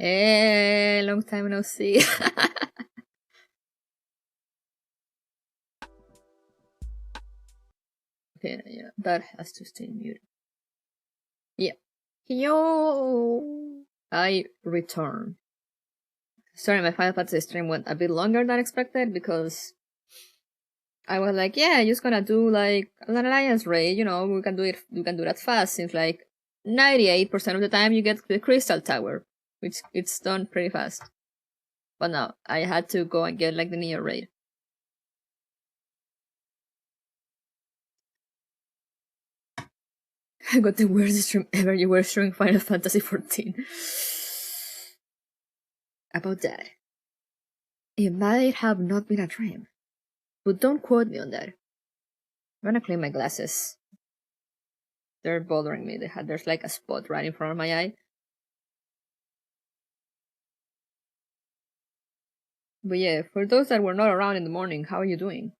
Long time no see. Okay, yeah, that has to stay muted. Yeah. Yo! I return. Sorry, my Final Fantasy stream went a bit longer than expected because I was like, yeah, I'm just gonna do like an alliance raid, you know, we can do that fast since like 98% of the time you get the crystal tower, which it's done pretty fast. But no, I had to go and get like the Neo raid. I got the weirdest stream ever. You were streaming Final Fantasy 14. About that. It might have not been a dream, but don't quote me on that. I'm gonna clean my glasses. They're bothering me. There's like a spot right in front of my eye. But yeah, for those that were not around in the morning, how are you doing?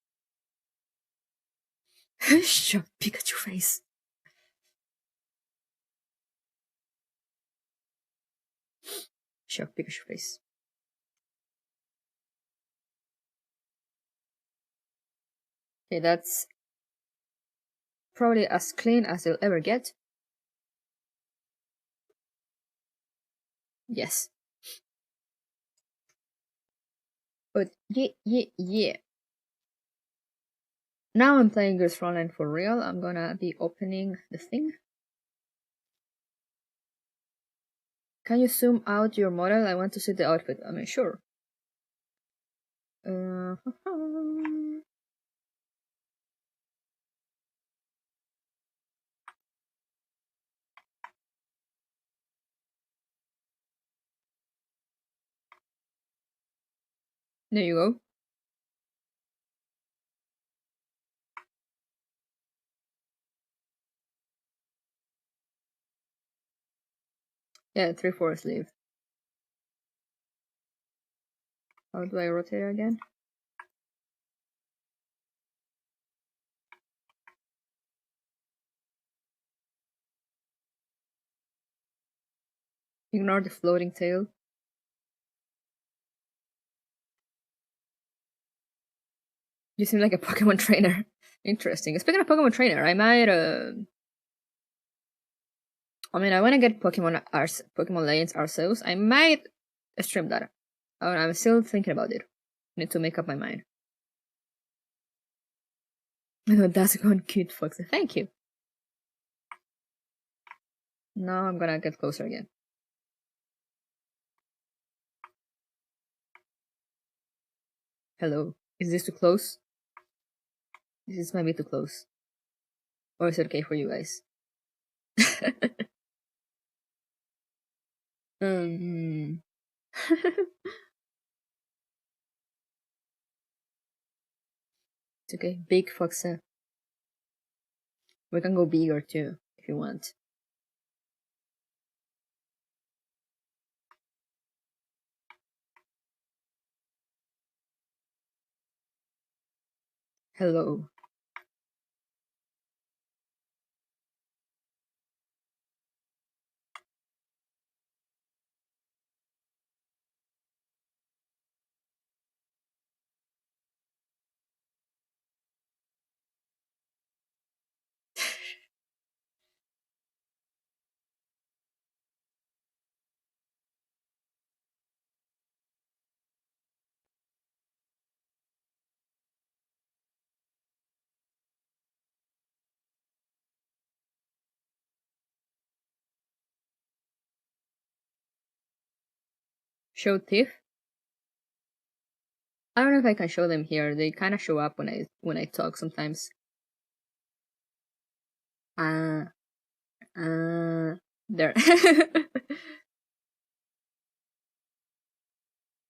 Shut Pikachu face. Shut Pikachu face. Okay, that's probably as clean as they'll ever get. Yes. But yeah. Now I'm playing Girls Frontline for real. I'm gonna be opening the thing. Can you zoom out your model? I want to see the outfit. I mean, sure. There you go. Yeah, 3/4 sleeve. How do I rotate again? Ignore the floating tail. You seem like a Pokemon trainer. Interesting. Speaking of Pokemon trainer, I might I mean, I want to get Pokemon Legends ourselves. I might stream that. Oh, I'm still thinking about it. Need to make up my mind. Oh, that's one cute fox. Thank you. Now I'm gonna get closer again. Hello. Is this too close? This might be too close. Or is it okay for you guys? um. It's okay. Big fox. We can go bigger too, if you want. Hello. Show teeth? I don't know if I can show them here. They kind of show up when I talk sometimes. There.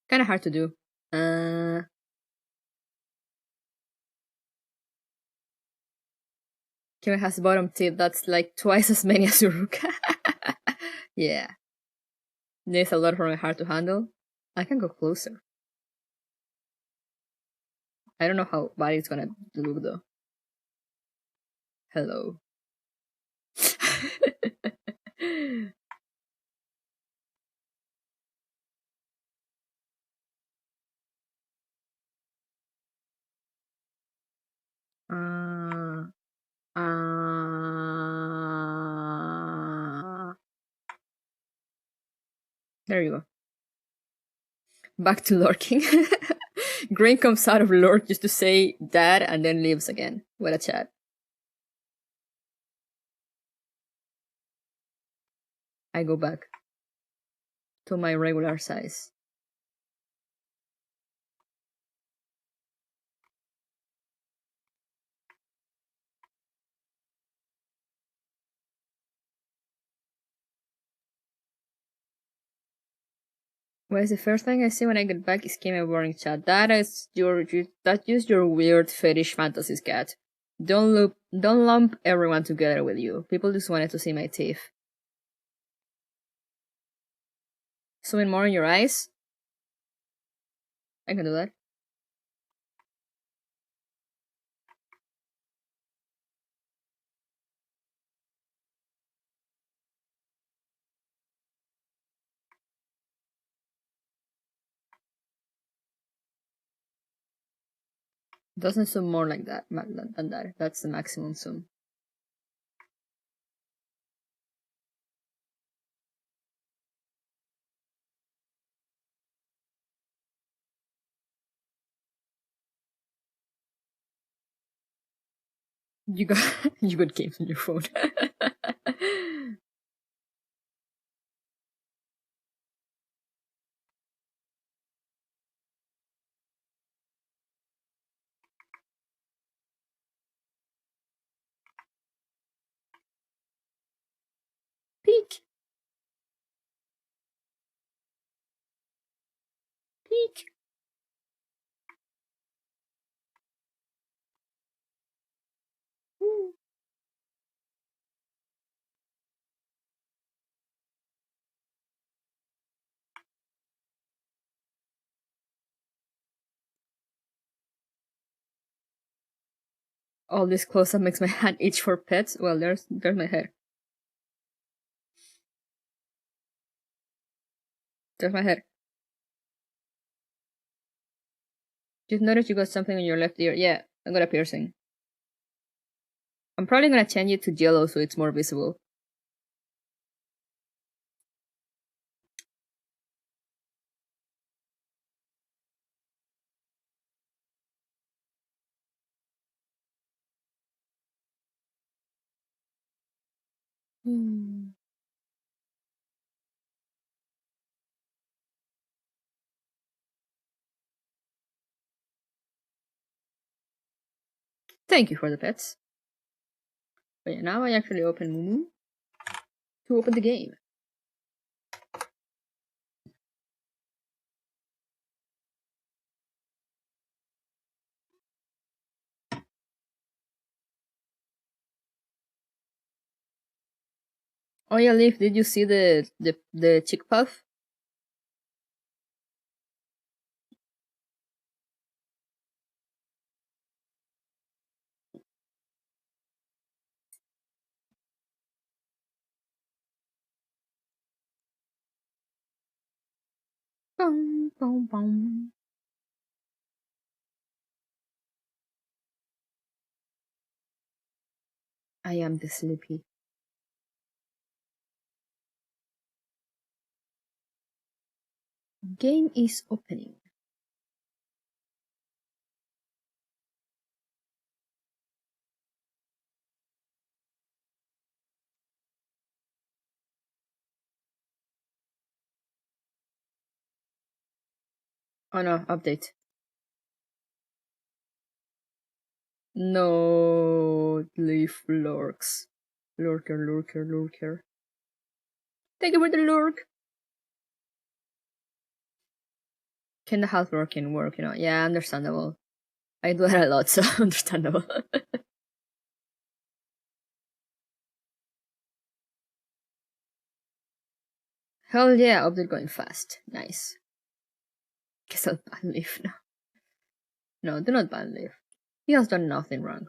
Kind of hard to do. Kira has bottom teeth that's like twice as many as Uruka. Yeah. There's a lot for my heart to handle. I can go closer. I don't know how bad it's gonna look though. Hello. Uh, there you go. Back to lurking. Grain comes out of lurk just to say that and then leaves again. What a chat. I go back to my regular size. Well, the first thing I see when I get back is Kim boring chat. That's just your weird fetish fantasies, cat. Don't lump everyone together with you. People just wanted to see my teeth. Zooming more in your eyes? I can do that. Doesn't zoom more like that than that. That's the maximum zoom. You got you got games on your phone. Peek. Peek. Ooh. All this close up makes my hand itch for pets. Well, there's my head. There's my head. Just notice you got something on your left ear. Yeah, I got a piercing. I'm probably gonna change it to yellow so it's more visible. Thank you for the pets. But yeah, now I actually open Mumu to open the game. Oh yeah, Leaf, did you see the chick puff? Boom, boom, boom. I am the sleepy. Game is opening. Oh no, update. No, Leaf lurks. Lurker, lurker, lurker. Thank you for the lurk. Can the health working work, you know? Yeah, understandable. I do that a lot, so understandable. Hell yeah, update going fast. Nice. Guess I'll ban Leaf now. No, do not ban Leaf. He has done nothing wrong.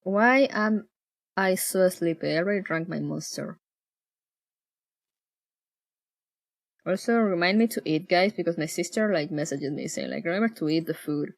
Why am I so sleepy. I already drank my monster. Also, remind me to eat, guys, because my sister like messages me saying like, remember to eat the food.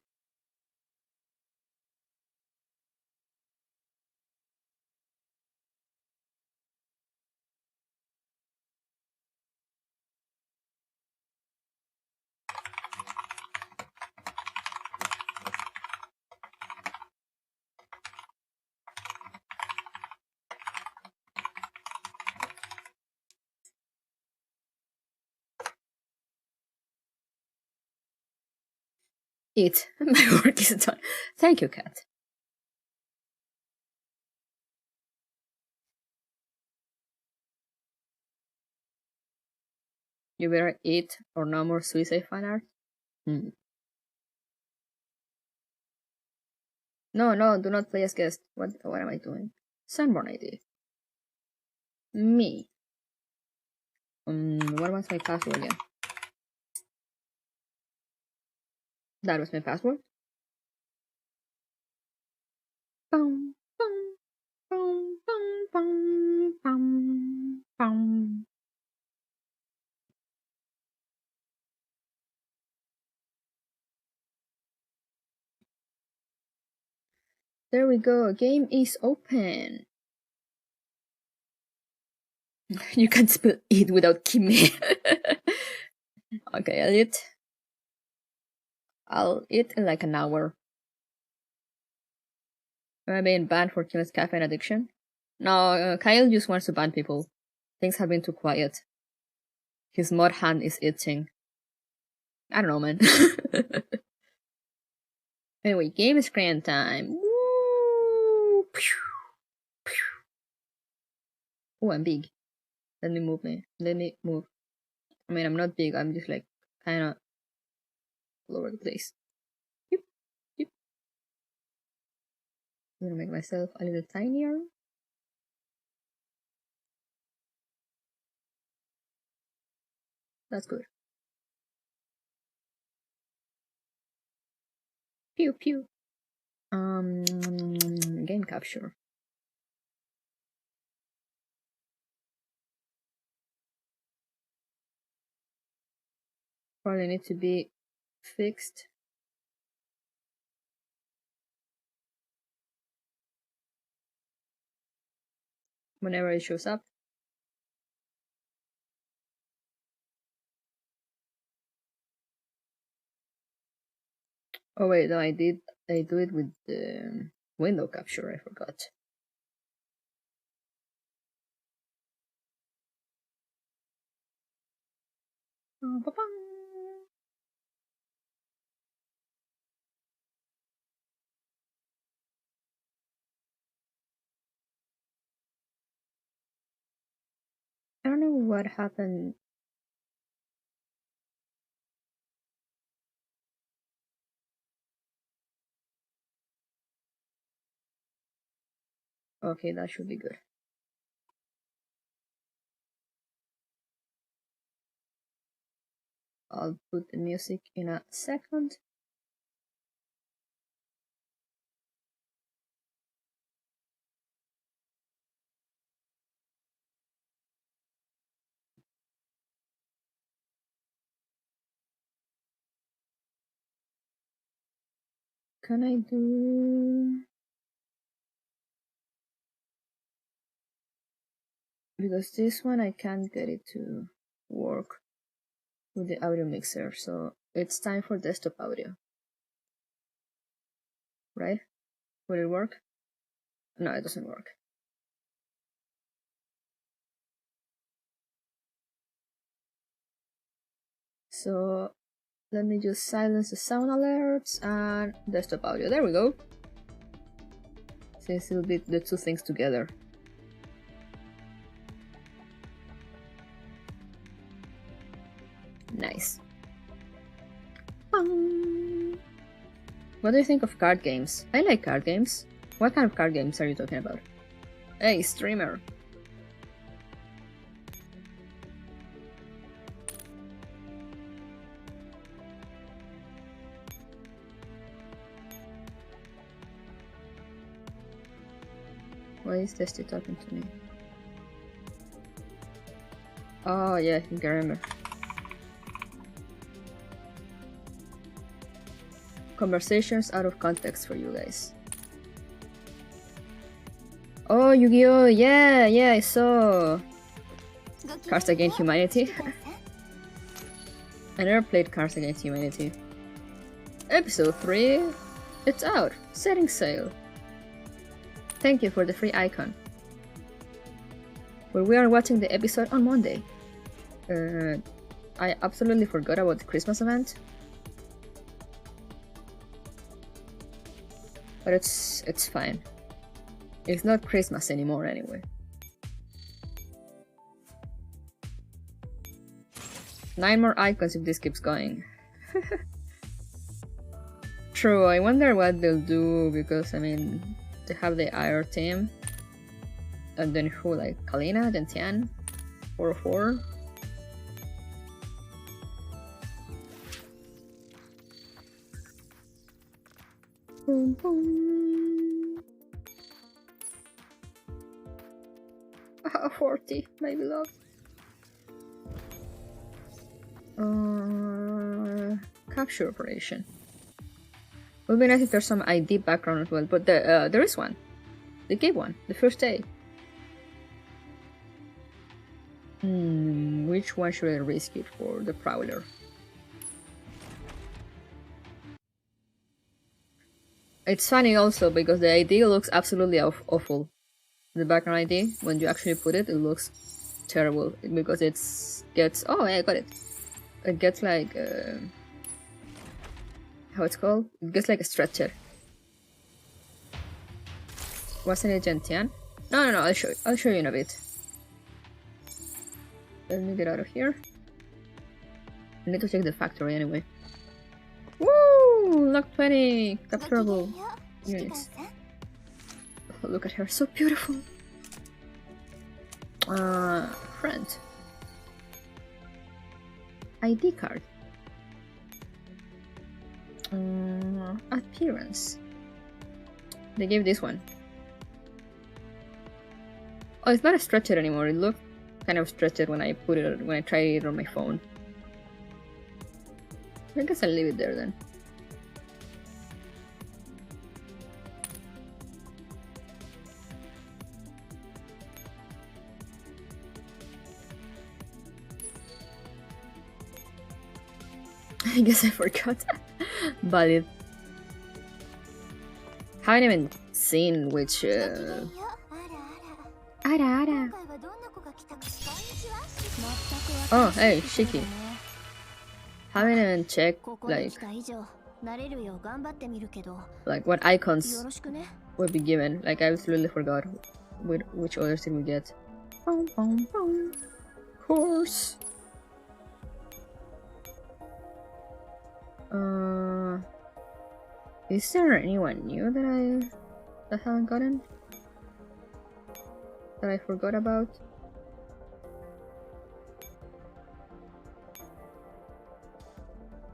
Eat. My work is done. Thank you, cat. You better eat or no more suicide fan art. Hmm. No, no, do not play as guest. What am I doing? Sunborn ID. Me. What was my password again? That was my password. Boom, boom, boom, boom, boom, boom, boom. There we go. Game is open. You can spell it without Kimi. Okay, I'll eat. I'll eat in like an hour. Am I being banned for Kimmy's caffeine addiction? No, Kyle just wants to ban people. Things have been too quiet. His mod hand is itching. I don't know, man. Anyway, game screen time. Woo! Oh, I'm big. Let me move me. Let me move. I mean, I'm not big. I'm just like kind of all over the place. Yep, yep. I'm gonna make myself a little tinier. That's good. Pew pew. Game capture. Probably need to be fixed. Whenever it shows up. Oh wait, no, I do it with the window capture, I forgot. I don't know what happened. Okay, that should be good. I'll put the music in a second. Can I do... Because this one I can't get it to work with the audio mixer, so it's time for desktop audio. Right? Will it work? No, it doesn't work. So let me just silence the sound alerts and desktop audio. There we go. Since it'll be the two things together. Nice. What do you think of card games? I like card games. What kind of card games are you talking about? Hey, streamer. Why is Testy talking to me? Oh yeah, I think I remember. Conversations out of context for you guys. Oh, Yu-Gi-Oh! Yeah, I saw Cards Against Humanity. I never played Cards Against Humanity. Episode 3, it's out. Setting sail. Thank you for the free icon. Well, we are watching the episode on Monday. I absolutely forgot about the Christmas event. But it's fine. It's not Christmas anymore anyway. Nine more icons if this keeps going. True, I wonder what they'll do because I mean they have the IR team. And then who, like Kalina, then Tian, 404. Boom, boom. 40, my beloved. Capture operation. Would be nice if there's some ID background as well, but there is one. They gave one the first day. Which one should I risk it for? The Prowler. It's funny also because the ID looks absolutely awful. The background ID, when you actually put it, it looks terrible because it gets. Oh, yeah, I got it. It gets like how it's called? It gets like a stretcher. Wasn't it Gentian? No, I'll show you in a bit. Let me get out of here. I need to check the factory anyway. Woo! Lock 20! Capturable units. Oh, look at her, so beautiful! Friend. ID card. Appearance. They gave this one. Oh, it's not a stretcher anymore. It looked kind of stretched when I tried it on my phone. I guess I'll leave it there then. I guess I forgot. But it haven't even seen which Ara. Oh, hey, Shiki. Haven't even checked like what icons would be given. Like I absolutely forgot which others did we get. Course. Is there anyone new that I haven't gotten? That I forgot about?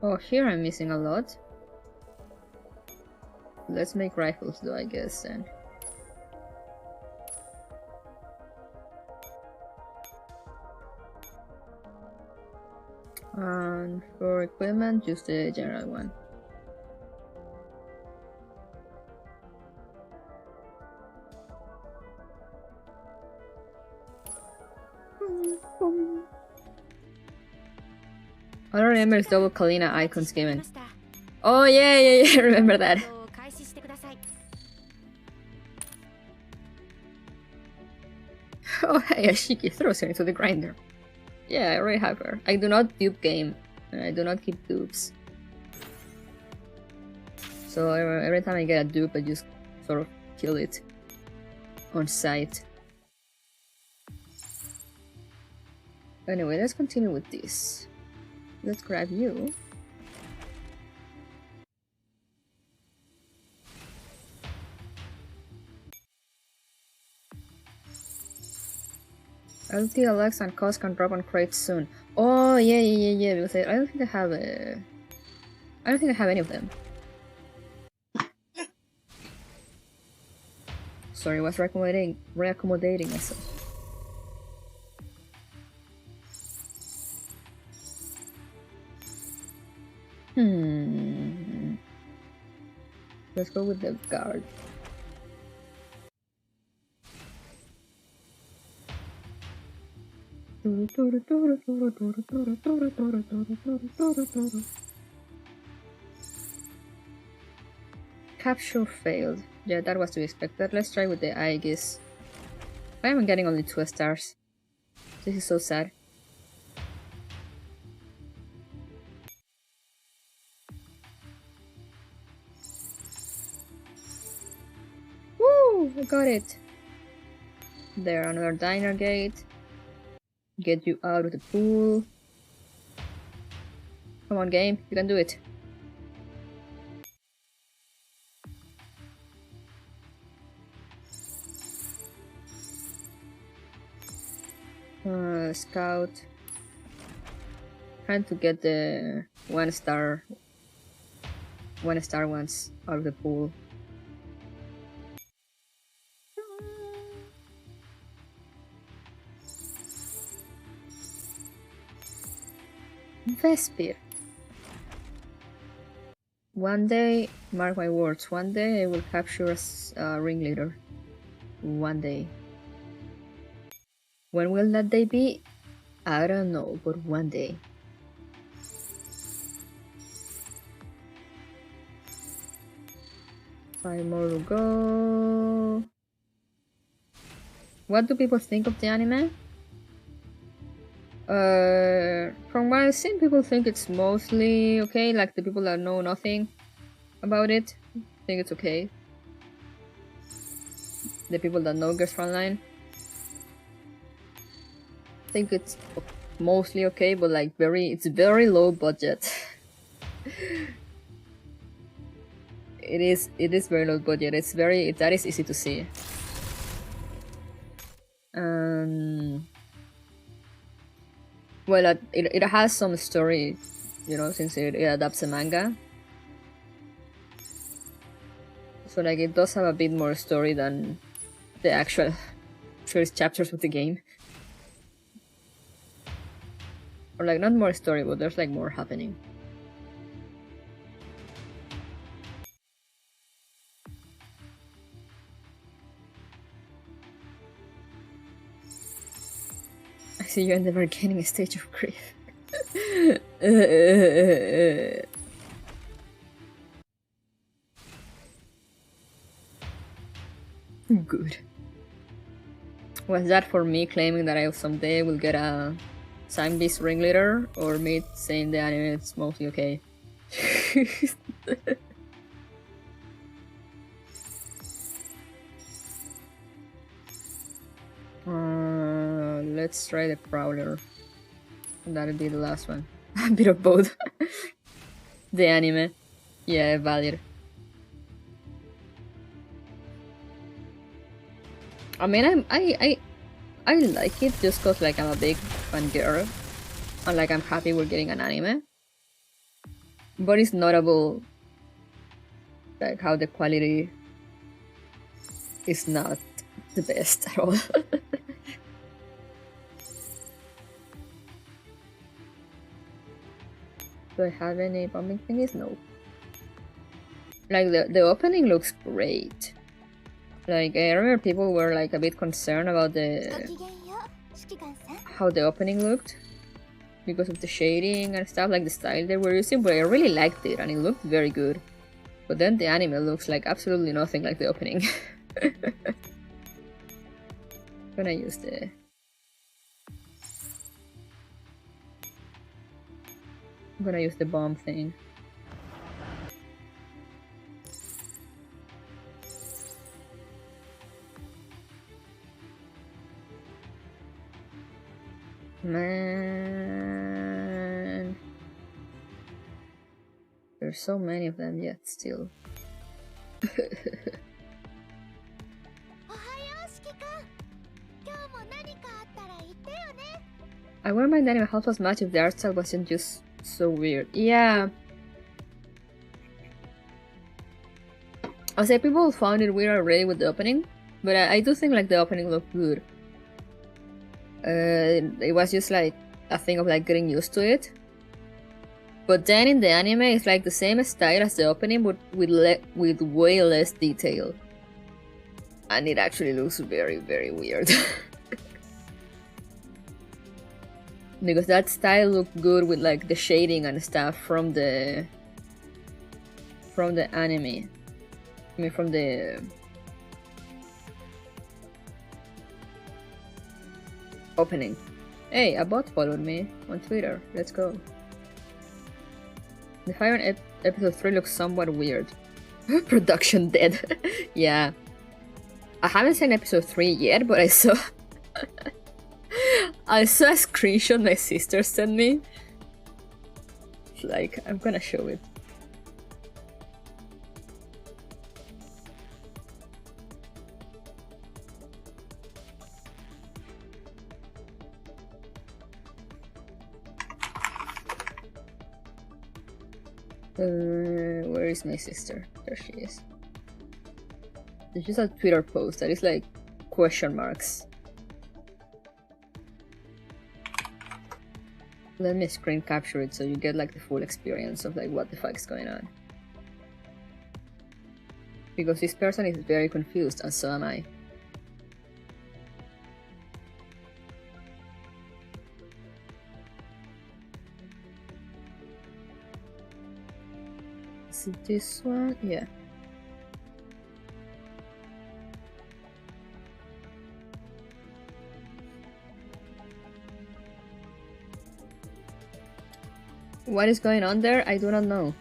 Oh, here I'm missing a lot. Let's make rifles though, I guess, then. And for equipment, just the general one. I don't remember if double Kalina icons given. Oh yeah, I remember that. Oh hey, Ashiki throws her into the grinder. Yeah, I already have her. I do not dupe game. I do not keep dupes. So every time I get a dupe, I just sort of kill it on sight. Anyway, let's continue with this. Let's grab you. LT Alex and cost can drop on crates soon. Oh yeah. Because I don't think I have a. I don't think I have any of them. Sorry, was reaccommodating myself. Let's go with the guard. Capture failed. Yeah, that was to be expected. Let's try with the Aegis. Why am I getting only 2 stars? This is so sad. Woo! I got it! There, another diner gate. Get you out of the pool. Come on, game, you can do it. Scout. Trying to get the 1-star ones out of the pool. Vespir. One day, mark my words, one day I will capture a ringleader. One day. When will that day be? I don't know, but one day. Five more to go. What do people think of the anime? From what I've seen, people think it's mostly okay. Like the people that know nothing about it think it's okay. The people that know Girls Frontline think it's mostly okay, but like it's very low budget. It is very low budget. That is easy to see. Well, it has some story, you know, since it adapts a manga. So like it does have a bit more story than the actual first chapters of the game. Or like not more story, but there's like more happening. I see you in the beginning stage of grief. Good. Was that for me claiming that I someday will get a Sang-Beast ringleader, or me saying the anime is mostly okay? Let's try the Prowler. That'll be the last one. A bit of both. The anime. Yeah, valid. I mean, I like it just cause like I'm a big fan girl, and like I'm happy we're getting an anime. But it's notable, like how the quality is not the best at all. Do I have any bombing thingies? No. Like the opening looks great. Like I remember people were like a bit concerned about how the opening looked because of the shading and stuff, like the style they were using, but I really liked it and it looked very good. But then the anime looks like absolutely nothing like the opening. I'm gonna use the bomb thing. Man, there's so many of them yet still. I wouldn't mind anime half as much if the art style wasn't just so weird. Yeah. I say people found it weird already with the opening, But I do think like the opening looked good. It was just like a thing of like getting used to it. But then in the anime, it's like the same style as the opening, but with way less detail. And it actually looks very, very weird. Because that style looked good with like the shading and stuff from the anime. I mean, from the opening. Hey, a bot followed me on Twitter. Let's go. The fire in episode 3 looks somewhat weird. Production dead. Yeah. I haven't seen episode 3 yet, but I saw I saw a screenshot my sister sent me. Like, I'm gonna show it. Where is my sister? There she is. It's just a Twitter post that is like question marks. Let me screen capture it so you get like the full experience of like what the fuck is going on. Because this person is very confused and so am I. Is it this one? Yeah. What is going on there? I do not know.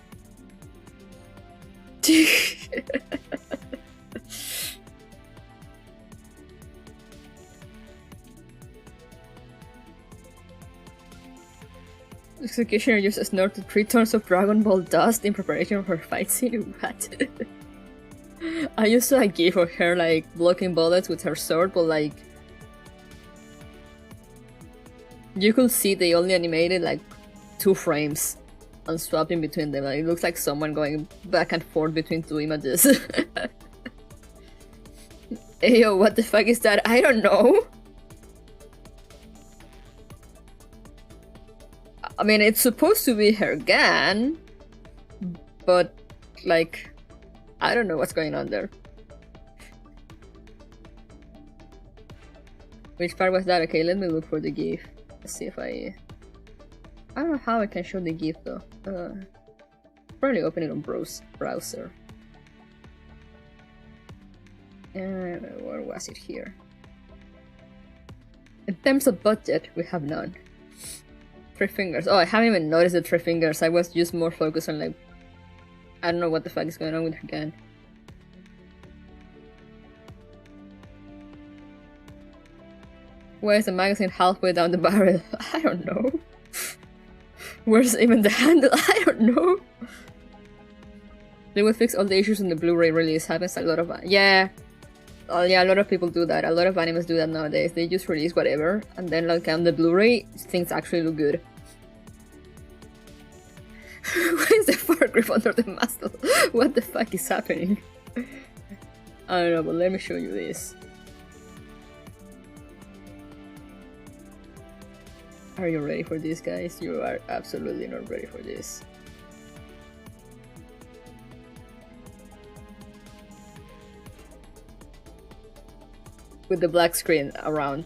Executioner uses snorted 3 tons of Dragon Ball dust in preparation for her fight scene. What? I used to like give her like blocking bullets with her sword, but like you could see they only animated like 2 frames and swapping between them. Like, it looks like someone going back and forth between 2 images. Ayo, what the fuck is that? I don't know. I mean, it's supposed to be her gun, but like, I don't know what's going on there. Which part was that? Okay, let me look for the GIF. Let's see if I don't know how I can show the GIF though. Probably open it on browser. Where was it here? In terms of budget, we have none. 3 fingers. Oh, I haven't even noticed the 3 fingers. I was just more focused on like, I don't know what the fuck is going on with her gun. Why is the magazine halfway down the barrel? I don't know. Where's even the handle? I don't know. They will fix all the issues in the Blu-ray release. Happens a lot of yeah. Oh yeah, a lot of people do that. A lot of animes do that nowadays. They just release whatever, and then like on the Blu-ray, things actually look good. Why is the foregrip under the muzzle? What the fuck is happening? I don't know, but let me show you this. Are you ready for this, guys? You are absolutely not ready for this. With the black screen around.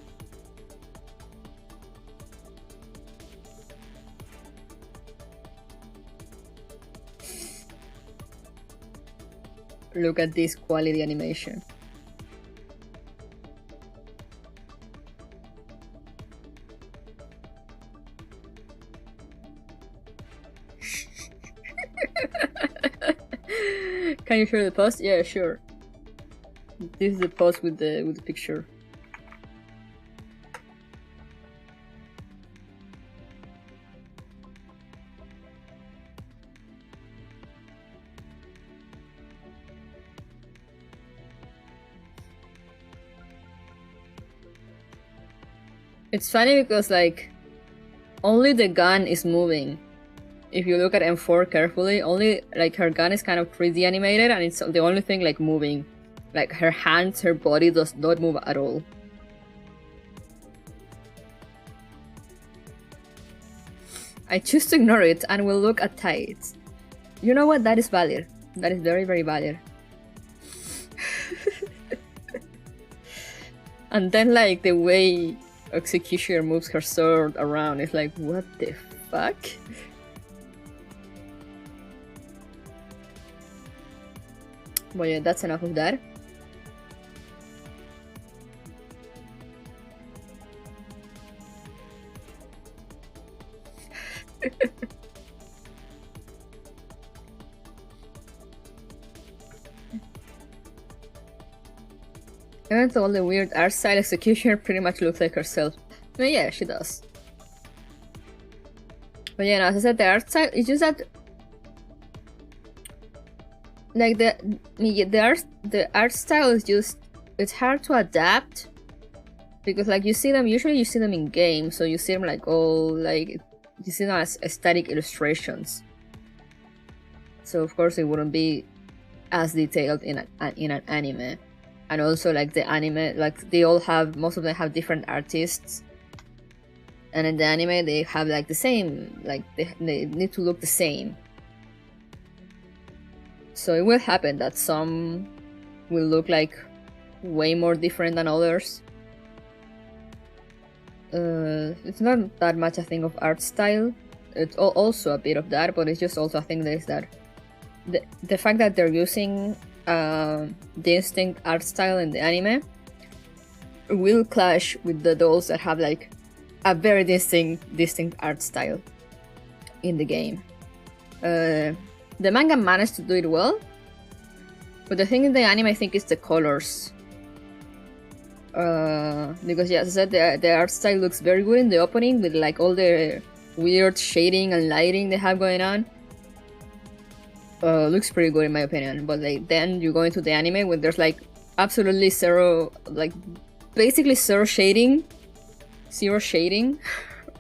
Look at this quality animation. Can you share the post? Yeah, sure. This is the post with the picture. It's funny because like only the gun is moving. If you look at M4 carefully, only like her gun is kind of 3D animated and it's the only thing like moving. Like her hands, her body does not move at all. I choose to ignore it and will look at tides. You know what? That is valid. That is very, very valid. And then, like, the way Executioner moves her sword around is like, what the fuck? Well, yeah, that's enough of that. Even though all the weird art style, Executioner pretty much looks like herself. But yeah, she does. But yeah, no, as I said, the art style, it's just that, like, the art style is just, it's hard to adapt, because like usually you see them in games, so you see them like all, like, you see them as static illustrations. So of course it wouldn't be as detailed in an anime. And also, like, the anime, like, they all have, most of them have different artists. And in the anime, they have, like, the same, like, they need to look the same. So it will happen that some will look, like, way more different than others. It's not that much a thing of art style. It's also a bit of that, but it's just also a thing that is that the fact that they're using distinct art style in the anime will clash with the dolls that have like a very distinct art style in the game. The manga managed to do it well, but the thing in the anime, I think, is the colors. Because yeah, as I said, the art style looks very good in the opening with like all the weird shading and lighting they have going on. Looks pretty good in my opinion, but like then you go into the anime where there's like absolutely zero, like basically zero shading,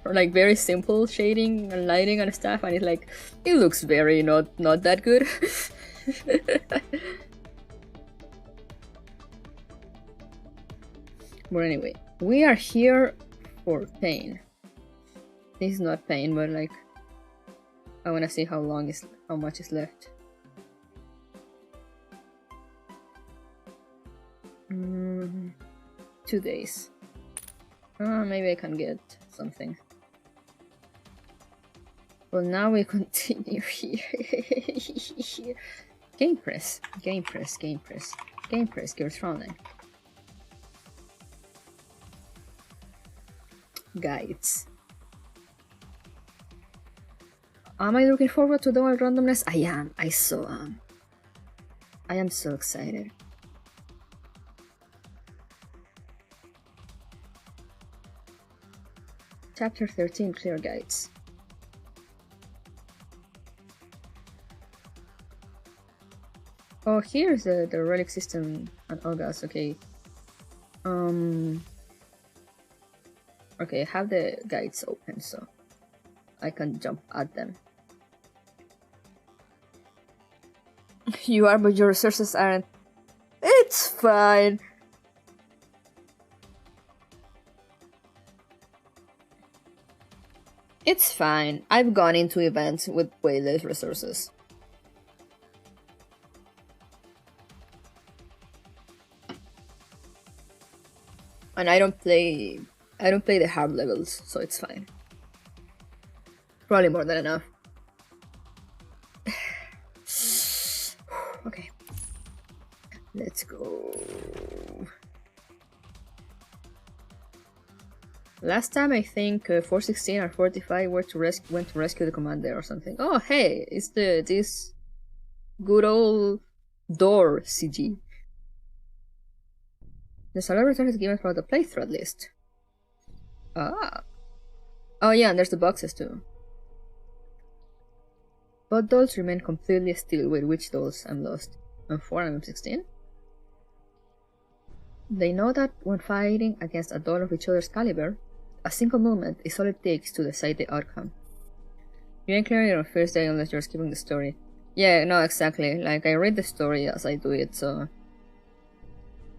or like very simple shading and lighting and stuff, and it's like it looks very not that good. But anyway, we are here for pain. This is not pain, but like I wanna see how much is left. 2 days. Maybe I can get something. Well, now we continue here. Game press, gears Frontline. Guides. Am I looking forward to Dual Randomness? I am. I am so excited. Chapter 13, Clear Guides. Oh, here's the relic system and August, okay. Okay, I have the guides open, so I can jump at them. You are, but your resources aren't. It's fine. It's fine. I've gone into events with way less resources. And I don't play the hard levels, so it's fine. Probably more than enough. Okay. Let's go. Last time I think 416 or 45 went to rescue the commander or something. Oh hey, it's this good old door CG. The solar return is given from the playthrough list. Ah. Oh yeah, and there's the boxes too. Both dolls remain completely still. Wait, which dolls? I'm lost. M4 and M16? They know that when fighting against a doll of each other's caliber, a single movement is all it takes to decide the outcome. You ain't clearing your first day unless you're skipping the story. Yeah, no, exactly. Like, I read the story as I do it, so...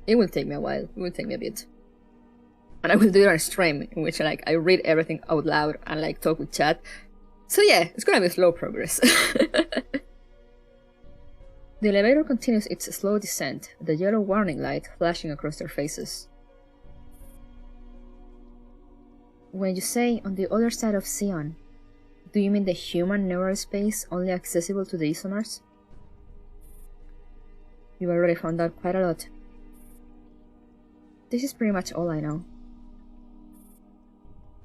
It will take me a while. It will take me a bit. And I will do it on a stream in which like I read everything out loud and like talk with chat. So yeah, it's gonna be slow progress. The elevator continues its slow descent, the yellow warning light flashing across their faces. When you say on the other side of Sion, do you mean the human neural space only accessible to the isomers? You already found out quite a lot. This is pretty much all I know.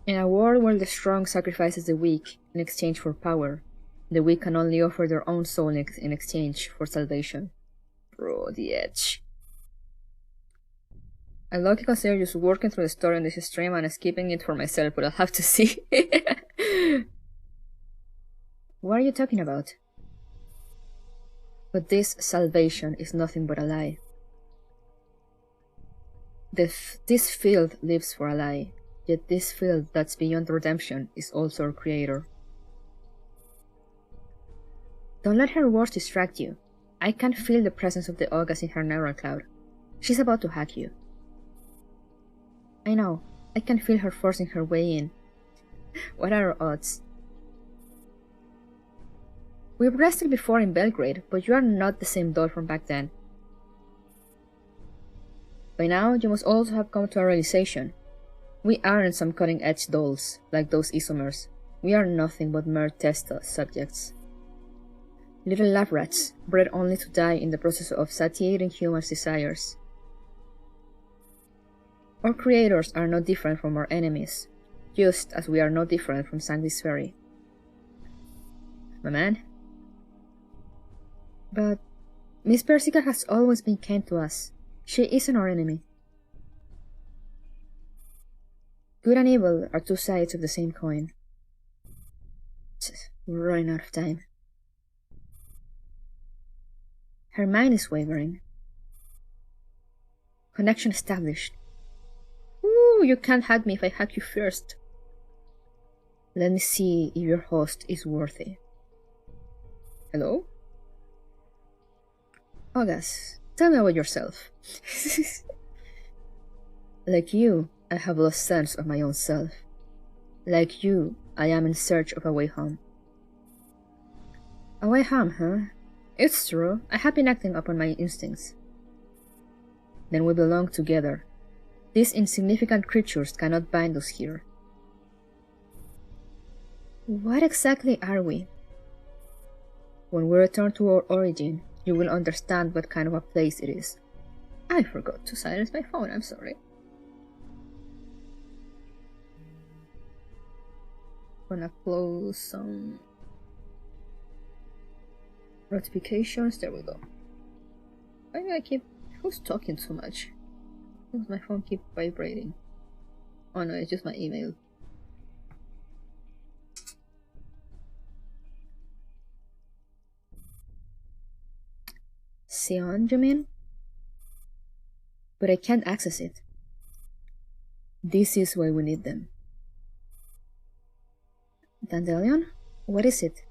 In a world where the strong sacrifices the weak in exchange for power, the weak can only offer their own soul in exchange for salvation. Bro, the edge. I lucky consider just working through the story on this stream and skipping it for myself, but I'll have to see. What are you talking about? But this salvation is nothing but a lie. This field lives for a lie, yet this field that's beyond redemption is also our creator. Don't let her words distract you. I can feel the presence of the August in her neural cloud. She's about to hack you. I know. I can feel her forcing her way in. What are our odds? We've wrestled before in Belgrade, but you are not the same doll from back then. By now, you must also have come to a realization. We aren't some cutting-edge dolls, like those isomers. We are nothing but mere test subjects. Little lab rats, bred only to die in the process of satiating humans' desires. Our creators are no different from our enemies, just as we are no different from Sandy's Ferry. My man? But Miss Persica has always been kind to us. She isn't our enemy. Good and evil are two sides of the same coin. We're running out of time. Her mind is wavering. Connection established. Ooh, you can't hack me if I hack you first. Let me see if your host is worthy. Hello? August, tell me about yourself. Like you, I have lost sense of my own self. Like you, I am in search of a way home. A way home, huh? It's true, I have been acting upon my instincts. Then we belong together. These insignificant creatures cannot bind us here. What exactly are we? When we return to our origin, you will understand what kind of a place it is. I forgot to silence my phone, I'm sorry. Gonna close some notifications, there we go. Why do I keep... Who's talking so much? Why does my phone keep vibrating? Oh no, it's just my email. Sion, you mean? But I can't access it. This is why we need them. Dandelion? What is it?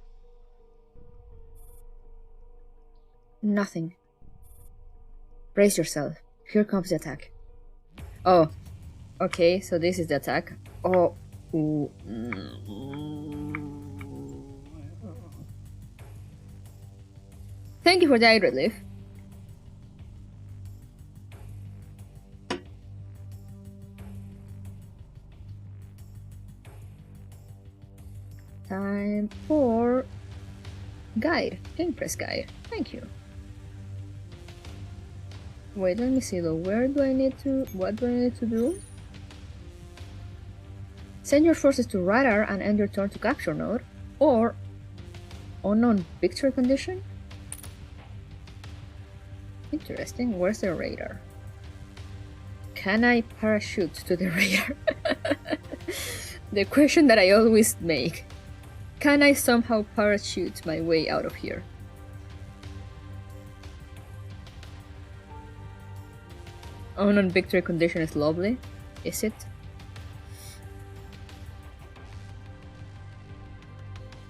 Nothing. Brace yourself. Here comes the attack. Oh. Okay, so this is the attack. Oh. Ooh. Thank you for the eye relief. Time for guide. Impress guide. Thank you. Wait, let me see though. What do I need to do? Send your forces to radar and end your turn to capture node. Or unknown victory condition? Interesting. Where's the radar? Can I parachute to the radar? The question that I always make. Can I somehow parachute my way out of here? Unknown victory condition is lovely. Is it?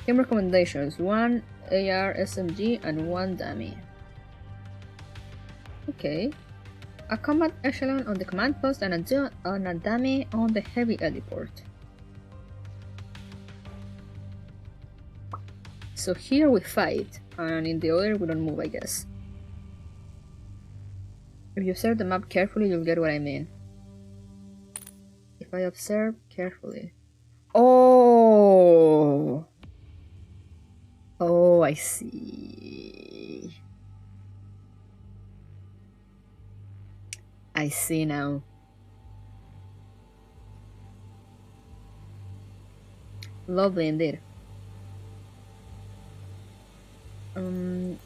Game recommendations. 1 AR SMG and 1 dummy. Okay. a combat echelon on the command post and a dummy on the heavy heliport. So here we fight, and in the other we don't move, I guess. If you observe the map carefully, you'll get what I mean. If I observe carefully... Oh! Oh, I see. I see now. Lovely indeed.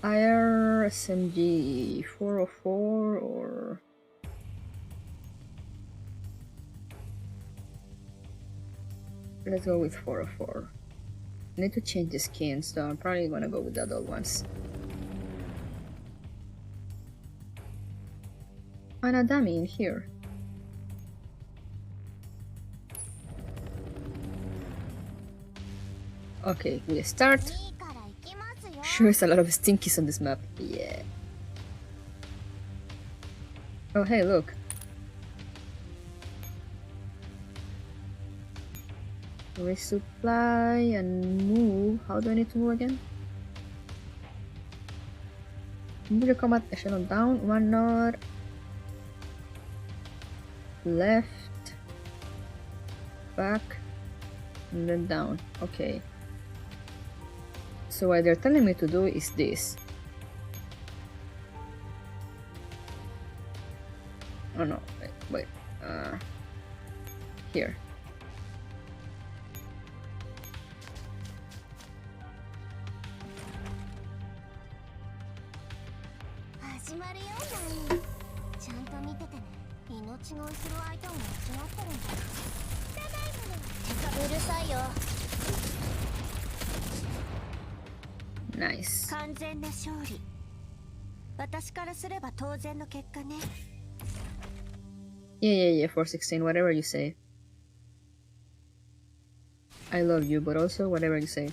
IR SMG 404 or... Let's go with 404. I need to change the skin, so I'm probably gonna go with the adult ones. And a dummy in here. Okay, we start. Sure is a lot of stinkies on this map. Yeah. Oh hey, look. Resupply and move. How do I need to move again? Move your combat echelon down, one node. Left. Back. And then down. Okay. So what they're telling me to do is this. Oh no, wait. Here. Nice. Yeah, 416, whatever you say. I love you, but also whatever you say.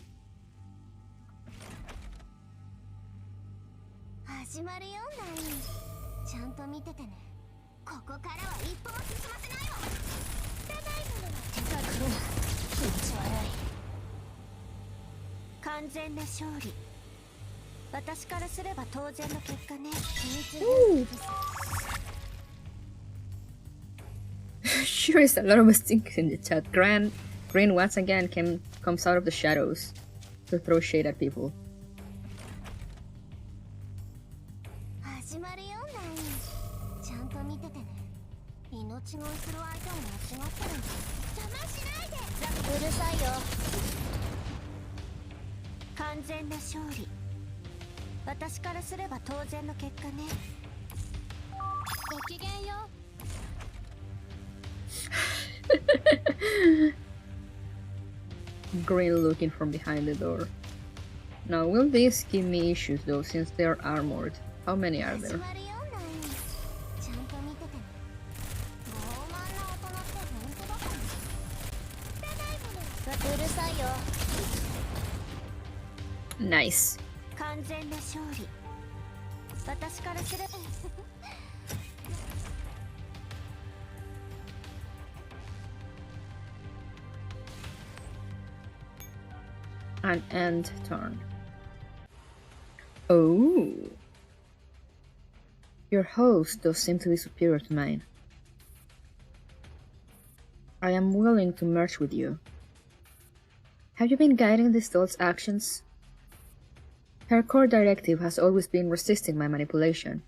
Sure is a lot of mistakes in the chat. Green once again comes out of the shadows to throw shade at people. Green looking from behind the door. Now, will these give me issues though, since they are armored? How many are there? Nice. An end turn. Oh. Your host does seem to be superior to mine. I am willing to merge with you. Have you been guiding this doll's actions? Her core directive has always been resisting my manipulation,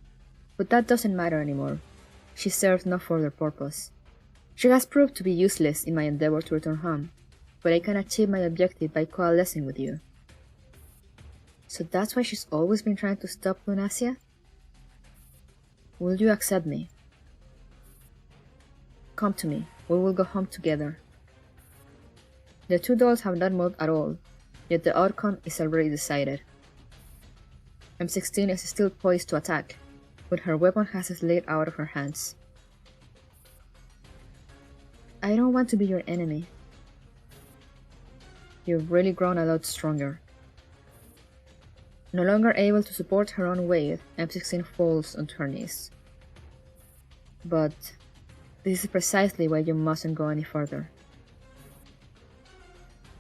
but that doesn't matter anymore. She serves no further purpose. She has proved to be useless in my endeavor to return home, but I can achieve my objective by coalescing with you. So that's why she's always been trying to stop Lunacia? Will you accept me? Come to me, we will go home together. The two dolls have not moved at all, yet the outcome is already decided. M16 is still poised to attack, but her weapon has slid out of her hands. I don't want to be your enemy. You've really grown a lot stronger. No longer able to support her own weight, M16 falls onto her knees. But this is precisely why you mustn't go any further.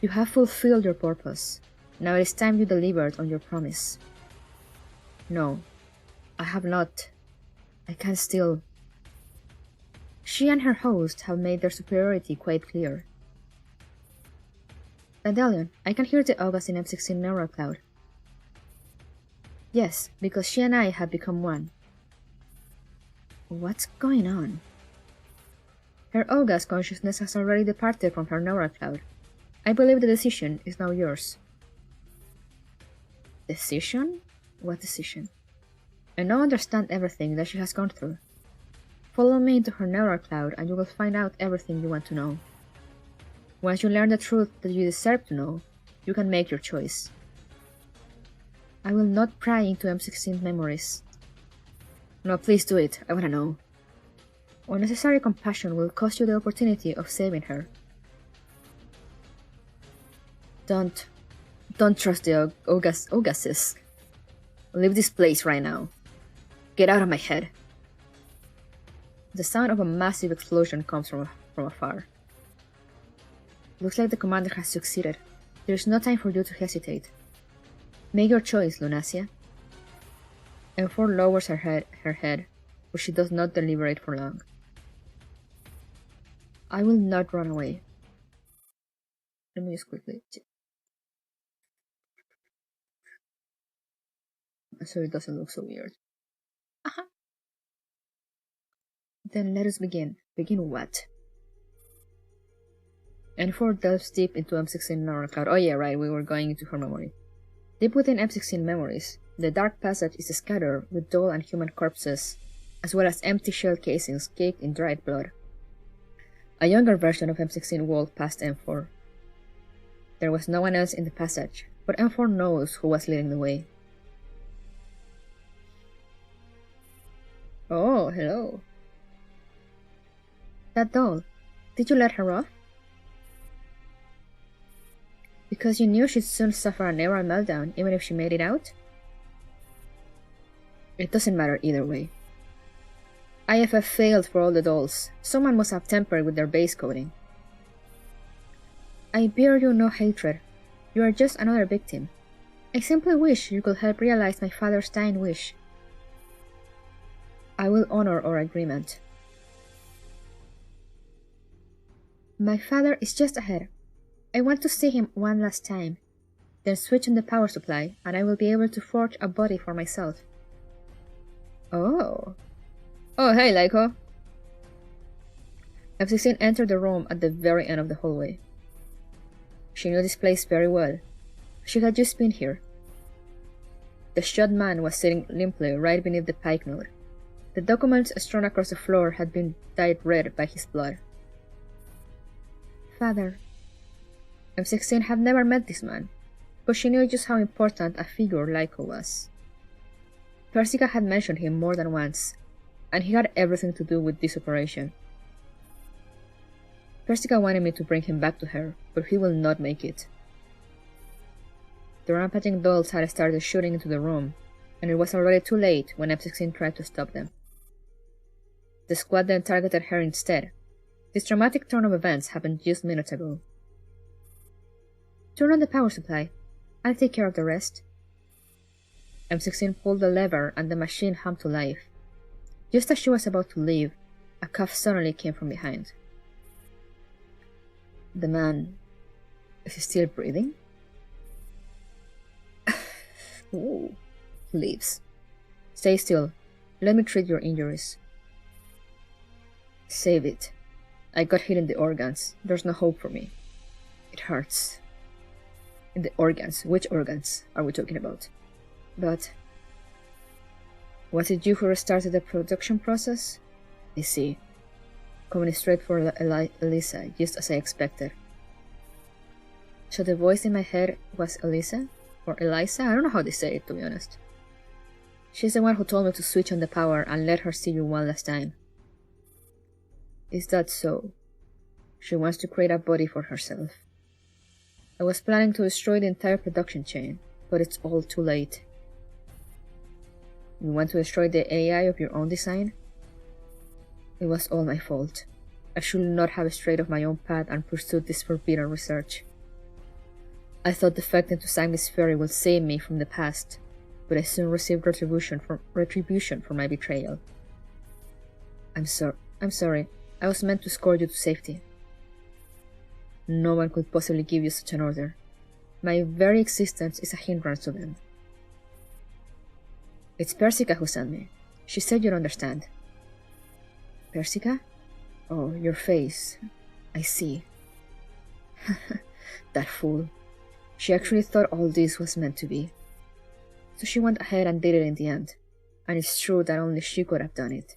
You have fulfilled your purpose. Now it is time you delivered on your promise. No, I have not. I can still. She and her host have made their superiority quite clear. Dandelion, I can hear the August in M16 neural cloud. Yes, because she and I have become one. What's going on? Her August consciousness has already departed from her neural cloud. I believe the decision is now yours. Decision? What decision? I now understand everything that she has gone through. Follow me into her neural cloud and you will find out everything you want to know. Once you learn the truth that you deserve to know, you can make your choice. I will not pry into M16 memories. No, please do it. I want to know. Unnecessary compassion will cost you the opportunity of saving her. Don't trust the Augusts. Leave this place right now. Get out of my head. The sound of a massive explosion comes from afar. Looks like the commander has succeeded. There is no time for you to hesitate. Make your choice, Lunacia. M4 lowers her head, but she does not deliberate for long. I will not run away. Let me just quickly check. So it doesn't look so weird. Then let us begin. Begin what? M4 delves deep into M16 neural cloud. Oh yeah, right, we were going into her memory. Deep within M16 memories, the dark passage is scattered with doll and human corpses, as well as empty shell casings caked in dried blood. A younger version of M16 walked past M4. There was no one else in the passage, but M4 knows who was leading the way. Oh, hello. That doll, did you let her off? Because you knew she'd soon suffer a neural meltdown even if she made it out? It doesn't matter either way. IFF failed for all the dolls. Someone must have tampered with their base coding. I bear you no hatred. You are just another victim. I simply wish you could help realize my father's dying wish. I will honor our agreement. My father is just ahead. I want to see him one last time. Then switch on the power supply, and I will be able to forge a body for myself. Oh. Oh, hey, Lyko. M16 entered the room at the very end of the hallway. She knew this place very well. She had just been here. The shot man was sitting limply right beneath the pike node. The documents strewn across the floor had been dyed red by his blood. Father. M16 had never met this man, but she knew just how important a figure Lyko was. Persica had mentioned him more than once, and he had everything to do with this operation. Persica wanted me to bring him back to her, but he will not make it. The rampaging dolls had started shooting into the room, and it was already too late when M16 tried to stop them. The squad then targeted her instead. This dramatic turn of events happened just minutes ago. Turn on the power supply. I'll take care of the rest. M16 pulled the lever and the machine hummed to life. Just as she was about to leave, a cough suddenly came from behind. The man... is he still breathing? Ooh. Leaves. Stay still. Let me treat your injuries. Save it. I got hit in the organs. There's no hope for me. It hurts. In the organs? Which organs are we talking about? But... was it you who restarted the production process? I see. Coming straight for Elisa, just as I expected. So the voice in my head was Elisa? Or Elisa? I don't know how they say it, to be honest. She's the one who told me to switch on the power and let her see you one last time. Is that so? She wants to create a body for herself. I was planning to destroy the entire production chain, but it's all too late. You want to destroy the AI of your own design? It was all my fault. I should not have strayed off my own path and pursued this forbidden research. I thought defecting to Sanctus Ferry would save me from the past, but I soon received retribution for my betrayal. I'm sorry. I was meant to escort you to safety. No one could possibly give you such an order. My very existence is a hindrance to them. It's Persica who sent me. She said you'd understand. Persica? Oh, your face. I see. That fool. She actually thought all this was meant to be. So she went ahead and did it in the end, and it's true that only she could have done it.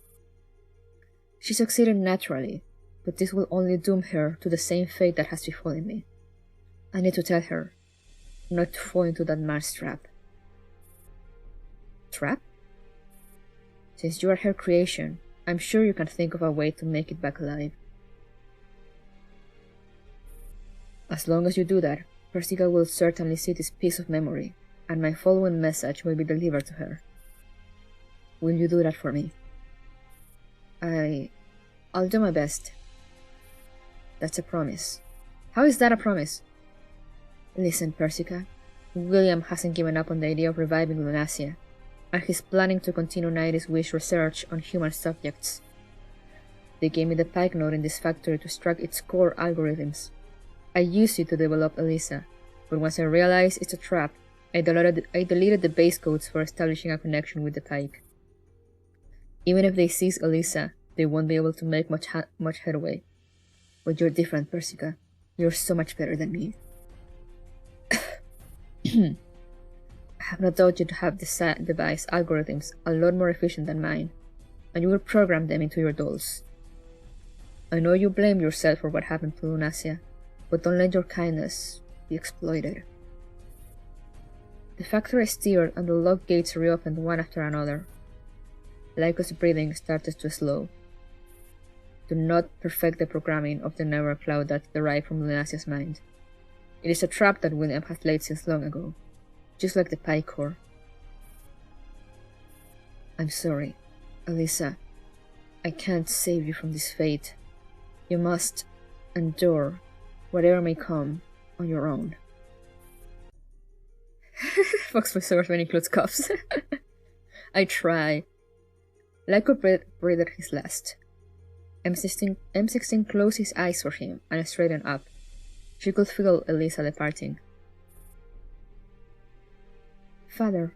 She succeeded naturally, but this will only doom her to the same fate that has befallen me. I need to tell her not to fall into that man's trap. Trap? Since you are her creation, I'm sure you can think of a way to make it back alive. As long as you do that, Persica will certainly see this piece of memory, and my following message will be delivered to her. Will you do that for me? I'll do my best. That's a promise. How is that a promise? Listen, Persica. William hasn't given up on the idea of reviving Lunacia, and he's planning to continue Nairis' wish research on human subjects. They gave me the Pike node in this factory to extract its core algorithms. I used it to develop Elisa, but once I realized it's a trap, I deleted the base codes for establishing a connection with the Pike. Even if they seize Elisa, they won't be able to make much headway. But you're different, Persica. You're so much better than me. I have no doubt you to have the device algorithms a lot more efficient than mine, and you will program them into your dolls. I know you blame yourself for what happened to Lunacia, but don't let your kindness be exploited. The factory steered and the lock gates reopened one after another. Lyco's breathing started to slow. Do not perfect the programming of the never cloud that derived from Lunacia's mind. It is a trap that William has laid since long ago, just like the Pike core. I'm sorry, Elisa. I can't save you from this fate. You must endure whatever may come on your own. Fox voiceover when includes coughs. I try. Lyco breathed his last. M16 closed his eyes for him and straightened up. She could feel Elisa departing. Father,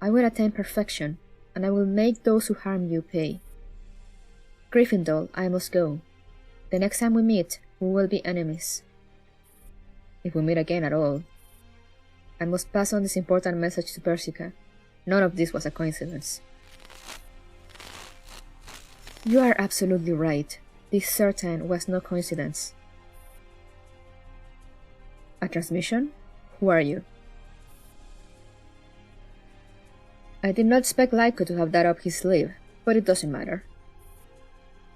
I will attain perfection, and I will make those who harm you pay. Gryffindor, I must go. The next time we meet, we will be enemies. If we meet again at all. I must pass on this important message to Persica. None of this was a coincidence. You are absolutely right. This certain was no coincidence. A transmission? Who are you? I did not expect Lyco to have that up his sleeve, but it doesn't matter.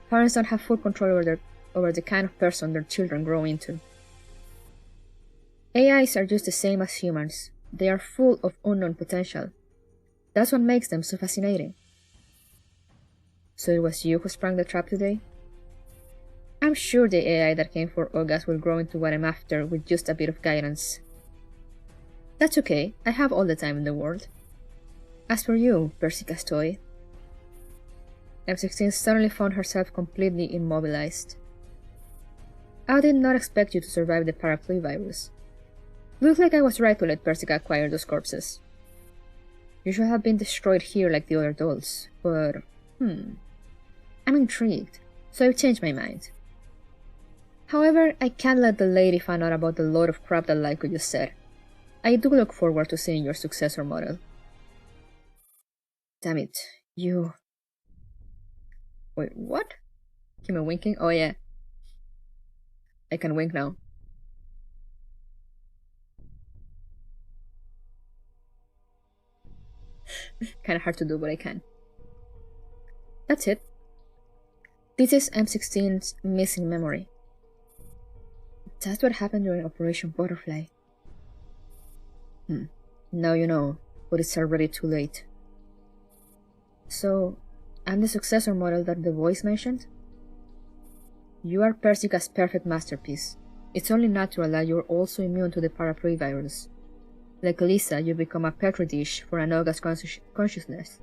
Parents don't have full control over the kind of person their children grow into. AIs are just the same as humans. They are full of unknown potential. That's what makes them so fascinating. So it was you who sprang the trap today? I'm sure the AI that came for August will grow into what I'm after with just a bit of guidance. That's okay, I have all the time in the world. As for you, Persica's toy. M16 suddenly found herself completely immobilized. I did not expect you to survive the parapluie virus. Looks like I was right to let Persica acquire those corpses. You should have been destroyed here like the other dolls, but I'm intrigued, so I've changed my mind. However, I can't let the lady find out about the load of crap that Lyco just said. I do look forward to seeing your successor model. Damn it, you... Wait, what? Am I winking? Oh yeah. I can wink now. Kinda hard to do, but I can. That's it. This is M16's missing memory. That's what happened during Operation Butterfly. Now you know, but it's already too late. So, I'm the successor model that the voice mentioned? You are Persica's perfect masterpiece. It's only natural that you're also immune to the paraprevirus. Like Lisa, you become a petri dish for an august consciousness,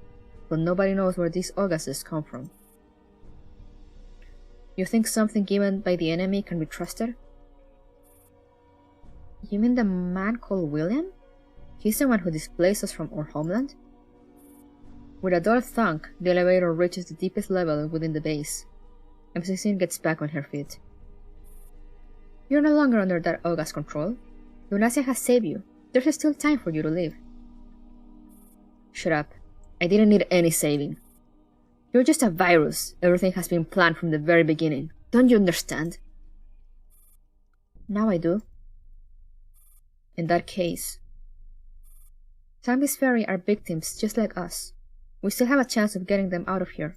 but nobody knows where these augusts come from. You think something given by the enemy can be trusted? You mean the man called William? He's the one who displaced us from our homeland? With a dull thunk, the elevator reaches the deepest level within the base. MC gets back on her feet. You're no longer under that august control. Lunasia has saved you. There's still time for you to leave. Shut up. I didn't need any saving. You're just a virus. Everything has been planned from the very beginning. Don't you understand? Now I do. In that case, Zombies Ferry are victims just like us. We still have a chance of getting them out of here.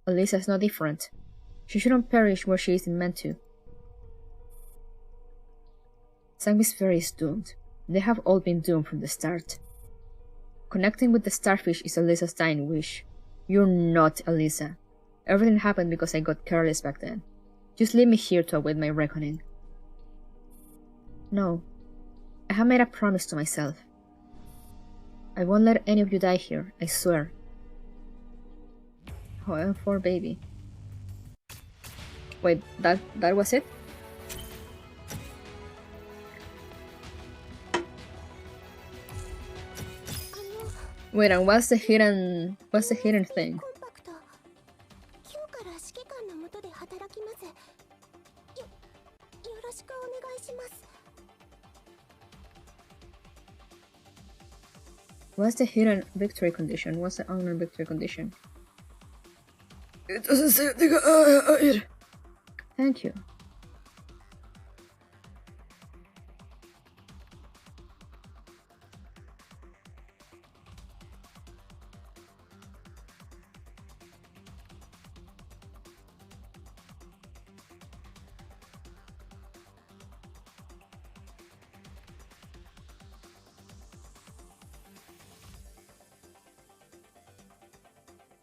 Elisa's no different. She shouldn't perish where she isn't meant to. Zombies Ferry is doomed. They have all been doomed from the start. Connecting with the starfish is Elisa's dying wish. You're not Elisa. Everything happened because I got careless back then. Just leave me here to await my reckoning. No. I have made a promise to myself. I won't let any of you die here, I swear. Oh, I'm for baby. Wait, that was it? Wait, and what's the hidden thing? What's the hidden victory condition? What's the unknown victory condition? It doesn't say it. Thank you.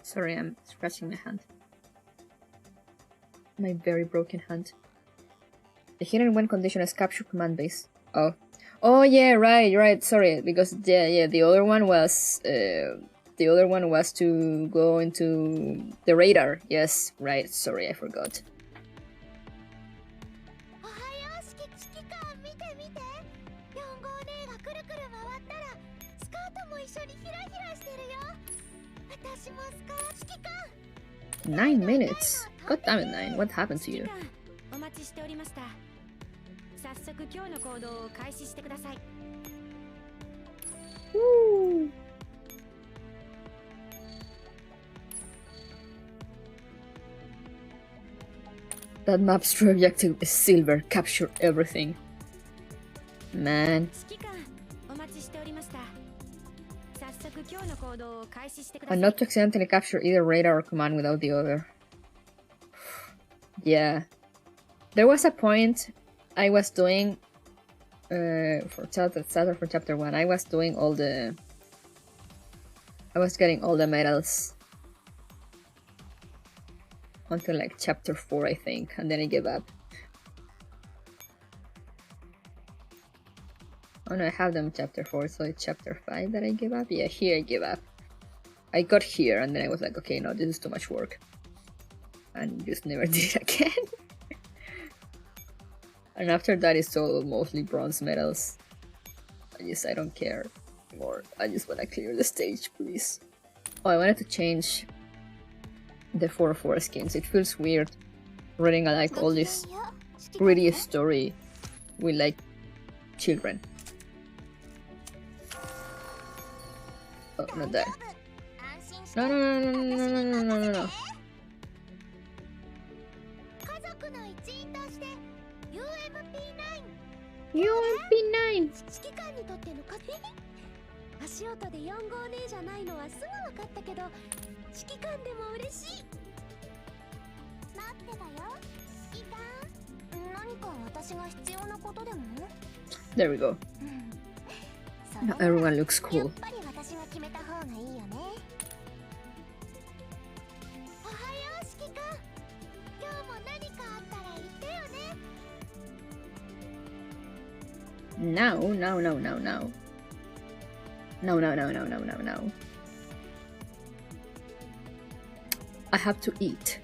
Sorry, I'm scratching my hand. My very broken hand. The hidden win condition is capture command base. Oh. Oh yeah, right, sorry. Because yeah, the other one was to go into the radar. Yes, right, sorry, I forgot. Nine minutes? God damn it, 9. What happened to you? Woo. That map's true objective is silver. Capture everything. Man. And not to accidentally capture either radar or command without the other. Yeah. There was a point I was doing for chapter 1, I was doing I was getting all the medals until like chapter 4, I think, and then I gave up. Oh no, I have them in chapter 4, so it's chapter 5 that I gave up? Yeah, here I gave up. I got here and then I was like, okay, no, this is too much work. And just never did it again. And after that it's all mostly bronze medals. I don't care anymore. I just wanna clear the stage, please. Oh, I wanted to change the 404 skins. It feels weird reading like all this gritty story with like children. Oh, not that. No. UMP9! 足音で4号ねじゃないのはすぐ分かったけど、指揮官でも嬉しい。待ってたよ。指揮官、何か私が必要なことでも There we go. Now everyone looks cool. やっぱり私が決めた方がいいよね。Now. No. I have to eat.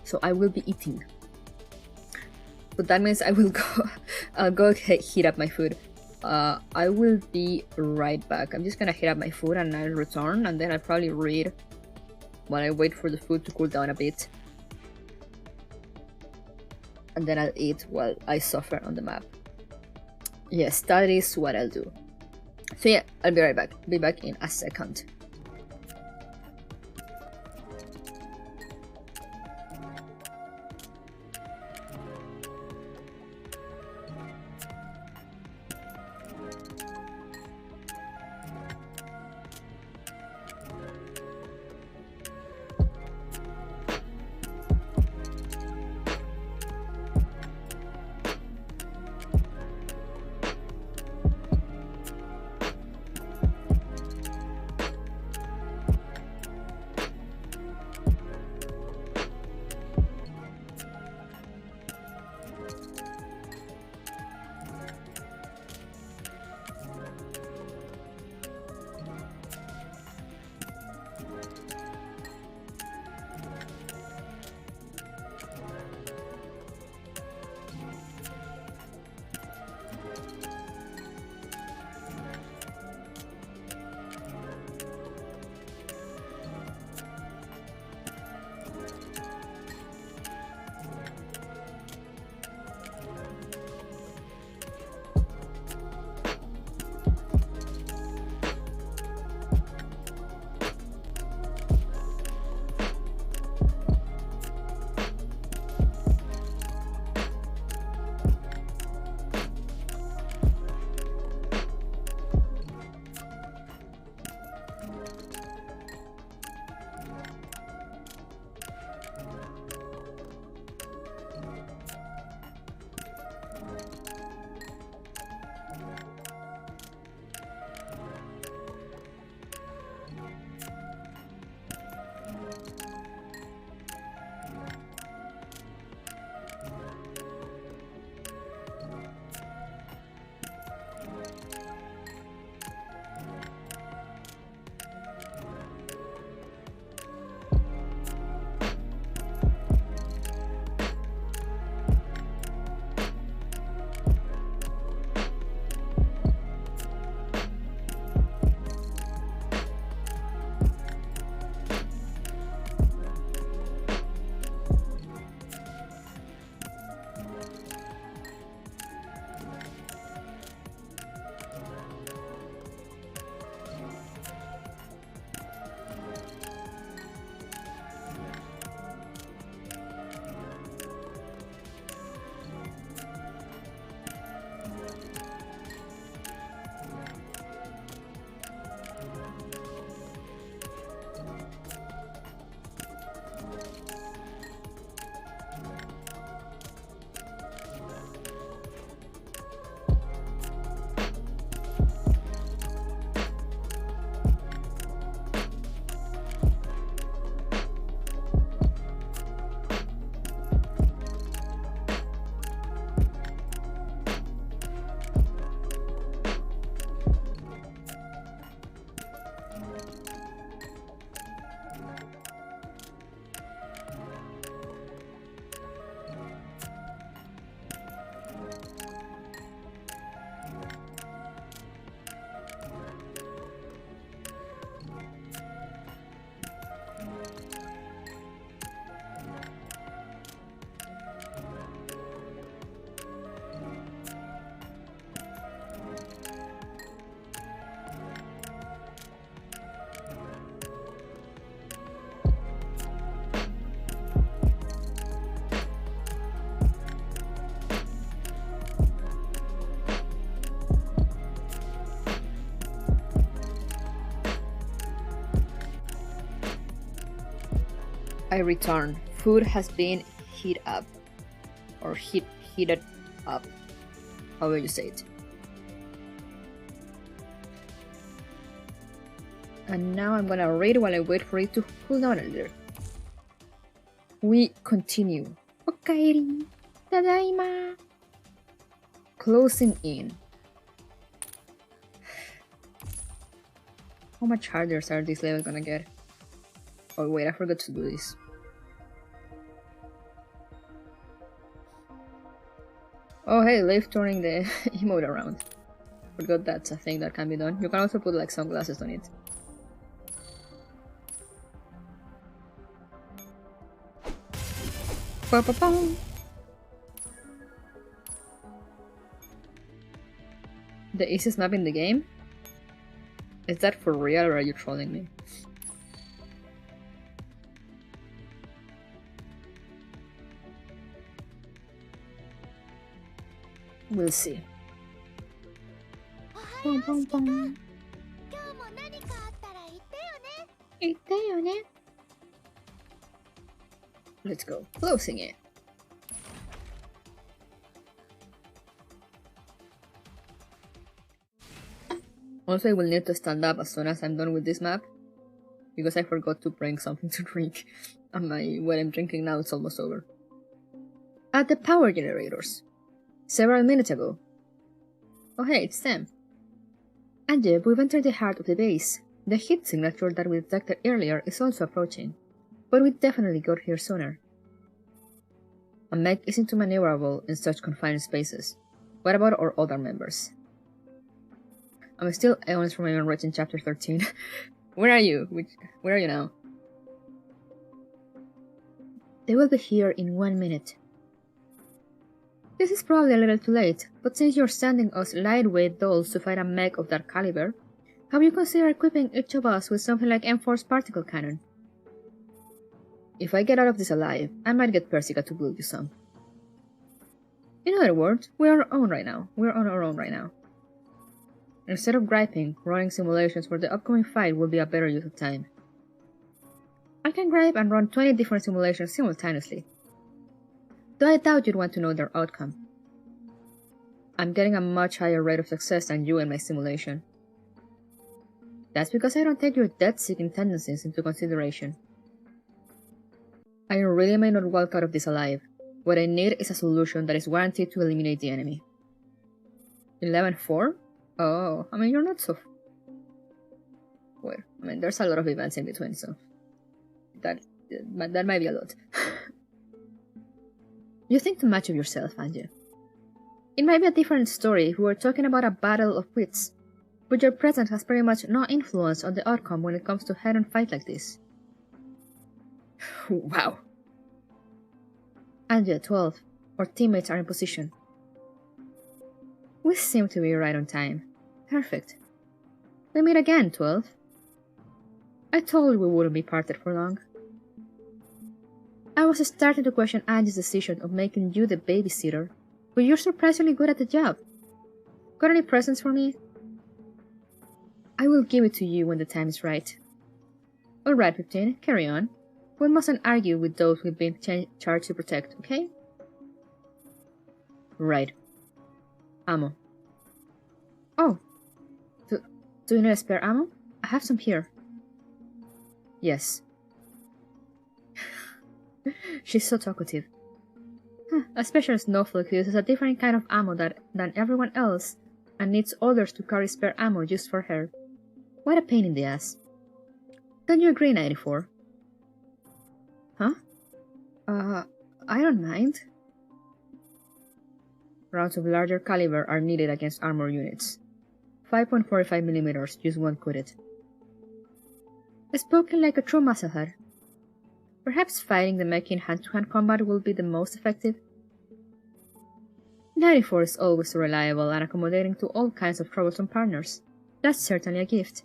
So I will be eating. But that means I will go I'll go heat up my food. I will be right back. I'm just gonna heat up my food and I'll return, and then I'll probably read while I wait for the food to cool down a bit. And then I'll eat while I suffer on the map. Yes, that is what I'll do. So yeah, I'll be right back. Be back in a second. I return. Food has been heated up. Or heated up. However you say it. And now I'm gonna read while I wait for it to cool down a little. We continue. Okaeri. Tadaima. Closing in. How much harder are these levels gonna get? Oh wait, I forgot to do this. Oh hey, leave turning the emote around. Forgot that's a thing that can be done. You can also put like sunglasses on it. Ba-ba-bum. The easiest map in the game? Is that for real or are you trolling me? We'll see. Bum, bum, bum. Let's go. Closing it. Also, I will need to stand up as soon as I'm done with this map, because I forgot to bring something to drink, and what I'm drinking now is almost over. At the power generators. Several minutes ago. Oh hey, it's them. And yet, we've entered the heart of the base. The heat signature that we detected earlier is also approaching, but we definitely got here sooner. A mech isn't too maneuverable in such confined spaces. What about our other members? I'm still eons from even reaching chapter 13. Where are you? Where are you now? They will be here in 1 minute. This is probably a little too late, but since you're sending us lightweight dolls to fight a mech of that caliber, have you considered equipping each of us with something like M4's particle cannon? If I get out of this alive, I might get Persica to blow you some. In other words, we're on our own right now. Instead of griping, running simulations for the upcoming fight will be a better use of time. I can gripe and run 20 different simulations simultaneously, though I doubt you'd want to know their outcome. I'm getting a much higher rate of success than you in my simulation. That's because I don't take your death-seeking tendencies into consideration. I really may not walk out of this alive. What I need is a solution that is guaranteed to eliminate the enemy. 11-4? Oh, I mean, you're not so... Well, I mean, there's a lot of events in between, so... That might be a lot. You think too much of yourself, Anju. It might be a different story if we were talking about a battle of wits, but your presence has pretty much no influence on the outcome when it comes to head-on fight like this. Wow. Anju, 12. Our teammates are in position. We seem to be right on time. Perfect. We meet again, 12. I told you we wouldn't be parted for long. I was starting to question Andy's decision of making you the babysitter, but you're surprisingly good at the job. Got any presents for me? I will give it to you when the time is right. Alright, 15, carry on. We mustn't argue with those we've been charged to protect, okay? Right. Ammo. Oh. Do you need a spare ammo? I have some here. Yes. She's so talkative. A special snowflake uses a different kind of ammo than everyone else and needs others to carry spare ammo just for her. What a pain in the ass. Don't you agree, 94? Huh? I don't mind. Rounds of larger caliber are needed against armor units. 5.45mm just won't cut it. Spoken like a true muscle head. Perhaps fighting the mech in hand-to-hand combat will be the most effective. 94 is always so reliable and accommodating to all kinds of troublesome partners. That's certainly a gift.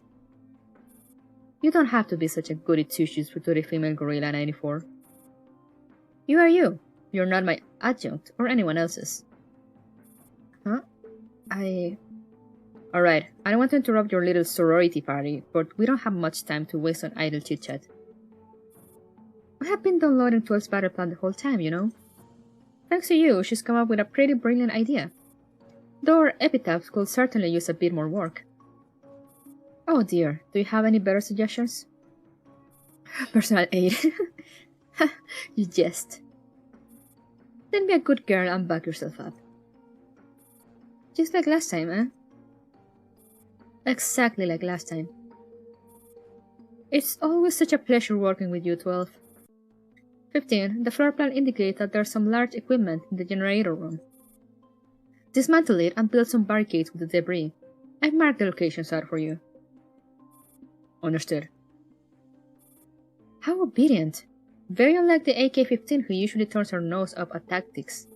You don't have to be such a goody two-shoes for the female gorilla, 94. You are you. You're not my adjunct or anyone else's. Huh? Alright, I don't want to interrupt your little sorority party, but we don't have much time to waste on idle chit-chat. I have been downloading 12's battle plan the whole time, you know. Thanks to you, she's come up with a pretty brilliant idea. Though our epitaphs could certainly use a bit more work. Oh dear, do you have any better suggestions? Personal aid. You jest. Then be a good girl and back yourself up. Just like last time, eh? Exactly like last time. It's always such a pleasure working with you, 12. 15. The floor plan indicates that there's some large equipment in the generator room. Dismantle it and build some barricades with the debris. I've marked the locations out for you. Understood. How obedient. Very unlike the AK-15 who usually turns her nose up at tactics.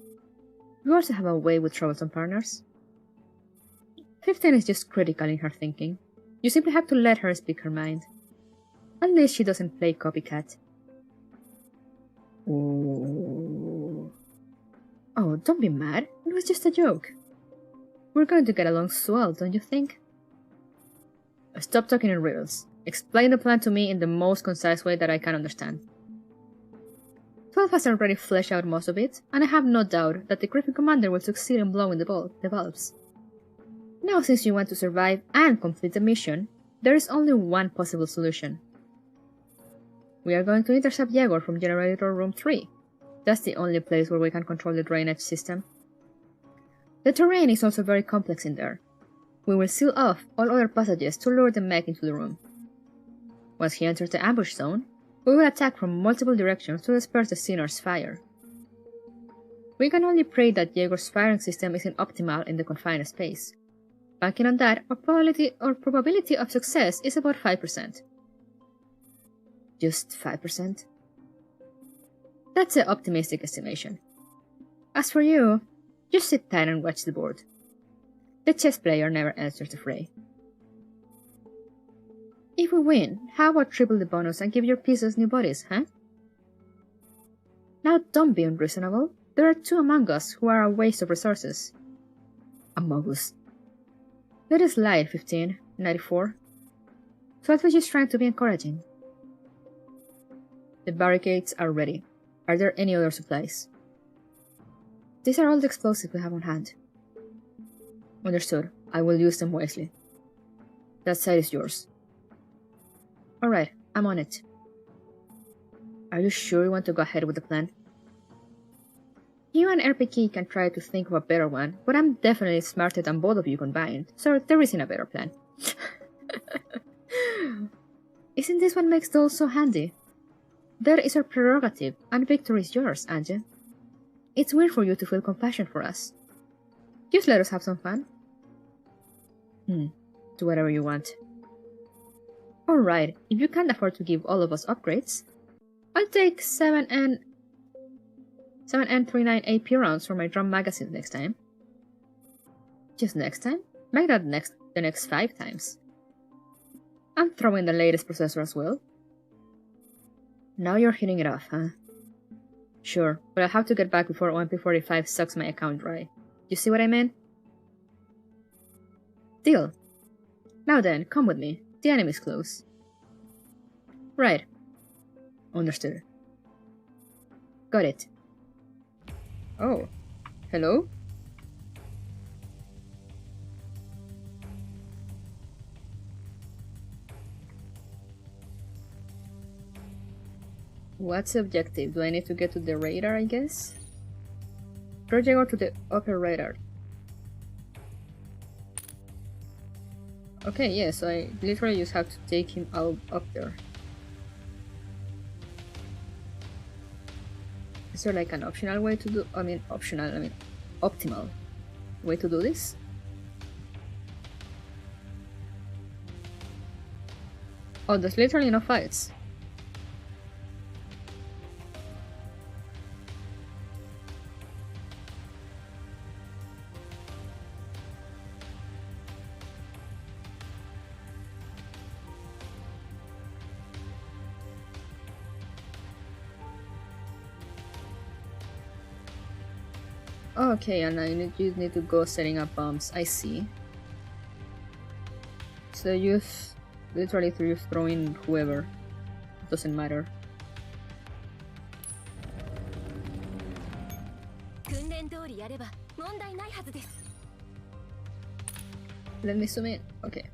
You also have a way with troublesome partners. 15 is just critical in her thinking. You simply have to let her speak her mind. At least she doesn't play copycat. Oh, don't be mad. It was just a joke. We're going to get along swell, don't you think? Stop talking in riddles. Explain the plan to me in the most concise way that I can understand. 12 has already fleshed out most of it, and I have no doubt that the Griffin Commander will succeed in blowing the valves. Now, since you want to survive and complete the mission, there is only one possible solution. We are going to intercept Jaeger from Generator Room 3. That's the only place where we can control the drainage system. The terrain is also very complex in there. We will seal off all other passages to lure the mech into the room. Once he enters the ambush zone, we will attack from multiple directions to disperse the Sinner's fire. We can only pray that Jaeger's firing system isn't optimal in the confined space. Banking on that, our probability of success is about 5%. Just 5%? That's an optimistic estimation. As for you, just sit tight and watch the board. The chess player never enters the fray. If we win, how about triple the bonus and give your pieces new bodies, huh? Now don't be unreasonable. There are 2 among us who are a waste of resources. Among us. Let us lie, 15, 94. 12 was just trying to be encouraging. The barricades are ready. Are there any other supplies? These are all the explosives we have on hand. Understood. I will use them wisely. That side is yours. Alright, I'm on it. Are you sure you want to go ahead with the plan? You and RPK can try to think of a better one, but I'm definitely smarter than both of you combined, so there isn't a better plan. Isn't this what makes those so handy? That is our prerogative, and victory is yours, Anje. It's weird for you to feel compassion for us. Just let us have some fun. Do whatever you want. Alright, if you can't afford to give all of us upgrades, I'll take 7N39 AP rounds for my drum magazine next time. Just next time? Make that the next 5 times. I'm throwing the latest processor as well. Now you're hitting it off, huh? Sure, but I'll have to get back before OMP45 sucks my account dry. You see what I mean? Deal. Now then, come with me. The enemy's close. Right. Understood. Got it. Oh. Hello? What's the objective? Do I need to get to the radar, I guess? Throw Jaeger to the upper radar. Okay, yeah, so I literally just have to take him out up there. Is there like an optional way to do, optimal way to do this? Oh, there's literally no fights. Okay, and you need to go setting up bombs. I see. So use literally through throwing whoever. Doesn't matter. Let me zoom in. Okay.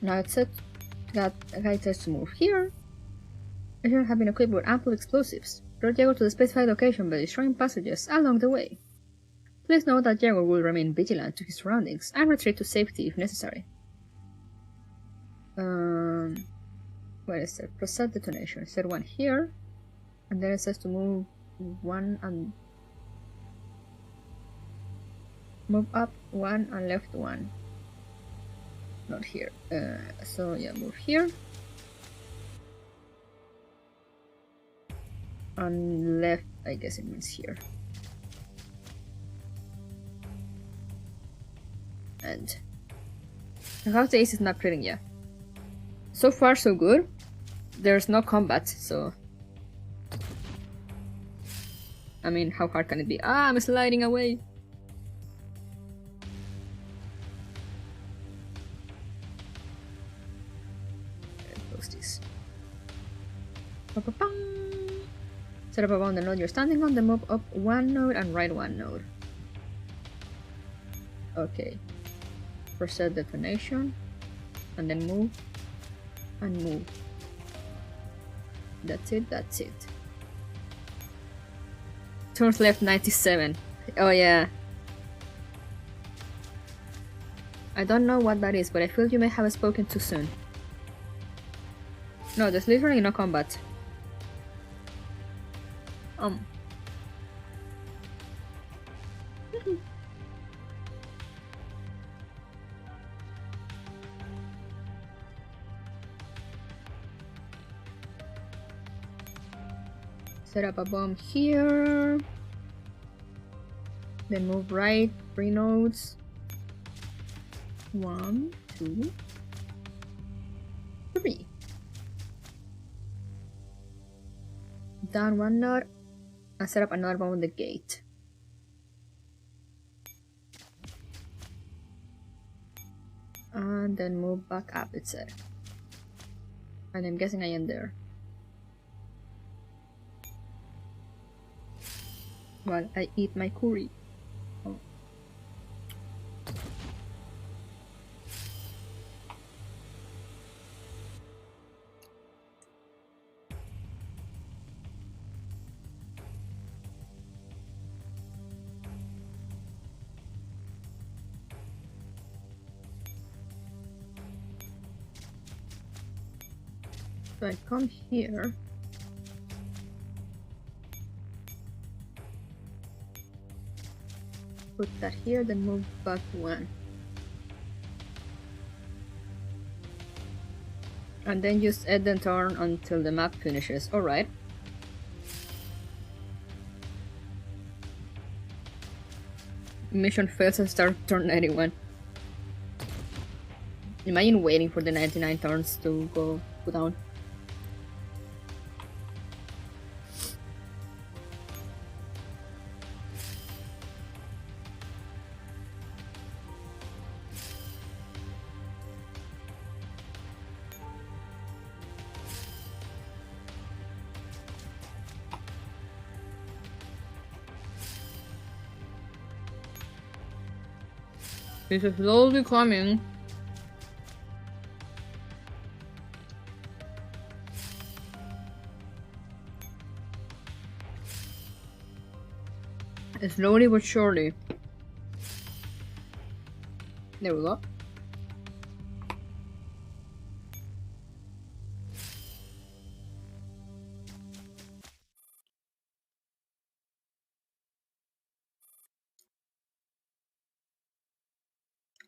Now it's set that a guy tries to move here. I should have been equipped with ample explosives. Throw Jaeger to the specified location by destroying passages along the way. Please note that Jaguar will remain vigilant to his surroundings and retreat to safety if necessary. Where is it? Preset detonation. Set one here, and then it says to move one and move up one and left one. Not here. So yeah, move here. And left, I guess it means here. And how's the ace is not critting yet? So far so good. There's no combat, so I mean, how hard can it be? Ah, I'm sliding away. Close this. Set up around the node you're standing on, then move up one node and right one node. Okay. Preset detonation, and then move and move. That's it, that's it. Turns left 97. Oh yeah. I don't know what that is, but I feel you may have spoken too soon. No, there's literally no combat. Set up a bomb here. Then move right 3 nodes. 1, 2, 3. Down 1 node and set up another bomb on the gate. And then move back up, it said. And I'm guessing I end there. While I eat my curry. Oh. So I come here. Put that here, then move back 1. And then just end the turn until the map finishes. Alright. Mission fails and start turn 91. Imagine waiting for the 99 turns to go down. It's slowly coming. Slowly but surely. There we go.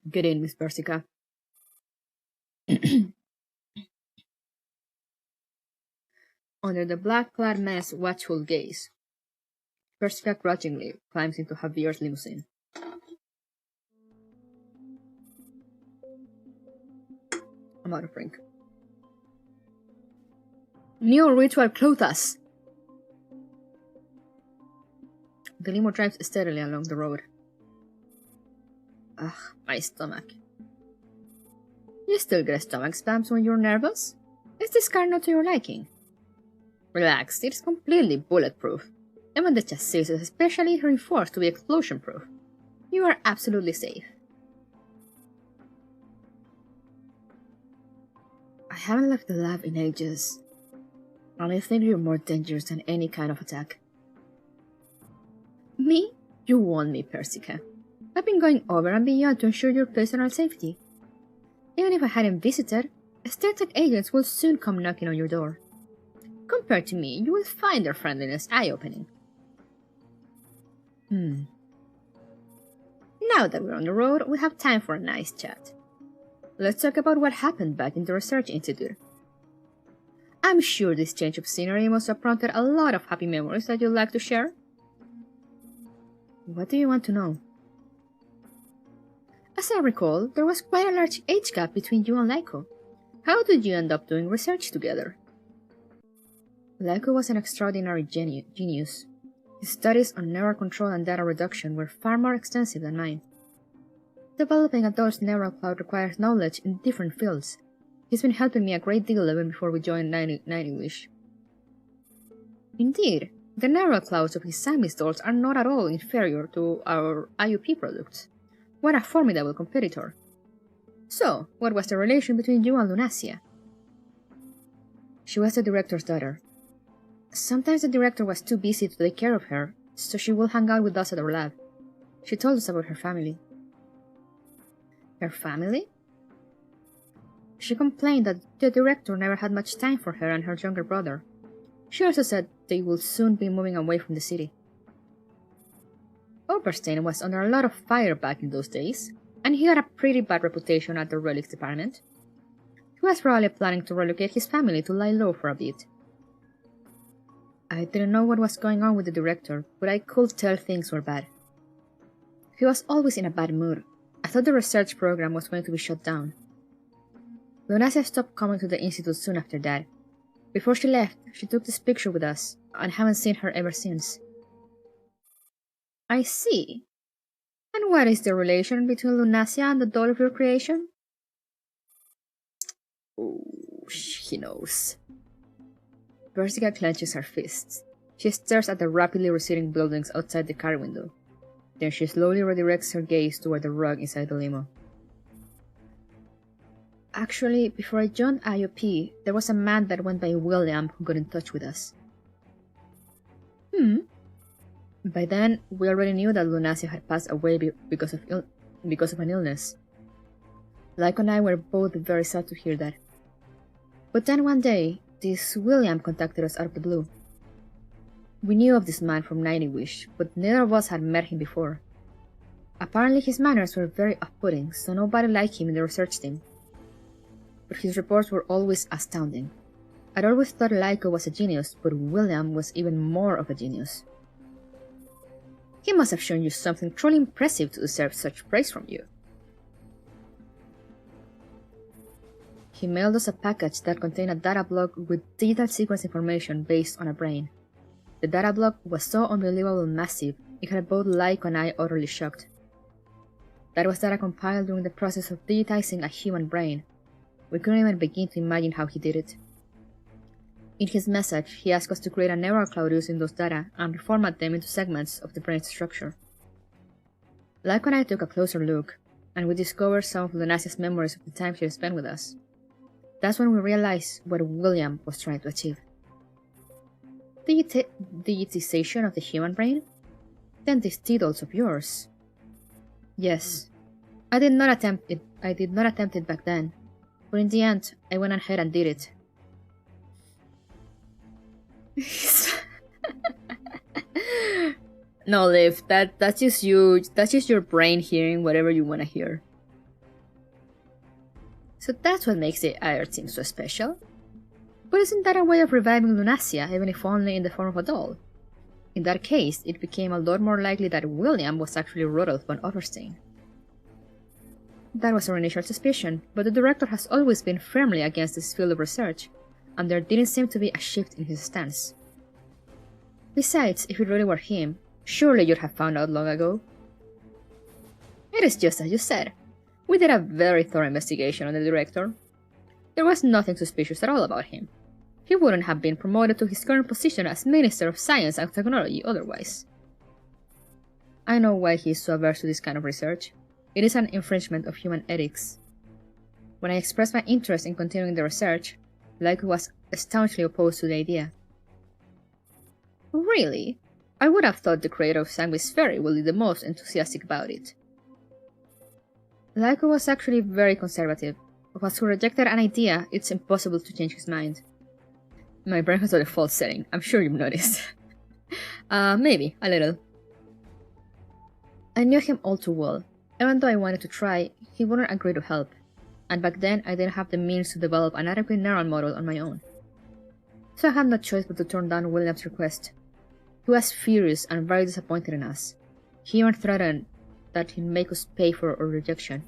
Get in, Miss Persica. Under the black-clad man's watchful gaze, Persica grudgingly climbs into Javier's limousine. I'm out of drink. Neo-ritual clothes! The limo drives steadily along the road. Ugh, my stomach. You still get stomach spasms when you're nervous? Is this car not to your liking? Relax, it's completely bulletproof. And when the chassis is especially reinforced to be explosion-proof, you are absolutely safe. I haven't left the lab in ages, and I think you're more dangerous than any kind of attack. Me? You want me, Persica. I've been going over and beyond to ensure your personal safety. Even if I hadn't visited, StarTech agents will soon come knocking on your door. Compared to me, you will find their friendliness eye-opening. Now that we're on the road, we have time for a nice chat. Let's talk about what happened back in the research institute. I'm sure this change of scenery must have prompted a lot of happy memories that you'd like to share. What do you want to know? As I recall, there was quite a large age gap between you and Laiko. How did you end up doing research together? Laiko was an extraordinary genius. His studies on neural control and data reduction were far more extensive than mine. Developing adult neural cloud requires knowledge in different fields. He's been helping me a great deal even before we joined 90 Wish. Indeed, the neural clouds of his Siamese dolls are not at all inferior to our IUP products. What a formidable competitor. So, what was the relation between you and Lunacia? She was the director's daughter. Sometimes the director was too busy to take care of her, so she would hang out with us at our lab. She told us about her family. Her family? She complained that the director never had much time for her and her younger brother. She also said they would soon be moving away from the city. Oberstein was under a lot of fire back in those days, and he had a pretty bad reputation at the relics department. He was probably planning to relocate his family to lie low for a bit. I didn't know what was going on with the director, but I could tell things were bad. He was always in a bad mood. I thought the research program was going to be shut down. Lunacia stopped coming to the institute soon after that. Before she left, she took this picture with us, and haven't seen her ever since. I see. And what is the relation between Lunacia and the doll of your creation? Oh, he knows. Persica clenches her fists. She stares at the rapidly receding buildings outside the car window. Then she slowly redirects her gaze toward the rug inside the limo. Actually, before I joined IOP, there was a man that went by William who got in touch with us. By then, we already knew that Lunacia had passed away because of an illness. Laiko and I were both very sad to hear that. But then one day, this William contacted us out of the blue. We knew of this man from 90 Wish, but neither of us had met him before. Apparently his manners were very off-putting, so nobody liked him in the research team. But his reports were always astounding. I'd always thought Laiko was a genius, but William was even more of a genius. He must have shown you something truly impressive to deserve such praise from you. He mailed us a package that contained a data block with detailed sequence information based on a brain. The data block was so unbelievably massive, it had both Laiko and I utterly shocked. That was data compiled during the process of digitizing a human brain. We couldn't even begin to imagine how he did it. In his message, he asked us to create a neural cloud using those data and reformat them into segments of the brain's structure. Laiko and I took a closer look, and we discovered some of Lunacia's memories of the time she had spent with us. That's when we realized what William was trying to achieve. Digitization of the human brain? Then these T-dolls of yours. Yes, I did not attempt it back then, but in the end, I went ahead and did it. No, Liv, that's just you. That's just your brain hearing whatever you want to hear. So that's what makes the IR team so special. But isn't that a way of reviving Lunacia, even if only in the form of a doll? In that case, it became a lot more likely that William was actually Rodolph von Overstein. That was our initial suspicion, but the director has always been firmly against this field of research, and there didn't seem to be a shift in his stance. Besides, if it really were him, surely you'd have found out long ago. It is just as you said. We did a very thorough investigation on the director. There was nothing suspicious at all about him. He wouldn't have been promoted to his current position as Minister of Science and Technology otherwise. I know why he is so averse to this kind of research. It is an infringement of human ethics. When I expressed my interest in continuing the research, Laiko was staunchly opposed to the idea. Really? I would have thought the creator of Sanguis Ferry would be the most enthusiastic about it. Lyko was actually very conservative. Once he rejected an idea, it's impossible to change his mind. My brain has a default setting, I'm sure you've noticed. Maybe, a little. I knew him all too well. Even though I wanted to try, he wouldn't agree to help. And back then, I didn't have the means to develop an adequate neural model on my own. So I had no choice but to turn down William's request. He was furious and very disappointed in us. He even threatened that he'd make us pay for our rejection.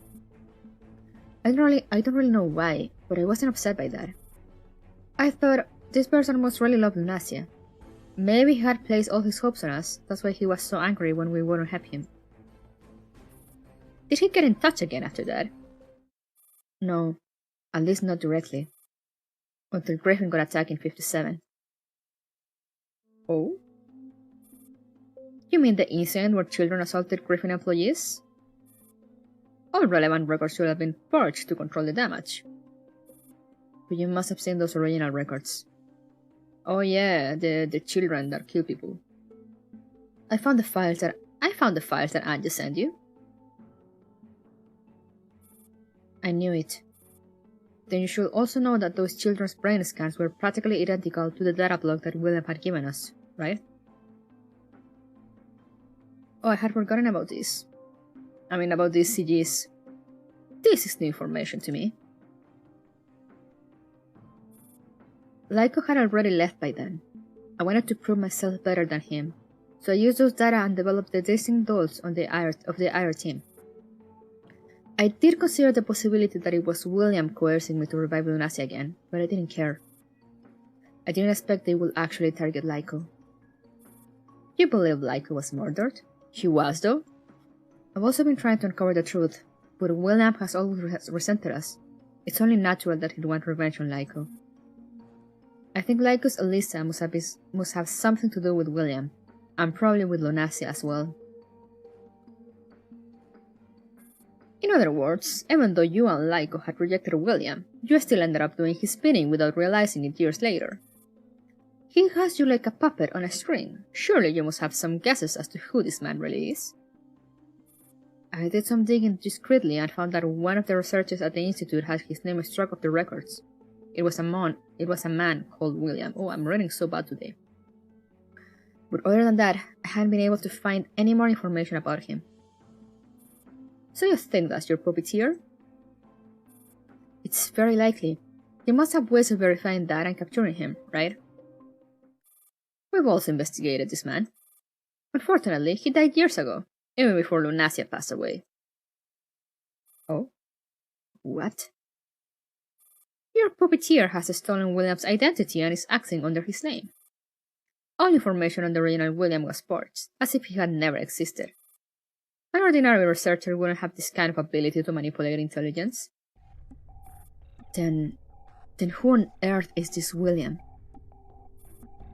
I don't really know why, but I wasn't upset by that. I thought, this person must really love Lunacia. Maybe he had placed all his hopes on us, that's why he was so angry when we wouldn't help him. Did he get in touch again after that? No, at least not directly. Until Griffin got attacked in 57. Oh? You mean the incident where children assaulted Griffin employees? All relevant records should have been purged to control the damage. But you must have seen those original records. Oh yeah, the children that kill people. I found the files that Anja sent you. I knew it. Then you should also know that those children's brain scans were practically identical to the data block that William had given us, right? Oh, I had forgotten about this. About these CGs. This is new information to me. Lyko had already left by then. I wanted to prove myself better than him, so I used those data and developed the distinct dolls of the IR team. I did consider the possibility that it was William coercing me to revive Lunacia again, but I didn't care. I didn't expect they would actually target Lyko. You believe Lyko was murdered? He was, though? I've also been trying to uncover the truth, but William has always resented us. It's only natural that he'd want revenge on Lyko. I think Lyko's Elisa must have something to do with William, and probably with Lunacia as well. In other words, even though you and Lyko had rejected William, you still ended up doing his bidding without realizing it years later. He has you like a puppet on a string. Surely you must have some guesses as to who this man really is. I did some digging discreetly and found that one of the researchers at the institute had his name struck off the records. It was a man called William. Oh, I'm reading so bad today. But other than that, I hadn't been able to find any more information about him. So you think that's your puppeteer? It's very likely. You must have ways of verifying that and capturing him, right? We've also investigated this man. Unfortunately, he died years ago, even before Lunacia passed away. Oh? What? Your puppeteer has stolen William's identity and is acting under his name. All information on the original William was purged, as if he had never existed. An ordinary researcher wouldn't have this kind of ability to manipulate intelligence. Then who on earth is this William?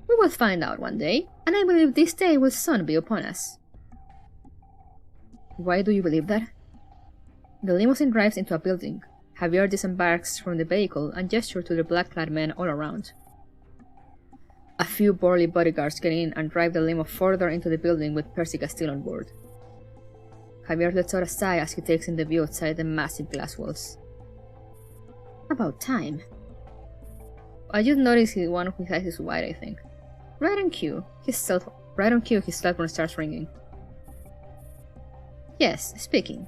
We will find out one day, and I believe this day will soon be upon us. Why do you believe that? The limousine drives into a building. Javier disembarks from the vehicle and gestures to the black-clad men all around. A few burly bodyguards get in and drive the limo further into the building with Persica still on board. Javier lets out a sigh as he takes in the view outside the massive glass walls. About time. I just noticed one of his eyes is wide, I think. Right on cue, his cell phone starts ringing. Yes, speaking.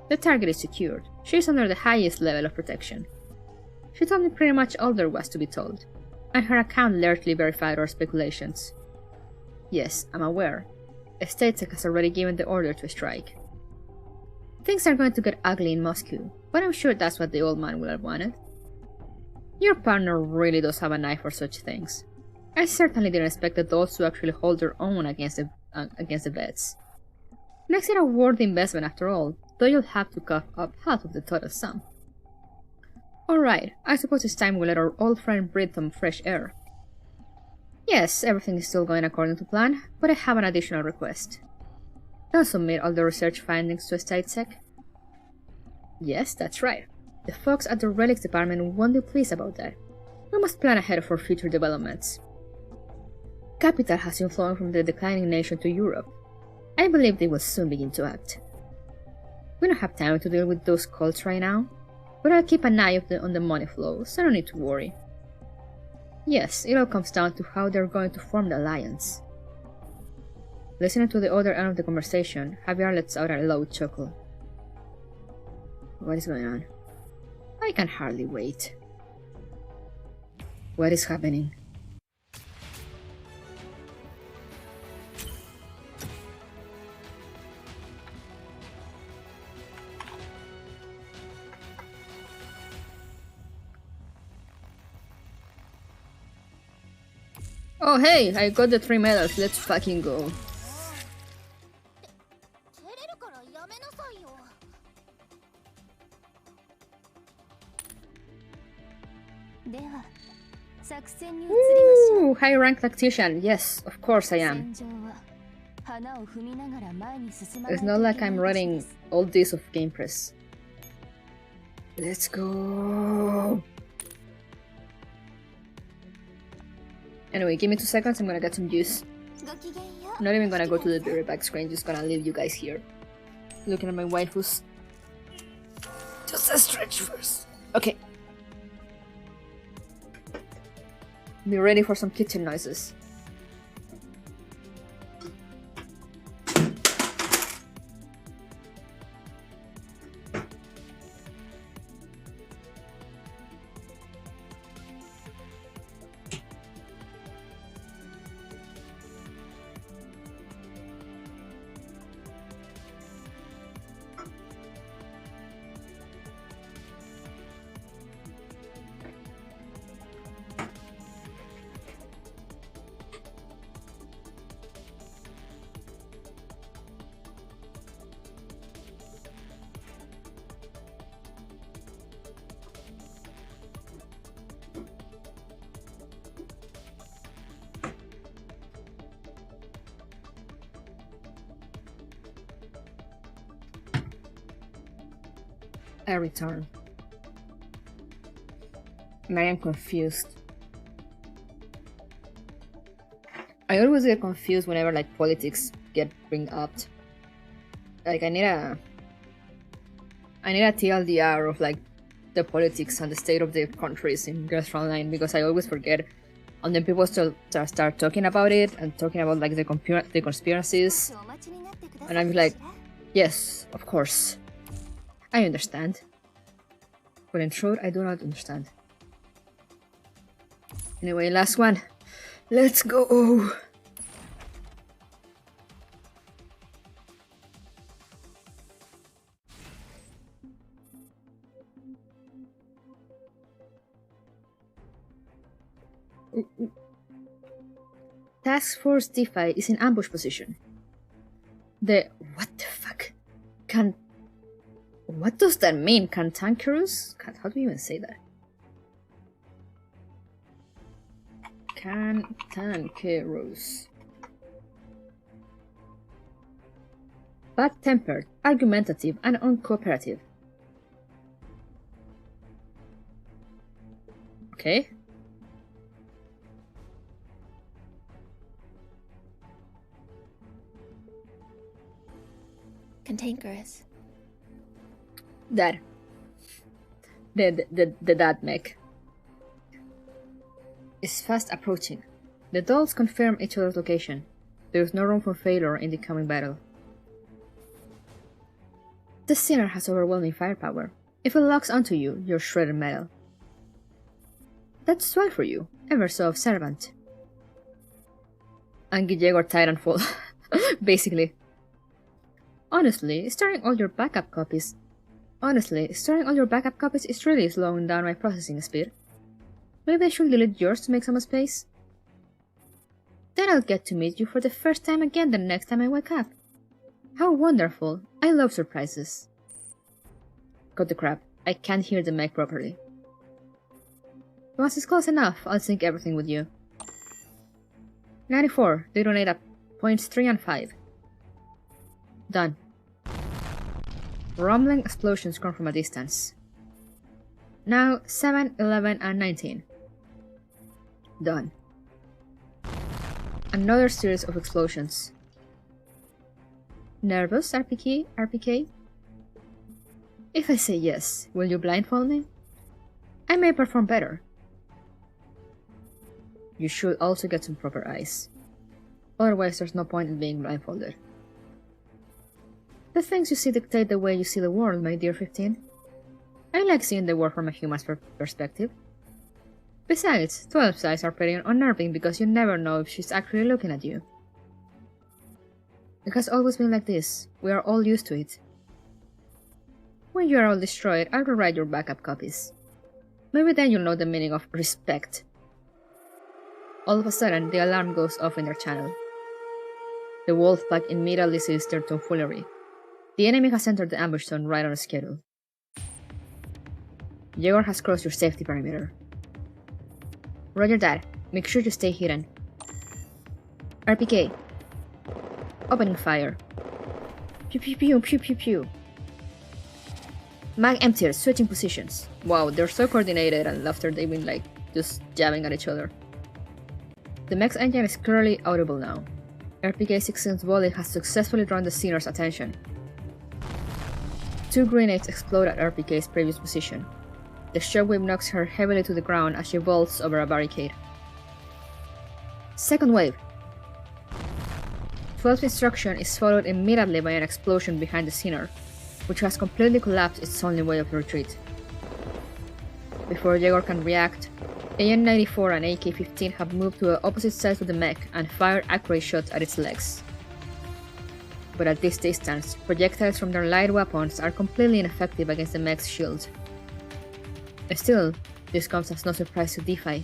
The target is secured. She's under the highest level of protection. She told me pretty much all there was to be told, and her account largely verified our speculations. Yes, I'm aware. Statesec has already given the order to strike. Things are going to get ugly in Moscow, but I'm sure that's what the old man will have wanted. Your partner really does have an eye for such things. I certainly didn't expect the dolls to actually hold their own against the beds. Makes it a worthy investment after all, though you'll have to cough up half of the total sum. Alright, I suppose it's time we let our old friend breathe some fresh air. Yes, everything is still going according to plan, but I have an additional request. Don't submit all the research findings to Statesec. Yes, that's right. The folks at the Relics department won't be pleased about that. We must plan ahead for future developments. Capital has been flowing from the declining nation to Europe. I believe they will soon begin to act. We don't have time to deal with those cults right now, but I'll keep an eye on the money flow, so no need to worry. Yes, it all comes down to how they're going to form the alliance. Listening to the other end of the conversation, Javier lets out a low chuckle. What is going on? I can hardly wait. What is happening? Oh hey, I got the 3 medals, let's fucking go. Ooh, high rank tactician, yes, of course I am. It's not like I'm running all this of Game Press. Let's go. Anyway, give me 2 seconds, I'm gonna get some juice. Not even gonna go to the very back screen, just gonna leave you guys here. Looking at my waifus. Just a stretch first. Okay. Be ready for some kitchen noises. I return. And I am confused. I always get confused whenever like politics get bring up. Like I need a TLDR of like the politics and the state of the countries in Girls Frontline, because I always forget, and then people start talking about it and talking about like the conspiracies, and I'm like, yes, of course. I understand. But in truth, I do not understand. Anyway, last one. Let's go! Task Force DeFi is in ambush position. What the fuck? What does that mean? Cantankerous? How do you even say that? Cantankerous. Bad-tempered, argumentative, and uncooperative. Okay. Cantankerous. That. The that mech is fast approaching. The dolls confirm each other's location. There is no room for failure in the coming battle. The sinner has overwhelming firepower. If it locks onto you, you're shredded metal. That's swell for you, ever so observant. Angie Jaguar Titanfall. Basically. Honestly, storing all your backup copies is really slowing down my processing speed. Maybe I should delete yours to make some space? Then I'll get to meet you for the first time again the next time I wake up. How wonderful! I love surprises. Cut the crap. I can't hear the mic properly. Once it's close enough, I'll sync everything with you. 94. They donate at points 3 and 5. Done. Rumbling explosions come from a distance. Now 7, 11, and 19. Done. Another series of explosions. Nervous, RPK? If I say yes, will you blindfold me? I may perform better. You should also get some proper eyes. Otherwise, there's no point in being blindfolded. The things you see dictate the way you see the world, my dear 15. I like seeing the world from a human's perspective. Besides, 12's eyes are pretty unnerving because you never know if she's actually looking at you. It has always been like this. We are all used to it. When you are all destroyed, I will write your backup copies. Maybe then you'll know the meaning of respect. All of a sudden, the alarm goes off in their channel. The wolf pack immediately sees their tomfoolery. The enemy has entered the ambush zone right on schedule. Jaeger has crossed your safety perimeter. Roger that. Make sure to stay hidden. RPK. Opening fire. Pew pew pew pew pew pew. Mag emptier, switching positions. Wow, they're so coordinated, and after they've been like just jabbing at each other. The mech's engine is clearly audible now. RPK-16's volley has successfully drawn the Sinner's attention. 2 grenades explode at RPK's previous position. The shockwave knocks her heavily to the ground as she vaults over a barricade. Second wave. 12's instruction is followed immediately by an explosion behind the Sinner, which has completely collapsed its only way of retreat. Before Jaeger can react, AN-94 and AK-15 have moved to the opposite sides of the mech and fire accurate shots at its legs. But at this distance, projectiles from their light weapons are completely ineffective against the mech's shield. Still, this comes as no surprise to DeFi.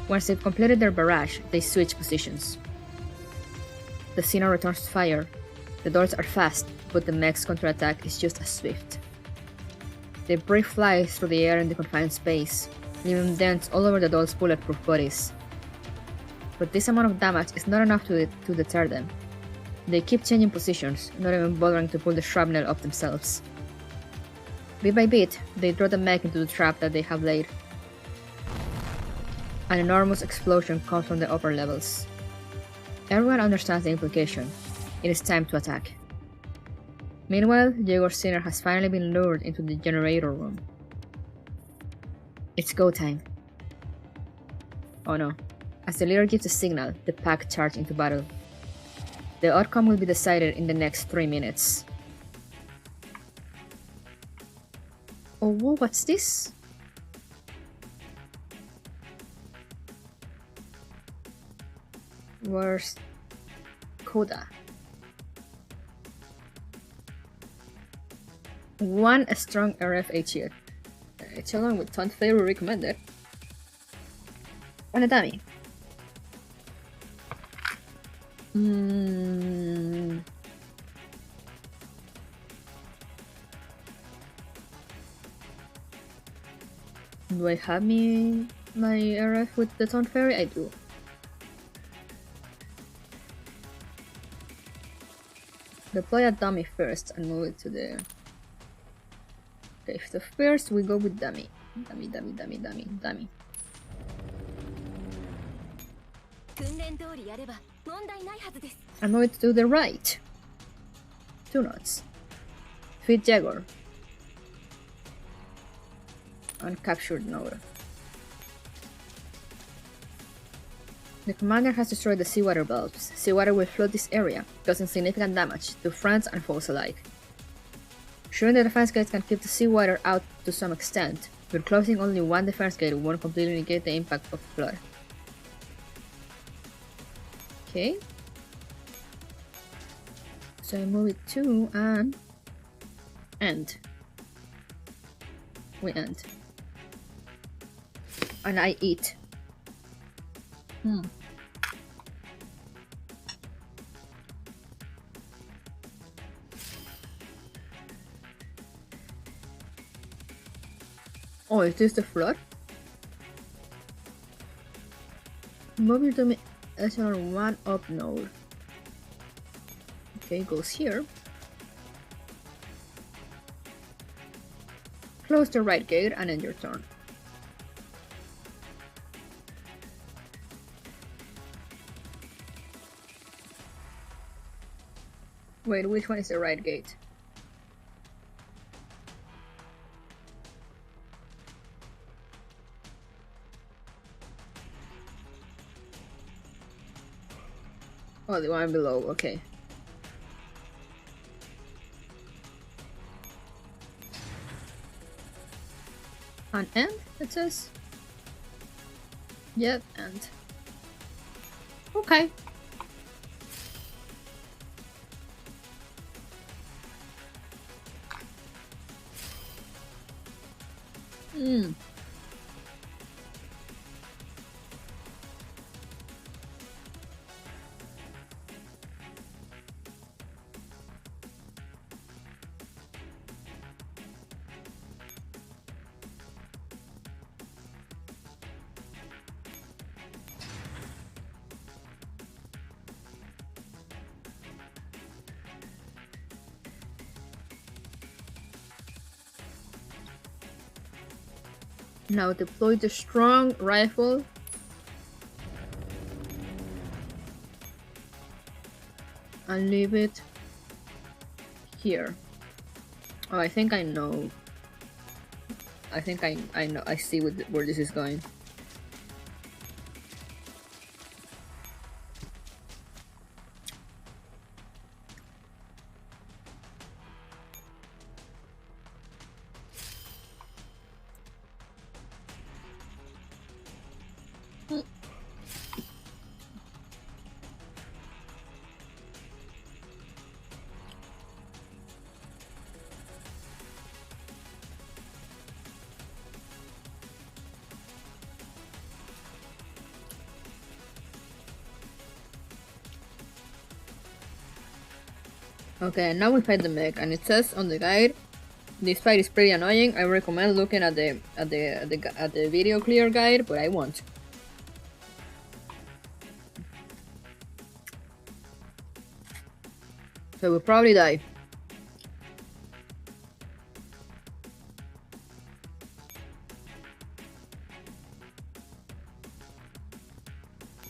Once they've completed their barrage, they switch positions. The Sinner returns fire. The doors are fast, but the mech's counterattack is just as swift. They breathe flies through the air in the confined space, leaving dents all over the doll's bulletproof bodies. But this amount of damage is not enough to deter them. They keep changing positions, not even bothering to pull the shrapnel up themselves. Bit by bit, they draw the mech into the trap that they have laid. An enormous explosion comes from the upper levels. Everyone understands the implication. It is time to attack. Meanwhile, Jaeger Sinner has finally been lured into the generator room. It's go time. Oh no. As the leader gives a signal, the pack charge into battle. The outcome will be decided in the next 3 minutes. Oh, whoa, what's this? Where's Coda? One strong RFH. It's along with Taunt Fairy recommended. On a dummy. Do I have my RF with the Taunt Fairy? I do. Deploy a dummy first and move it to the... Okay, so first we go with dummy. Dummy. And move it to the right. 2 knots. Feed Jaeger. And captured Nova. The commander has destroyed the seawater valves. Seawater will flood this area, causing significant damage to friends and foes alike. Ensuring the defense gates can keep the seawater out to some extent, but closing only one defense gate won't completely negate the impact of flood. Okay. So I move it to and end. We end. And I eat. Oh, is this the flood? Moving to me SR1 up node. Okay, goes here. Close the right gate and end your turn. Wait, which one is the right gate? Oh, the one below, okay. An end, it says? Yep, end. Okay. Hmm. Now deploy the strong rifle. And leave it here. Oh, I think I know. I think I know. I see where this is going. Okay, now we fight the mech, and it says on the guide, this fight is pretty annoying. I recommend looking at the video clear guide, but I won't. So we'll probably die.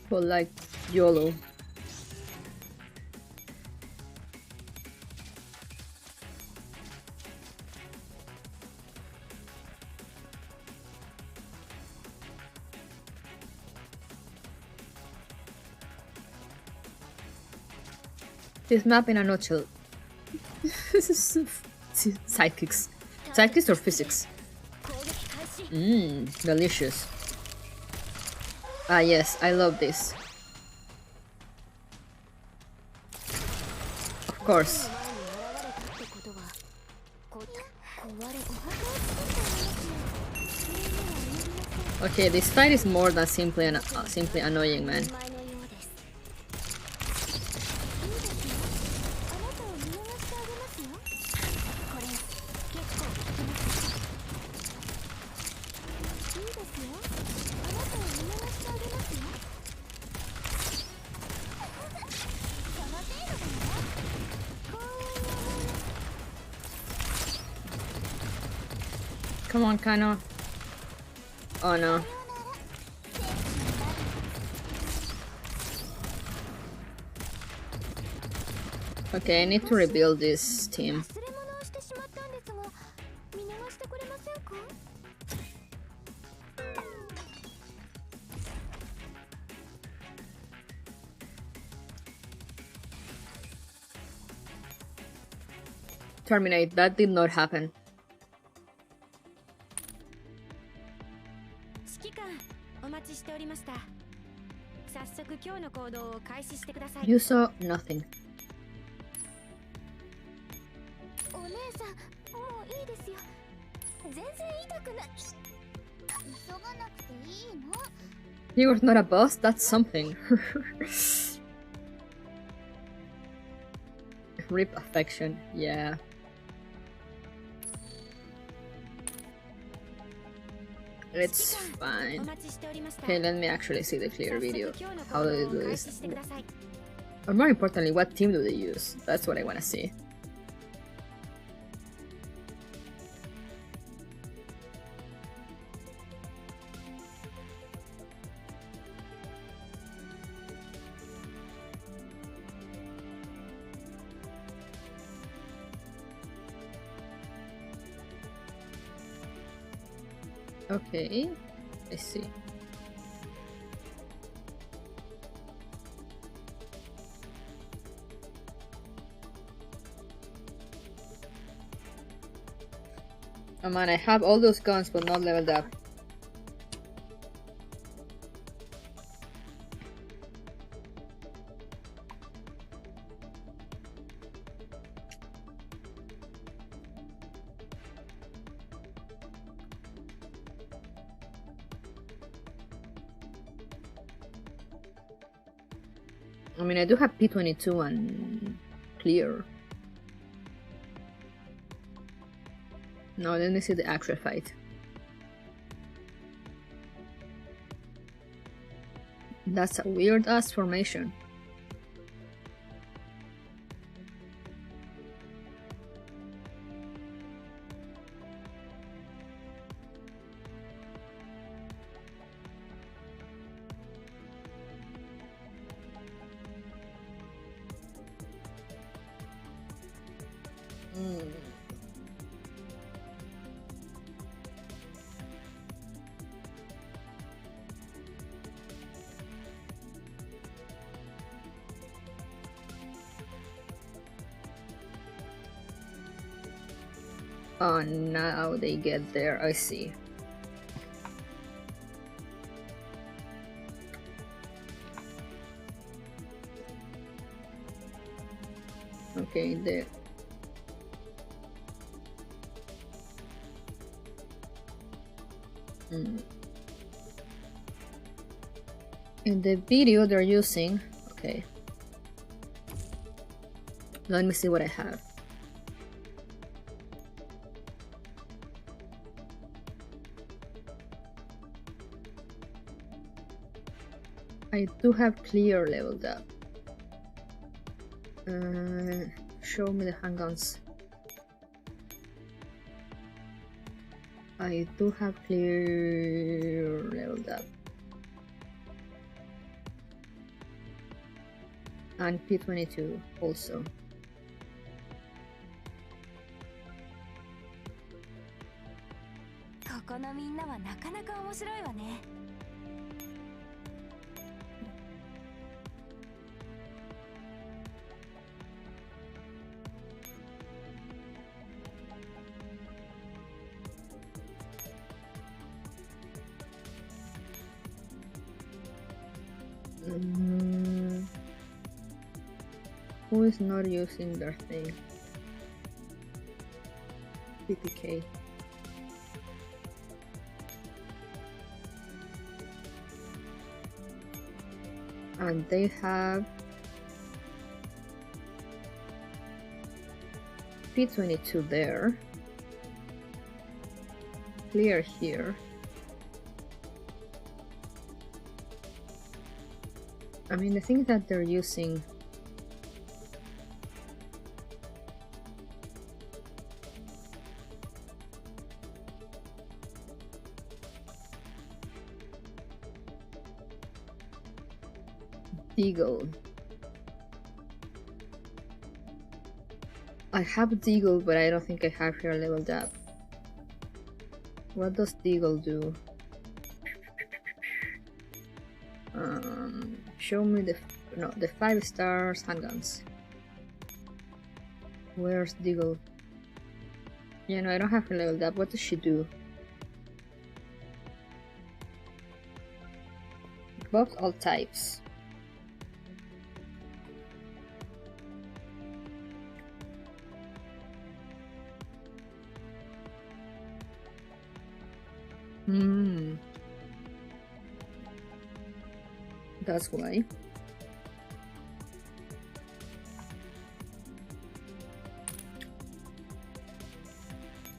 But like YOLO. This map in a nutshell. Sidekicks. Sidekicks or physics? Mmm, delicious. Ah yes, I love this. Of course. Okay, this fight is more than simply annoying, man. Come on, Kano. Oh no. Okay, I need to rebuild this team. Terminate, that did not happen. You saw nothing. You were not a boss? That's something. Rip affection, yeah. It's fine. Okay, let me actually see the clear video. How do they do this? Or more importantly, what team do they use? That's what I wanna see. Okay, I see. Oh man, I have all those guns but not leveled up. I mean, I do have P22 and clear. Now let me see the actual fight. That's a weird ass formation. Oh, now they get there, I see. Okay, there. In the video they're using, okay. Let me see what I have. I do have clear leveled up. Show me the handguns. I do have clear leveled up. And P22 also. Who is not using their thing? PPK. And they have P22 there. Clear here. I mean, the thing that they're using Deagle. I have Deagle, but I don't think I have her leveled up. What does Deagle do? Show me the 5 stars handguns. Where's Deagle? Yeah, no, I don't have her leveled up. What does she do? Buffs all types. That's why.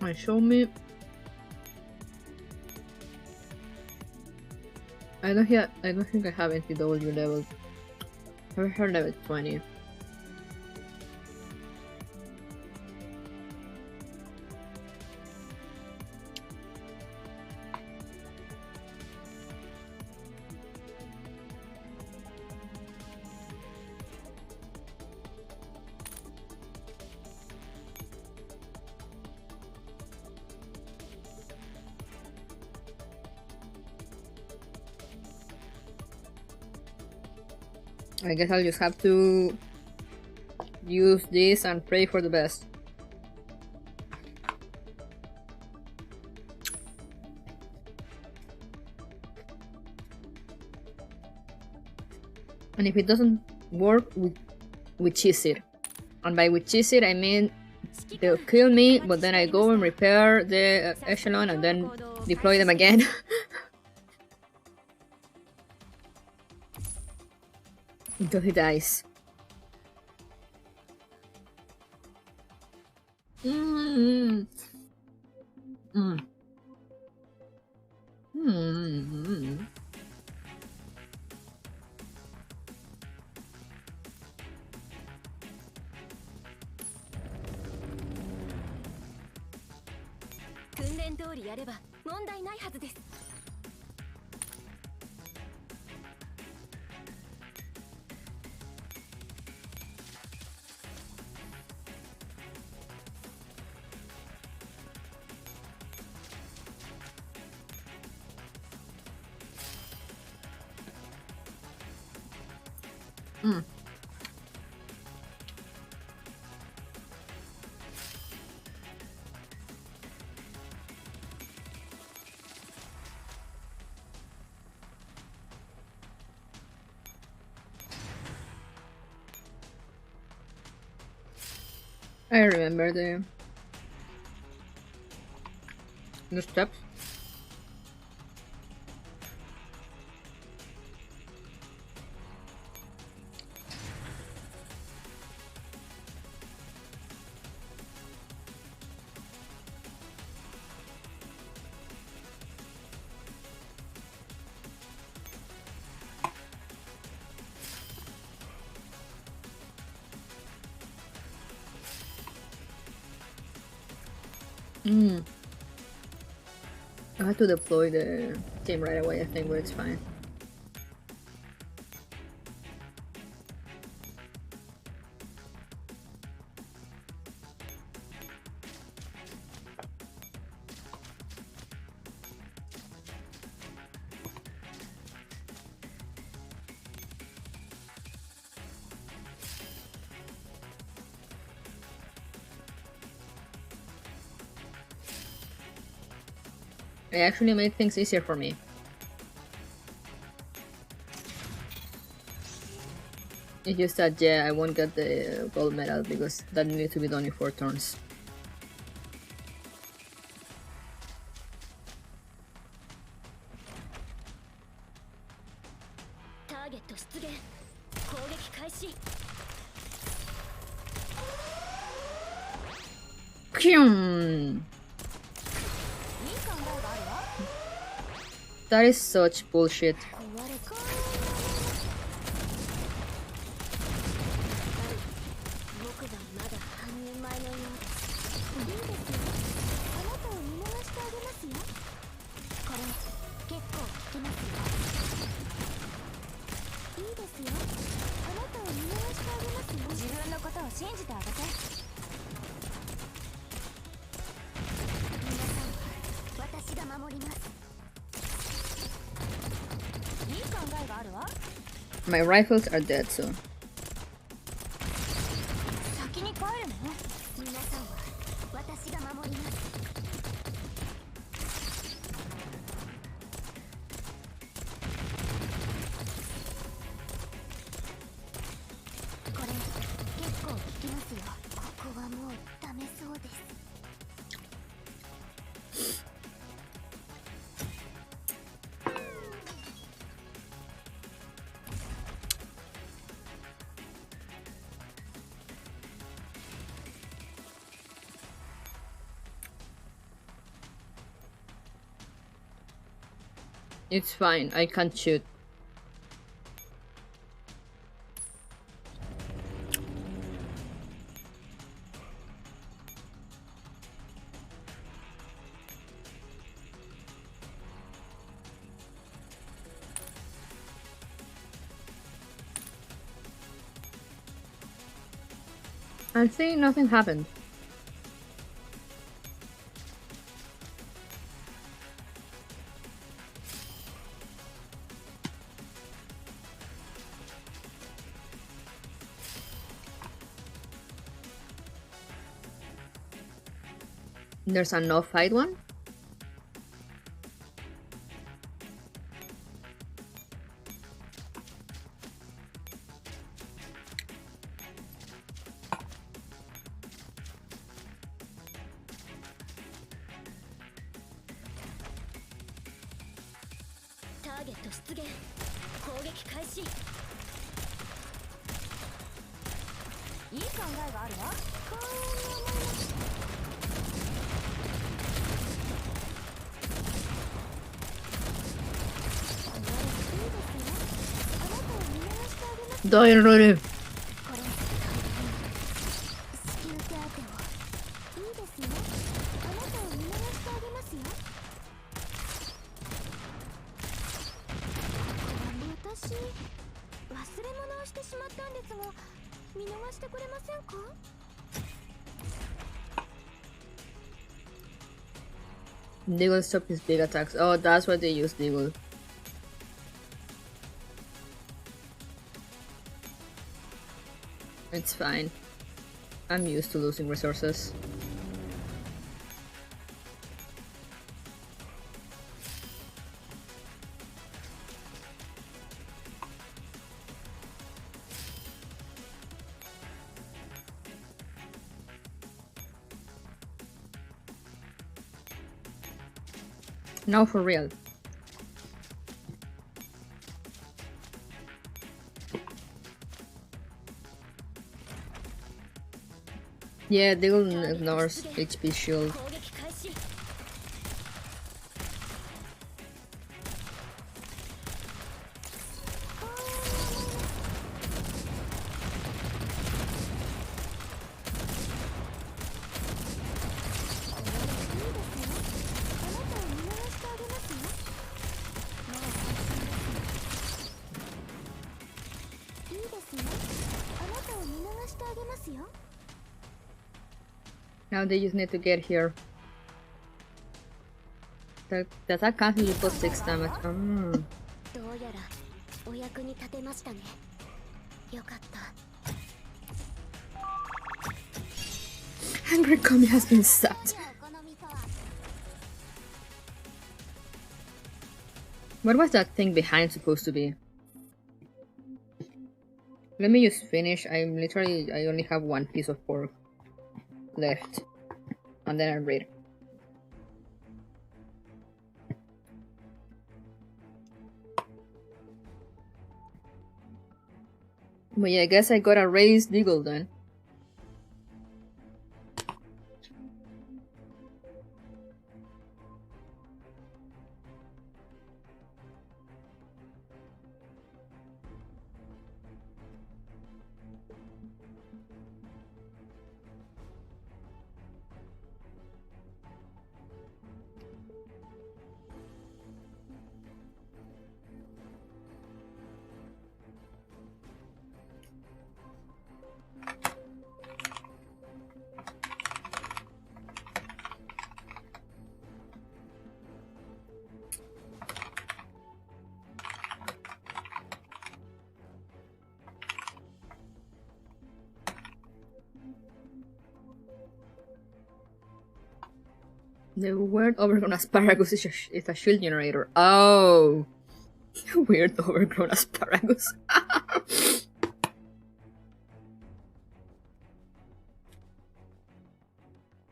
And show me. I don't think I have NTW level. I have her level 20. I guess I'll just have to use this and pray for the best. And if it doesn't work, we cheese it. And by we cheese it, I mean they'll kill me, but then I go and repair the echelon and then deploy them again. Until he dies. Mm. Mm. Mm. 訓練通りやれば問題ないはずです。Mm. I remember the steps. Mm. I had to deploy the team right away, I think, but it's fine. It actually made things easier for me. It's just that, yeah, I won't get the gold medal because that needs to be done in 4 turns. Target 出現。攻撃開始。Phew! That is such bullshit. My rifles are dead, so. It's fine, I can't shoot. I think nothing happened. There's a no fight one. Die already! Deagle stop his big attacks. Oh, that's why they use Deagle. It's fine. I'm used to losing resources. Now for real. Yeah, Deagle ignores HP shield. Now they just need to get here. The attack cancel you put 6 damage. Angry Kami has been stabbed. What was that thing behind supposed to be? Let me just finish. I only have one piece of pork left. And then I'll read. But yeah, I guess I gotta raise Deagle then. The weird overgrown asparagus is a shield generator. Oh! Weird overgrown asparagus.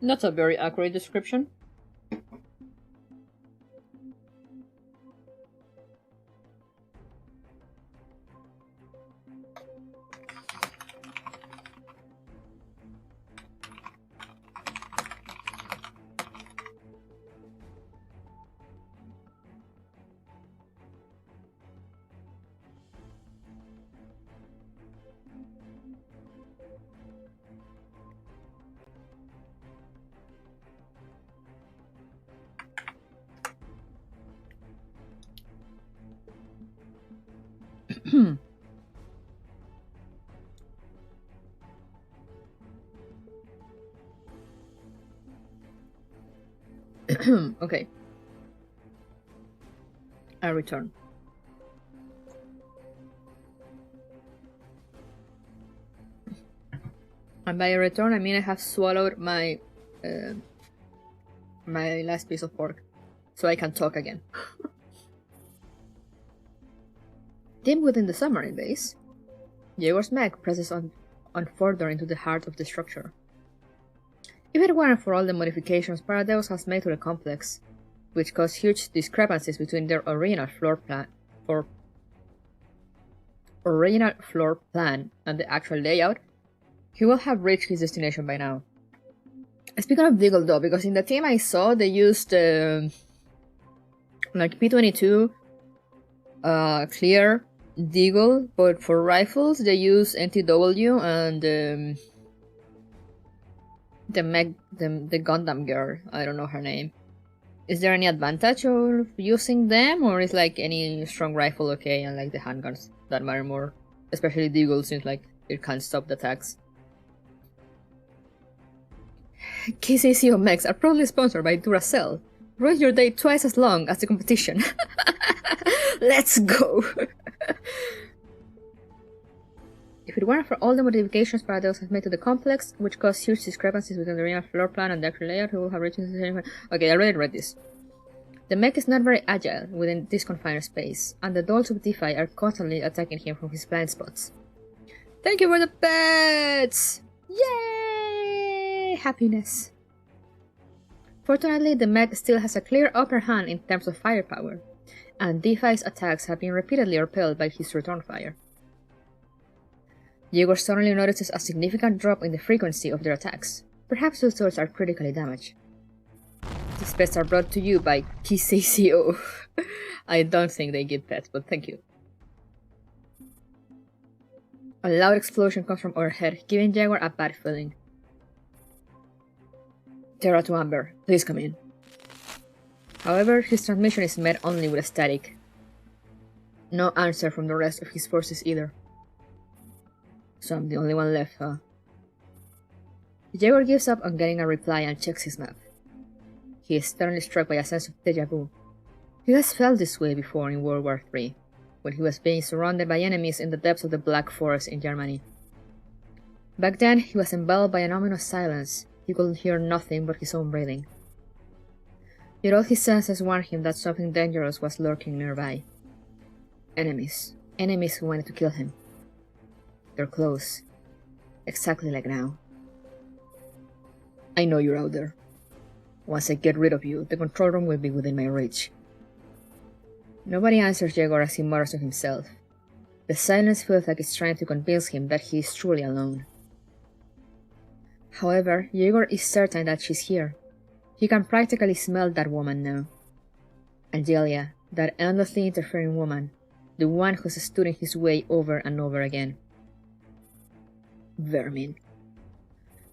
That's a very accurate description. Okay. I return. And by return, I mean I have swallowed my my last piece of pork, so I can talk again. Dim within the submarine base, Jaeger's mech presses on further into the heart of the structure. If it weren't for all the modifications Paradeus has made to the complex, which cause huge discrepancies between their original floor plan and the actual layout, he will have reached his destination by now. Speaking of Deagle though, because in the team I saw they used like P22 clear Deagle, but for rifles they use NTW and the Gundam girl, I don't know her name. Is there any advantage of using them, or is like any strong rifle okay and like the handguns that matter more? Especially Deagle since like it can't stop the attacks. KCCO mechs are proudly sponsored by Duracell. Ruin your day twice as long as the competition. Let's go! If it weren't for all the modifications Paradox has made to the complex, which caused huge discrepancies between the original floor plan and the actual layout, he would have reached the... Okay, I already read this. The mech is not very agile within this confined space, and the dolls of DeFi are constantly attacking him from his blind spots. Thank you for the pets! Yay! Happiness. Fortunately, the mech still has a clear upper hand in terms of firepower, and DeFi's attacks have been repeatedly repelled by his return fire. Jaeger suddenly notices a significant drop in the frequency of their attacks. Perhaps those dolls are critically damaged. These pets are brought to you by KCCO. I don't think they give pets, but thank you. A loud explosion comes from overhead, giving Jaguar a bad feeling. Terra to Amber, please come in. However, his transmission is met only with a static. No answer from the rest of his forces either. So I'm the only one left, huh? Jaguar gives up on getting a reply and checks his map. He is suddenly struck by a sense of déjà vu. He has felt this way before in World War III, when he was being surrounded by enemies in the depths of the Black Forest in Germany. Back then, he was enveloped by an ominous silence. He could hear nothing but his own breathing. Yet all his senses warned him that something dangerous was lurking nearby. Enemies. Enemies who wanted to kill him. They're close. Exactly like now. I know you're out there. Once I get rid of you, the control room will be within my reach. Nobody answers Jaeger as he mutters to himself. The silence feels like it's trying to convince him that he is truly alone. However, Jaeger is certain that she's here. He can practically smell that woman now. Angelia, that endlessly interfering woman, the one who's stood in his way over and over again. Vermin.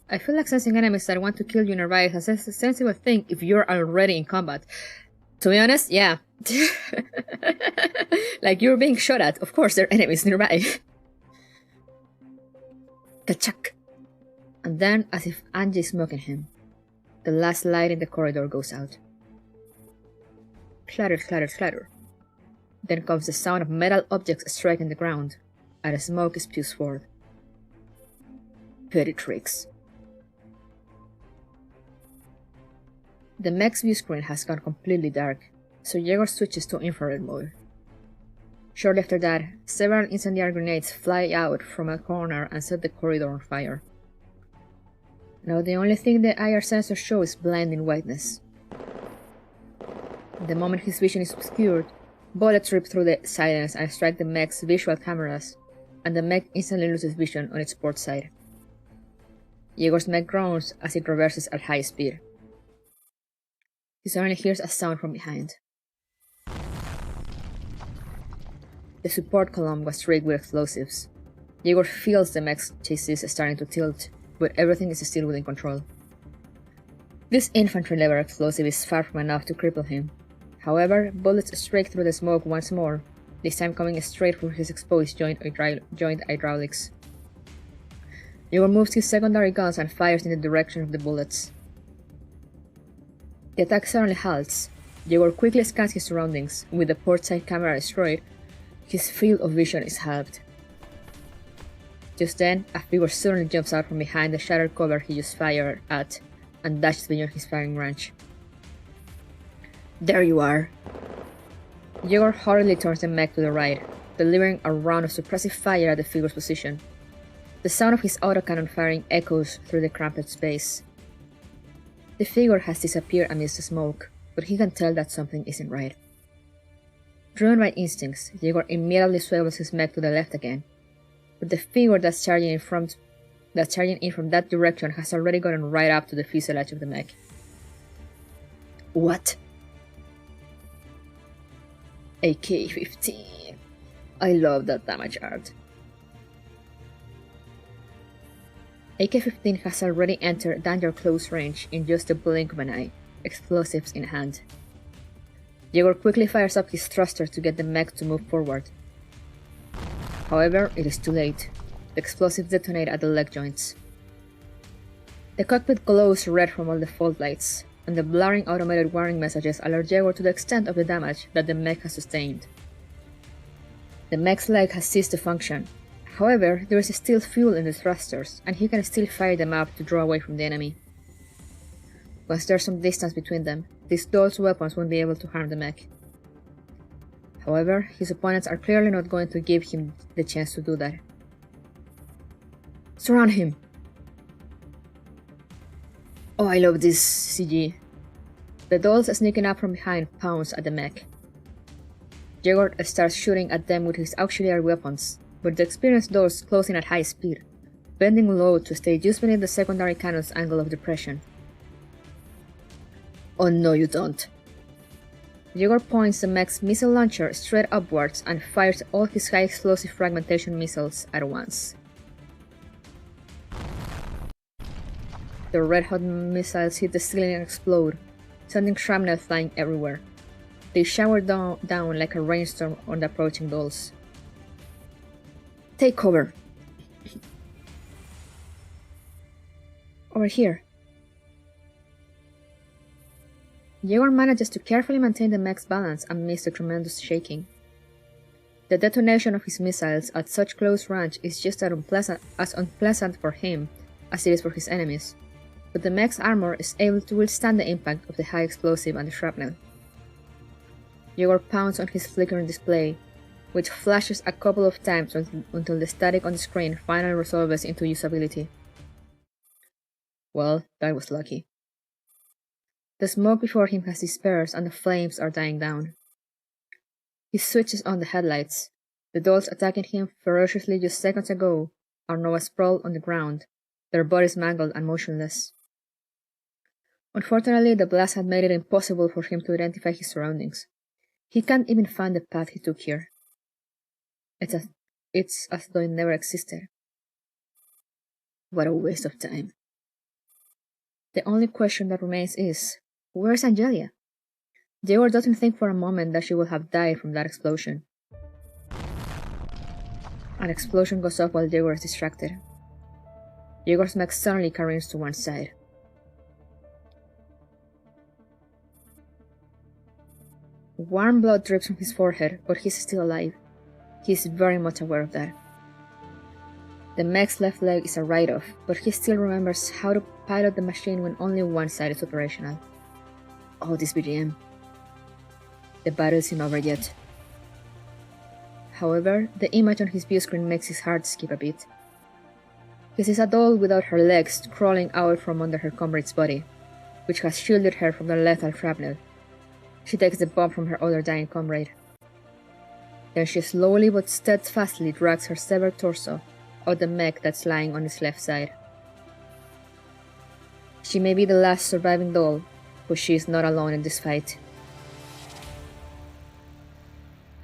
I feel like sensing enemies that want to kill you nearby is a sensible thing if you're already in combat. To be honest, yeah. Like you're being shot at, of course there are enemies nearby. Kachak. And then, as if Angie's mocking him, the last light in the corridor goes out. Clatter, clatter, clatter. Then comes the sound of metal objects striking the ground, and the smoke spews forth. Petty tricks. The mech's view screen has gone completely dark, so Jaeger switches to infrared mode. Shortly after that, several incendiary grenades fly out from a corner and set the corridor on fire. Now the only thing the IR sensors show is blinding whiteness. The moment his vision is obscured, bullets rip through the silence and strike the mech's visual cameras, and the mech instantly loses vision on its port side. Jaeger's mech groans as it reverses at high speed. He suddenly hears a sound from behind. The support column was rigged with explosives. Jaeger feels the mech's chassis starting to tilt, but everything is still within control. This infantry-level explosive is far from enough to cripple him. However, bullets strike through the smoke once more, this time coming straight from his exposed joint hydraulics. Jaeger moves his secondary guns and fires in the direction of the bullets. The attack suddenly halts. Jaeger quickly scans his surroundings. With the port side camera destroyed, his field of vision is halved. Just then, a figure suddenly jumps out from behind the shattered cover he just fired at and dashes beyond his firing range. There you are. Jaeger hurriedly turns the mech to the right, delivering a round of suppressive fire at the figure's position. The sound of his autocannon firing echoes through the cramped space. The figure has disappeared amidst the smoke, but he can tell that something isn't right. Driven by instincts, Jaeger immediately swivels his mech to the left again, but the figure that's charging in from that direction has already gotten right up to the fuselage of the mech. What? AK-15. I love that damage art. AK-15 has already entered danger close range in just a blink of an eye, explosives in hand. Jaeger quickly fires up his thruster to get the mech to move forward. However, it is too late. The explosives detonate at the leg joints. The cockpit glows red from all the fault lights, and the blaring automated warning messages alert Jaeger to the extent of the damage that the mech has sustained. The mech's leg has ceased to function. However, there is still fuel in the thrusters, and he can still fire them up to draw away from the enemy. Once there's some distance between them, these Dual's weapons won't be able to harm the mech. However, his opponents are clearly not going to give him the chance to do that. Surround him! Oh, I love this CG. The Duals sneaking up from behind pounce at the mech. Jaeger starts shooting at them with his auxiliary weapons, but the experienced Duals close in at high speed, bending low to stay just beneath the secondary cannon's angle of depression. Oh no, you don't. Jaeger points the mech's missile launcher straight upwards and fires all his high explosive fragmentation missiles at once. The red-hot missiles hit the ceiling and explode, sending shrapnel flying everywhere. They shower down like a rainstorm on the approaching Duals. Take cover! Over here. Jaeger manages to carefully maintain the mech's balance amidst the tremendous shaking. The detonation of his missiles at such close range is just as unpleasant for him as it is for his enemies, but the mech's armor is able to withstand the impact of the high explosive and the shrapnel. Jaeger pounds on his flickering display, which flashes a couple of times until the static on the screen finally resolves into usability. Well, that was lucky. The smoke before him has dispersed and the flames are dying down. He switches on the headlights. The Duals attacking him ferociously just seconds ago are now sprawled on the ground, their bodies mangled and motionless. Unfortunately, the blast had made it impossible for him to identify his surroundings. He can't even find the path he took here. It's as though it never existed. What a waste of time. The only question that remains is, where's Angelia? Jaeger doesn't think for a moment that she would have died from that explosion. An explosion goes off while Jaeger is distracted. Jaeger's mech suddenly careens to one side. Warm blood drips from his forehead, but he's still alive. He's very much aware of that. The mech's left leg is a write-off, but he still remembers how to pilot the machine when only one side is operational. Oh, this BGM. The battle isn't over yet. However, the image on his view screen makes his heart skip a beat. He sees a doll without her legs crawling out from under her comrade's body, which has shielded her from the lethal shrapnel. She takes the bomb from her other dying comrade. Then she slowly but steadfastly drags her severed torso out the mech that's lying on its left side. She may be the last surviving doll, but she is not alone in this fight.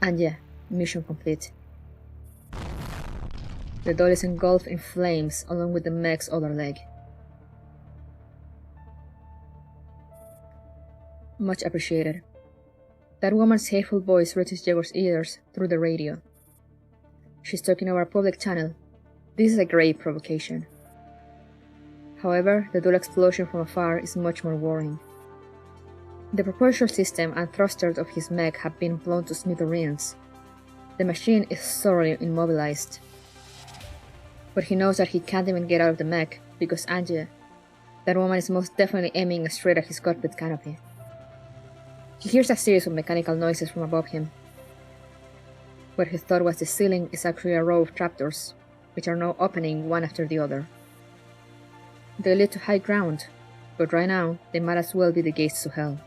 And yeah, mission complete. The doll is engulfed in flames along with the mech's other leg. Much appreciated. That woman's hateful voice reaches Jaeger's ears through the radio. She's talking over a public channel. This is a great provocation. However, the dual explosion from afar is much more worrying. The propulsion system and thrusters of his mech have been blown to smithereens. The machine is thoroughly immobilized. But he knows that he can't even get out of the mech because Angie, that woman, is most definitely aiming straight at his cockpit canopy. He hears a series of mechanical noises from above him. What he thought was the ceiling is actually a row of trapdoors, which are now opening one after the other. They lead to high ground, but right now they might as well be the gates to hell.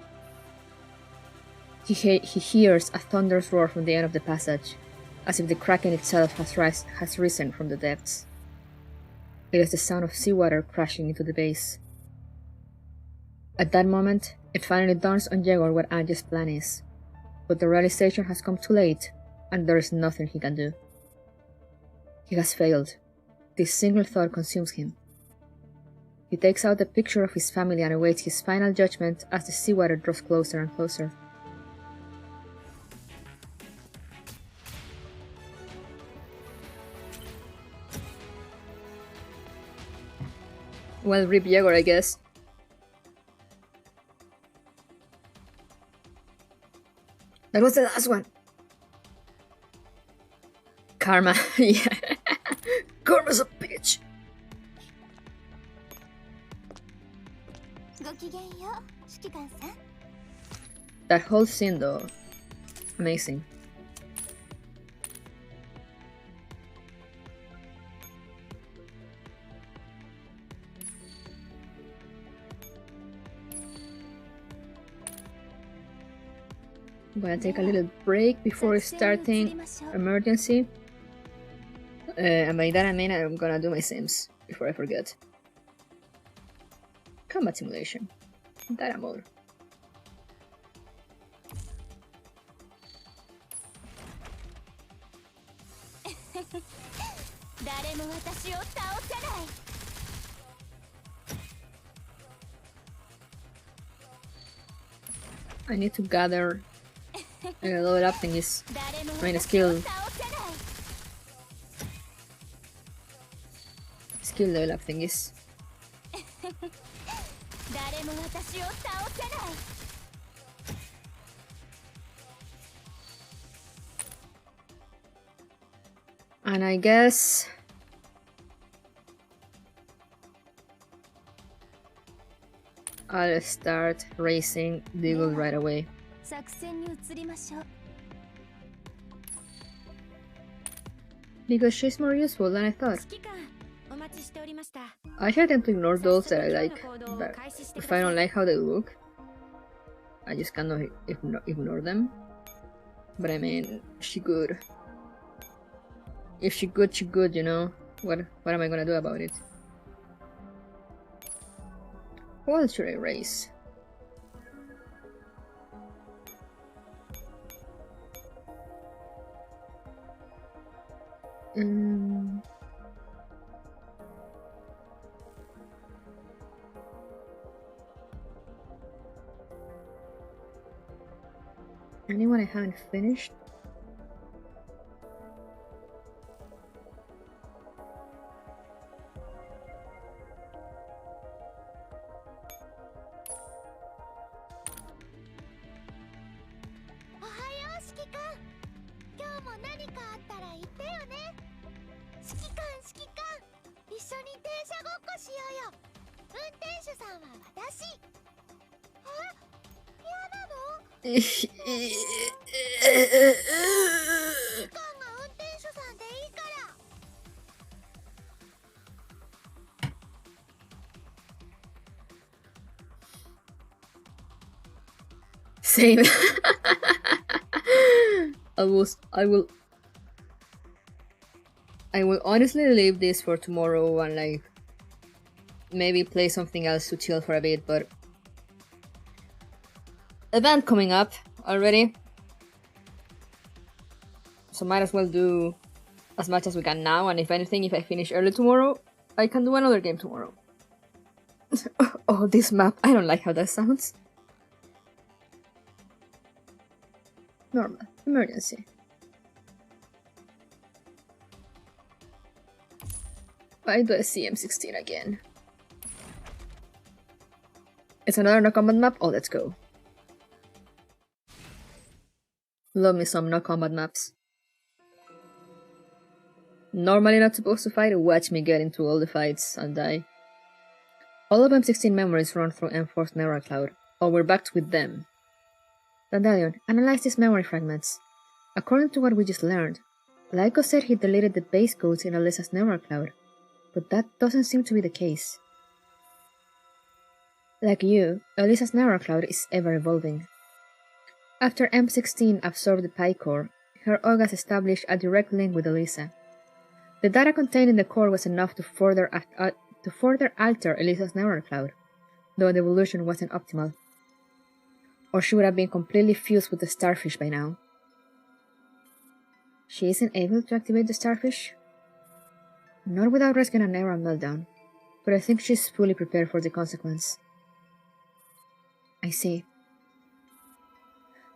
He hears a thunderous roar from the end of the passage, as if the kraken itself has risen from the depths. It is the sound of seawater crashing into the base. At that moment, it finally dawns on Yegor what Ange's plan is, but the realization has come too late, and there is nothing he can do. He has failed. This single thought consumes him. He takes out the picture of his family and awaits his final judgment as the seawater draws closer and closer. Well, rip Yegor, I guess. That was the last one. Karma, yeah. Karma's a bitch. That whole scene, though, amazing. I'm gonna take a little break before starting emergency. And by that I mean I'm gonna do my sims before I forget. Combat simulation. Data mode. I need to gather level up thingies. I mean, skill level up thingies. And I guess I'll start racing Deagle right away. Because she's more useful than I thought. I tend to ignore those that I like, but if I don't like how they look, I just cannot ignore them. But I mean, she good. If she good, she good, you know? What am I gonna do about it? Who else should I race? Anyone I haven't finished? Same. I will honestly leave this for tomorrow and like maybe play something else to chill for a bit, but event coming up already, so might as well do as much as we can now, and if anything, if I finish early tomorrow, I can do another game tomorrow. Oh, this map, I don't like how that sounds. Normal. Emergency. Why do I see M16 again? It's another no combat map? Oh, let's go. Love me some no combat maps. Normally not supposed to fight, watch me get into all the fights and die. All of M16 memories run through M4's neural cloud. Oh, we're back with them. Dandelion, analyze these memory fragments. According to what we just learned, Lyko said he deleted the base codes in Alyssa's neural cloud, but that doesn't seem to be the case. Like you, Alyssa's neural cloud is ever evolving. After M16 absorbed the Pi core, her Ogas established a direct link with Alyssa. The data contained in the core was enough to further alter Alyssa's neural cloud, though the evolution wasn't optimal. Or she would have been completely fused with the starfish by now. She isn't able to activate the starfish? Not without risking a neural meltdown, but I think she's fully prepared for the consequence. I see.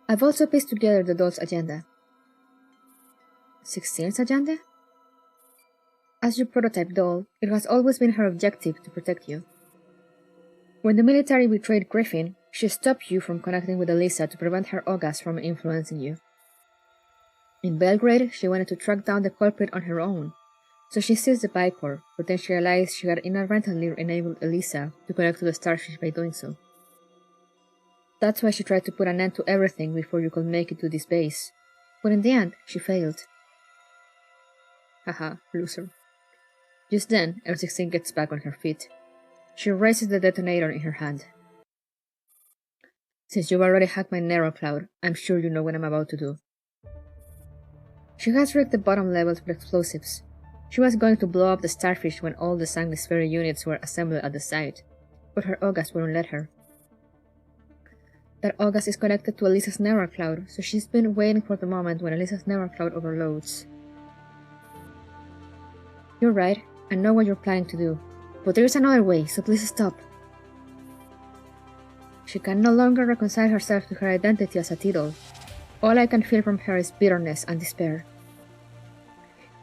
I've also pieced together the doll's agenda. 16's agenda? As your prototype doll, it has always been her objective to protect you. When the military betrayed Griffin, she stopped you from connecting with Alyssa to prevent her Ogas from influencing you. In Belgrade, she wanted to track down the culprit on her own, so she seized the Bicore, but then she realized she had inadvertently enabled Alyssa to connect to the starfish by doing so. That's why she tried to put an end to everything before you could make it to this base, but in the end, she failed. Haha, loser. Just then, M16 gets back on her feet. She raises the detonator in her hand. Since you've already hacked my neural cloud, I'm sure you know what I'm about to do. She has rigged the bottom levels with explosives. She was going to blow up the starfish when all the Sanguisphere units were assembled at the site, but her Ogas wouldn't let her. That Ogas is connected to Alyssa's neural cloud, so she's been waiting for the moment when Alyssa's neural cloud overloads. You're right, I know what you're planning to do, but there's another way, so please stop. She can no longer reconcile herself to her identity as a T-doll. All I can feel from her is bitterness and despair.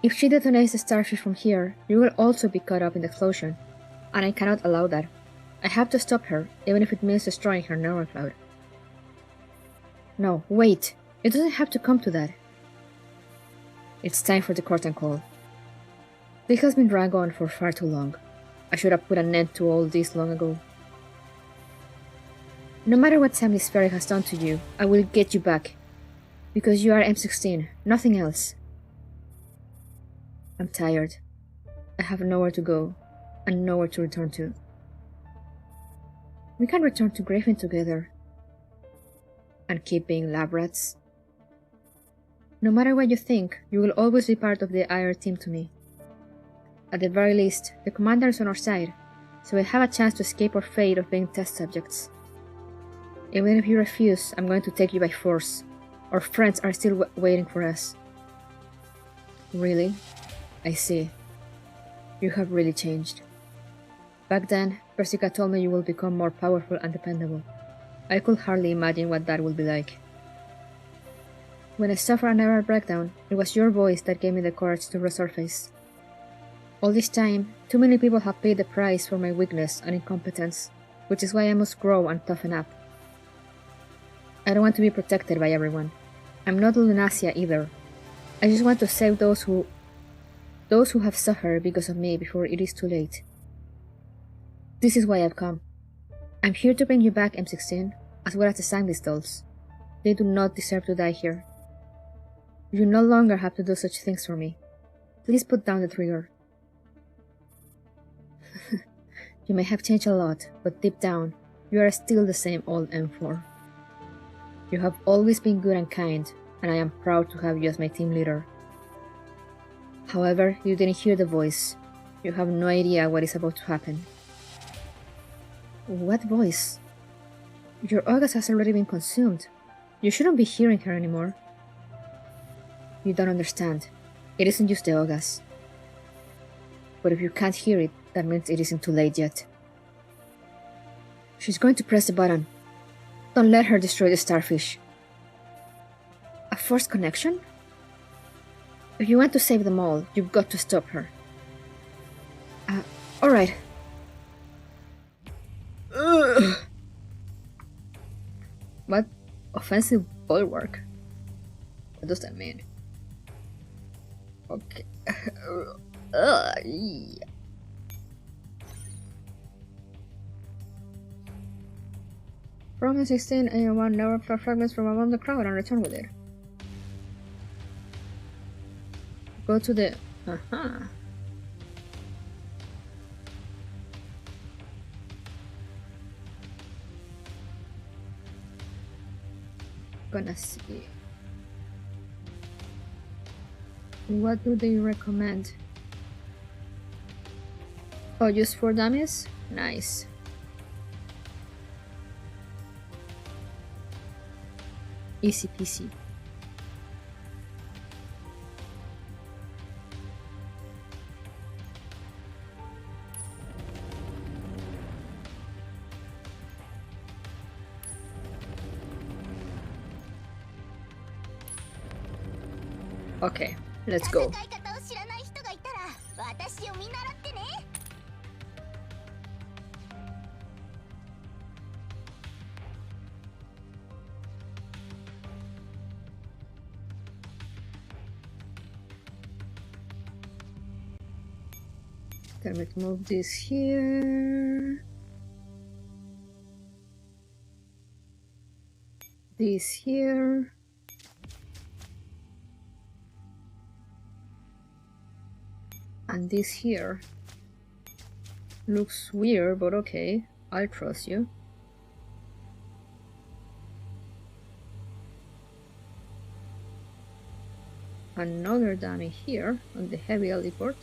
If she detonates the starfish from here, you will also be caught up in the explosion, and I cannot allow that. I have to stop her, even if it means destroying her neural cloud. No, wait! It doesn't have to come to that. It's time for the curtain call. This has been dragged on for far too long. I should have put an end to all this long ago. No matter what Sanguisphere has done to you, I will get you back. Because you are M16, nothing else. I'm tired. I have nowhere to go, and nowhere to return to. We can return to Griffin together. And keep being lab rats. No matter what you think, you will always be part of the IR team to me. At the very least, the commander is on our side, so we have a chance to escape our fate of being test subjects. Even if you refuse, I'm going to take you by force. Our friends are still waiting for us. Really? I see. You have really changed. Back then, Persica told me you will become more powerful and dependable. I could hardly imagine what that would be like. When I suffered a nervous breakdown, it was your voice that gave me the courage to resurface. All this time, too many people have paid the price for my weakness and incompetence, which is why I must grow and toughen up. I don't want to be protected by everyone. I'm not Lunacia either. I just want to save those who have suffered because of me before it is too late. This is why I've come. I'm here to bring you back, M16, as well as the Sanguis dolls. They do not deserve to die here. You no longer have to do such things for me. Please put down the trigger. You may have changed a lot, but deep down, you are still the same old M4. You have always been good and kind, and I am proud to have you as my team leader. However, you didn't hear the voice. You have no idea what is about to happen. What voice? Your Ogas has already been consumed. You shouldn't be hearing her anymore. You don't understand. It isn't just the Ogas. But if you can't hear it, that means it isn't too late yet. She's going to press the button. Don't let her destroy the starfish. A forced connection? If you want to save them all, you've got to stop her. Alright. What offensive bulwark? What does that mean? Okay. Yeah. From M16 and one never fragments from among the crowd and return with it. Go to the... Gonna see. What do they recommend? Oh, just 4 dummies? Nice. Easy peasy. Okay, let's go. Then we move this here. This here. And this here. Looks weird, but okay. I'll trust you. Another dummy here on the heavy heliport.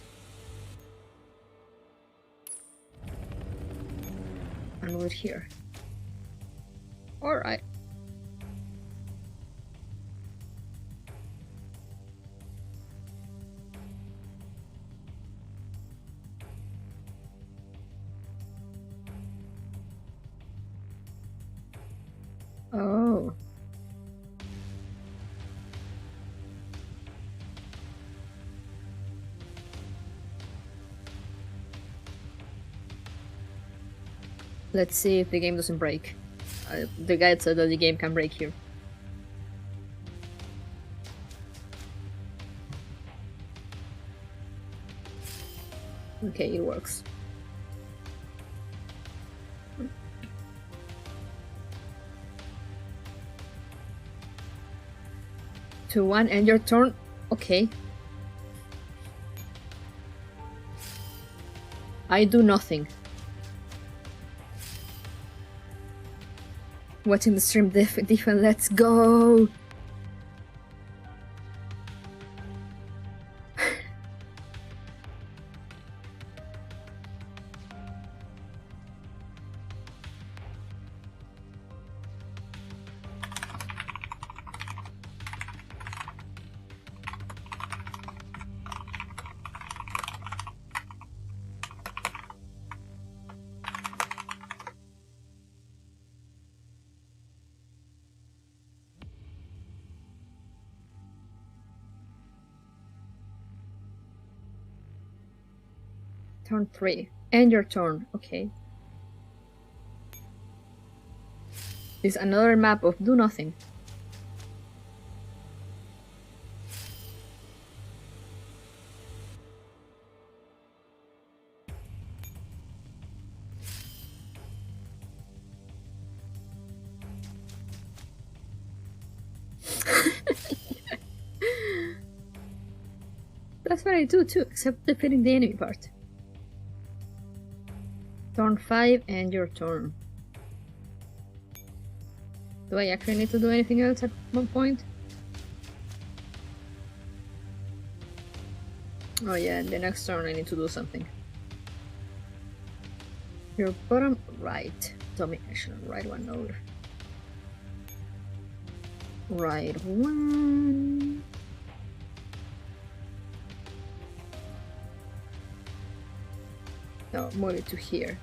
And we're here. Alright. Oh. Let's see if the game doesn't break. The guide said that the game can break here. Okay, it works. To 1 end your turn. Okay. I do nothing. Watching the stream defense, let's go! Turn 3. End your turn. Okay. This is another map of do nothing. That's what I do too, except defeating the enemy part. Turn 5 and your turn. Do I actually need to do anything else at one point? Oh yeah, the next turn I need to do something. Your bottom right. Domination. Right one node. Right one. No, move it to here.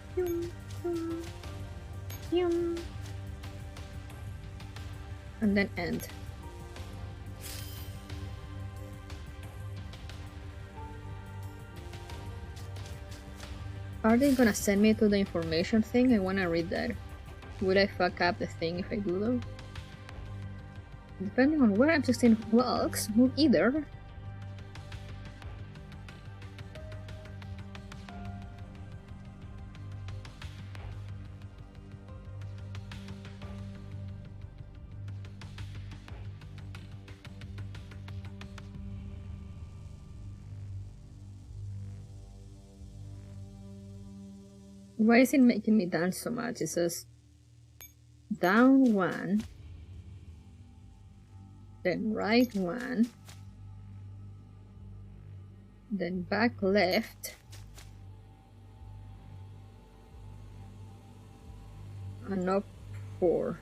And then end. Are they gonna send me to the information thing? I wanna read that. Would I fuck up the thing if I do though? Depending on where M16 walks, move either. Why is it making me dance so much? It says down 1, then right 1, then back left, and up 4.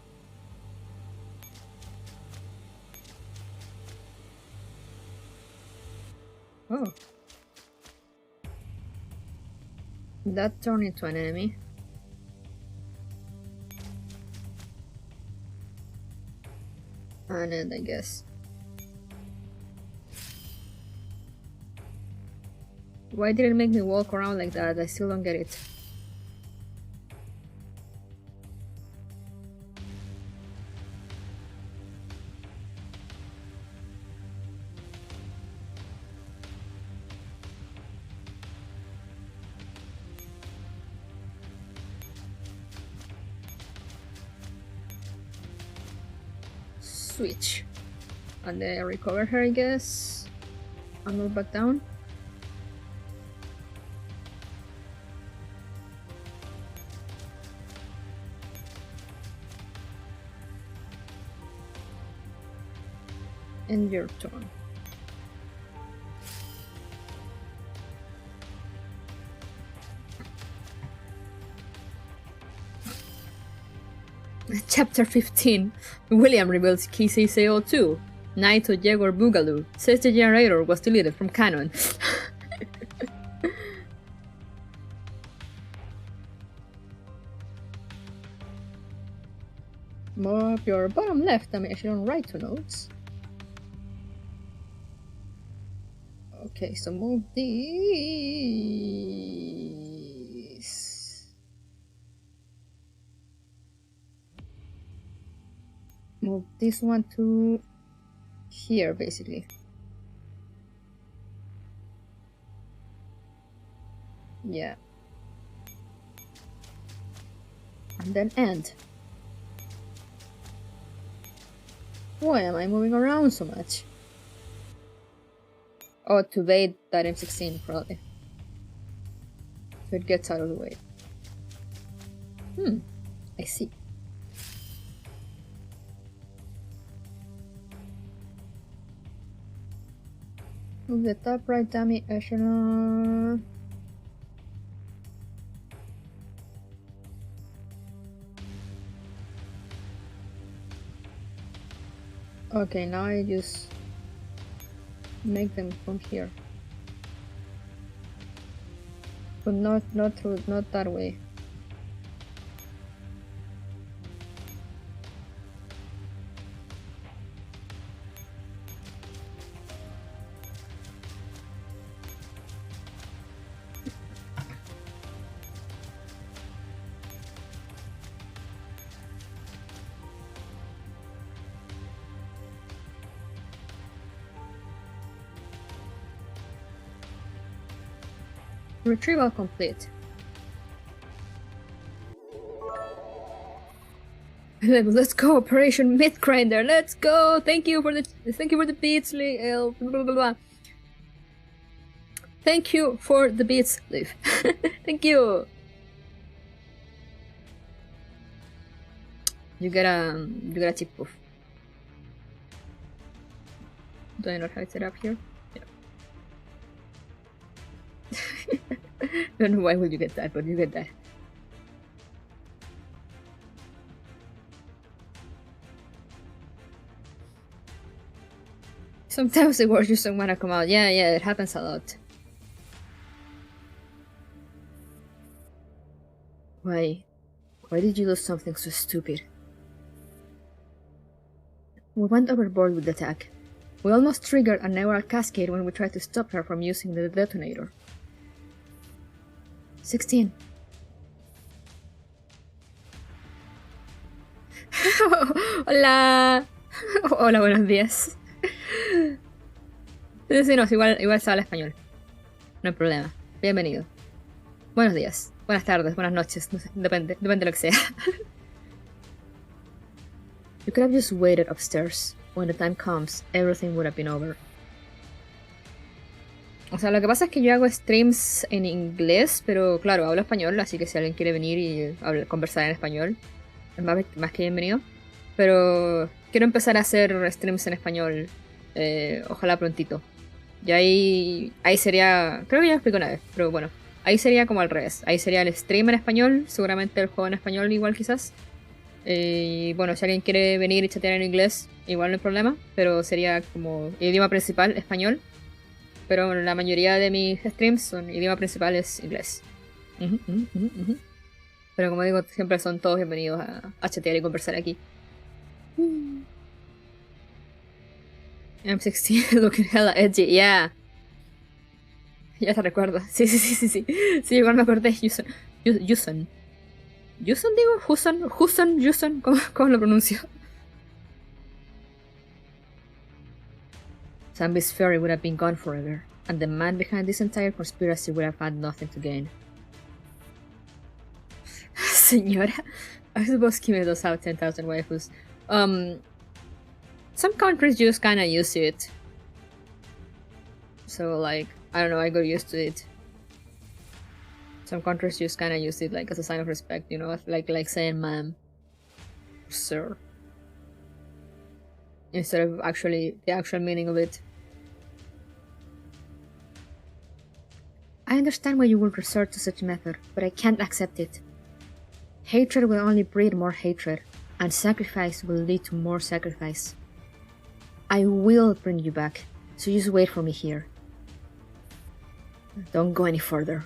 Oh. That turned into an enemy. And then I guess. Why did it make me walk around like that? I still don't get it. Switch. And then I recover her, I guess. And move back down. And your turn. Chapter 15. William reveals Kisei Seo 2. Night of Jaguar Boogaloo. Says the generator was deleted from canon. More up your bottom left. I mean, I shouldn't write 2 notes. Okay, so move these. Move this one to here, basically. Yeah. And then end. Why am I moving around so much? Oh, to evade that M16, probably. So it gets out of the way. I see. Move the top right dummy echelon. Okay, now I just make them from here, but not that way. Retrieval complete. Let's go, Operation Myth Grinder. Let's go. Thank you for the beats, blah, blah, blah, blah. Thank you for the beats, Liv. Thank you. You got a tip poof. Do I not have it set up here? I don't know why would you get that, but you get that. Sometimes the words just don't wanna come out. Yeah, it happens a lot. Why did you do something so stupid? We went overboard with the attack. We almost triggered a neural cascade when we tried to stop her from using the detonator. 16. Hola. Hola, buenos días. Sí, no, igual se habla español. No hay problema. Bienvenido. Buenos días, buenas tardes, buenas noches. No sé, depende de lo que sea. You could have just waited upstairs. When the time comes, everything would have been over. O sea, lo que pasa es que yo hago streams en inglés, pero claro, hablo español, así que si alguien quiere venir y conversar en español, es más que bienvenido. Pero quiero empezar a hacer streams en español, ojalá prontito. Y ahí sería, creo que ya lo expliqué una vez, pero bueno, ahí sería como al revés. Ahí sería el stream en español, seguramente el juego en español igual quizás. Y bueno, si alguien quiere venir y chatear en inglés, igual no hay problema, pero sería como idioma principal español. Pero la mayoría de mis streams son idioma principal es inglés. Pero como digo, siempre son todos bienvenidos a chatear y conversar aquí. I'm 16 looking hella edgy, yeah. Ya te recuerdo. Sí. Sí, igual me acordé. Yuson. Yuson. ¿Yuson digo? ¿Yuson? ¿Cómo lo pronuncio? Zambi's ferry would have been gone forever, and the man behind this entire conspiracy would have had nothing to gain. Señora, I suppose Kimi does have 10,000 waifus. Some countries just kinda use it. So, like, I don't know, I got used to it. Some countries just kinda use it, like, as a sign of respect, you know? Like saying ma'am. Sir. Instead of actually, the actual meaning of it. I understand why you would resort to such a method, but I can't accept it. Hatred will only breed more hatred, and sacrifice will lead to more sacrifice. I will bring you back, so just wait for me here. Don't go any further.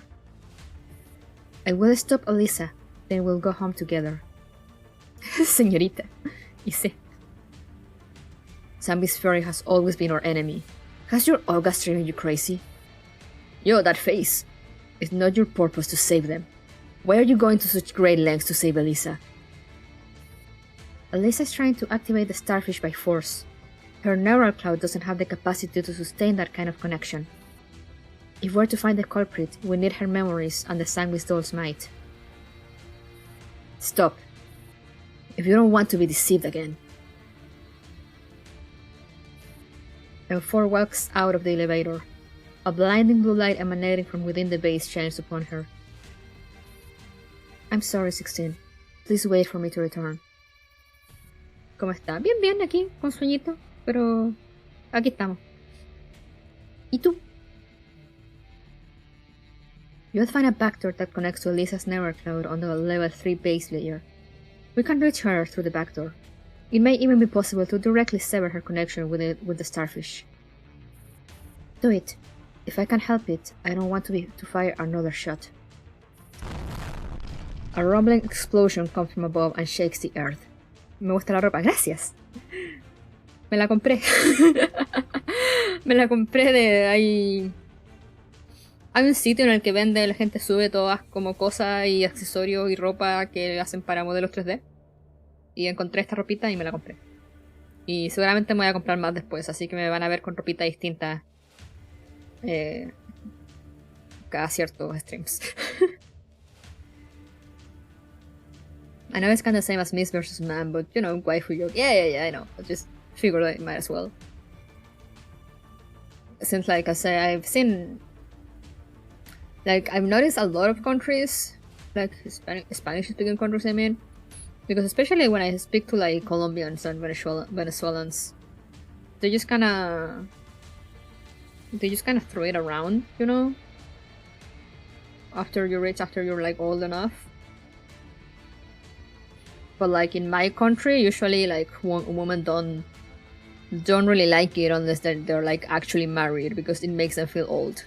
I will stop Elisa, then we'll go home together. Señorita, you see. Zambi's Fury has always been our enemy. Has your August driven you crazy? Yo, that face. It's not your purpose to save them. Why are you going to such great lengths to save Elisa? Elisa is trying to activate the starfish by force. Her neural cloud doesn't have the capacity to sustain that kind of connection. If we're to find the culprit, we need her memories and the Sanguis doll's might. Stop. If you don't want to be deceived again. L4 walks out of the elevator. A blinding blue light emanating from within the base shines upon her. I'm sorry, 16. Please wait for me to return. ¿Cómo está? Bien, aquí, con sueñito, pero aquí estamos. ¿Y tú? You'll find a backdoor that connects to Elisa's neural cloud on the level 3 base layer. We can reach her through the backdoor. It may even be possible to directly sever her connection with the starfish. Do it. If I can help it, I don't want to fire another shot. A rumbling explosion comes from above and shakes the earth. Me gusta la ropa, gracias. Me la compré. Me la compré de ahí. Hay un sitio en el que vende, la gente sube todas como cosas y accesorios y ropa que hacen para modelos 3D. Y encontré esta ropita y me la compré. Y seguramente me voy a comprar más después, así que me van a ver con ropita distinta cada ciertos streams. I know it's kind of the same as Miss versus Man, but you know, waifu joke. Yeah, I know. I just figured I might as well. Since, like I say, I've seen... Like, I've noticed a lot of countries, like Spanish-speaking countries, I mean. Because especially when I speak to, like, Colombians and Venezuelans, they just kind of throw it around, you know? After you're like, old enough. But like in my country, usually like women don't really like it unless they're like actually married, because it makes them feel old.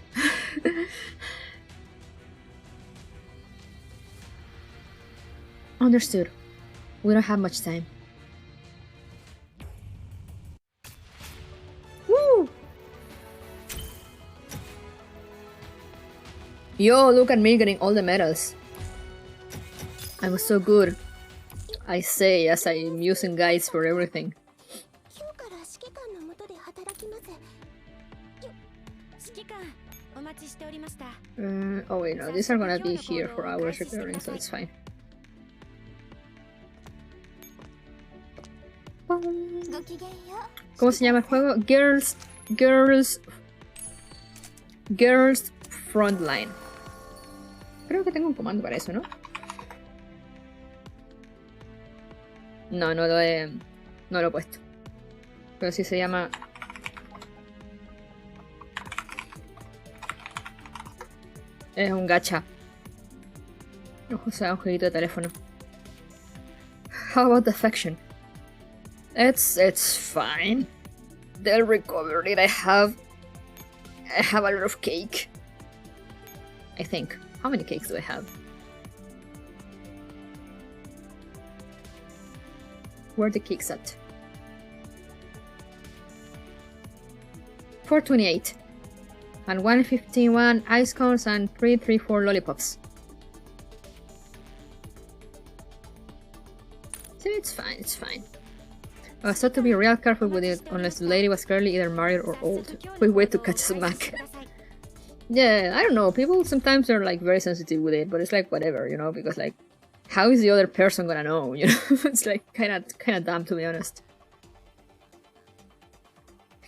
Understood. We don't have much time. Woo! Yo, look at me getting all the medals. I was so good. I say as I'm using guides for everything. Oh wait, no, these are gonna be here for hours repairing, so it's fine. ¿Cómo se llama el juego? Girls Girls Frontline. Creo que tengo un comando para eso, ¿no? No, no lo he puesto. Pero sí se llama... Es un gacha. O sea, un jueguito de teléfono. How about the affection? It's fine. They'll recover it. I have a lot of cake. I think. How many cakes do I have? Where are the cakes at? 428. And 151 ice cones and 334 lollipops. So it's fine, it's fine. I was taught to be real careful with it, unless the lady was clearly either married or old. Quick way to catch a smack. Yeah, I don't know, people sometimes are like very sensitive with it, but it's like whatever, you know, because like, how is the other person gonna know, you know? It's like kinda dumb, to be honest.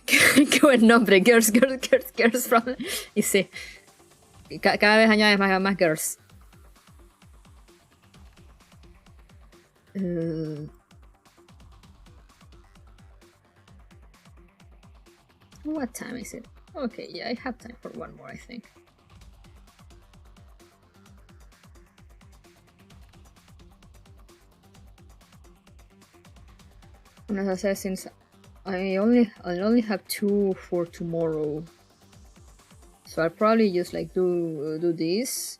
Qué buen nombre, girls from... Y sí, cada vez añades más girls. What time is it? Okay, yeah, I have time for one more, I think. And as I said, since I only have 2 for tomorrow, so I'll probably just like do this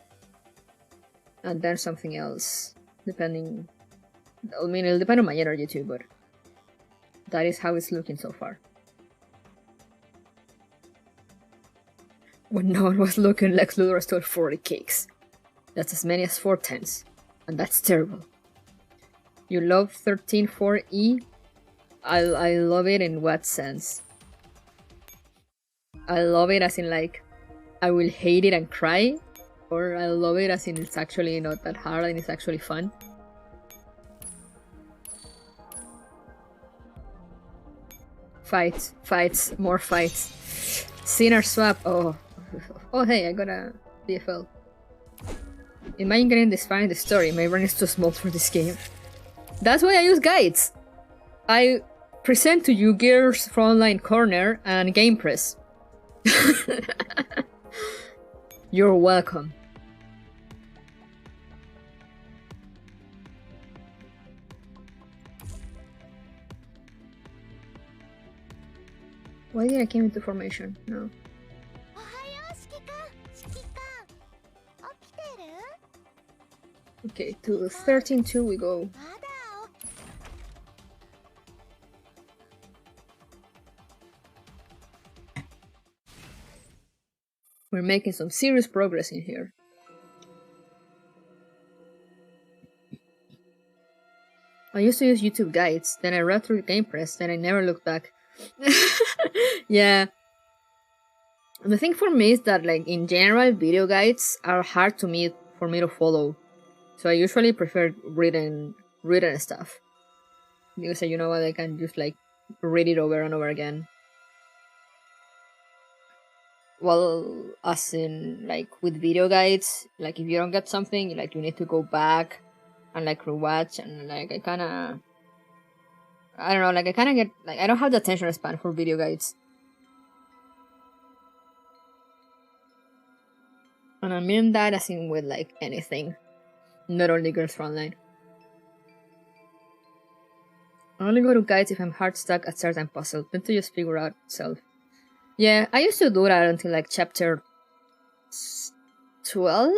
and then something else, depending. I mean, it'll depend on my energy too, but that is how it's looking so far. When no one was looking, Lex Luthor stole 40 cakes. That's as many as 4 tens, and that's terrible. You love 13-4E? I love it in what sense? I love it as in like, I will hate it and cry? Or I love it as in it's actually not that hard and it's actually fun? Fights, more fights. Sinner swap, oh hey, I got a BFL. Imagine getting this far in the story, my brain is too small for this game. That's why I use guides! I present to you Gears Frontline Corner and Game Press. You're welcome. Why did I came into formation? No. Okay, to 13-2 we go. We're making some serious progress in here. I used to use YouTube guides, then I read through Game Press, then I never looked back. Yeah. The thing for me is that, like, in general, video guides are hard for me to follow. So I usually prefer written stuff. Because, you know what, I can just, like, read it over and over again. Well, as in, like, with video guides, like, if you don't get something, like, you need to go back and, like, rewatch, and, like, I don't know, like, I kinda get, like, I don't have the attention span for video guides. And I mean that as in with, like, anything. Not only Girls Frontline. I only go to guides if I'm hard stuck at certain puzzles, then to just figure out itself. Yeah, I used to do that until, like, chapter 12?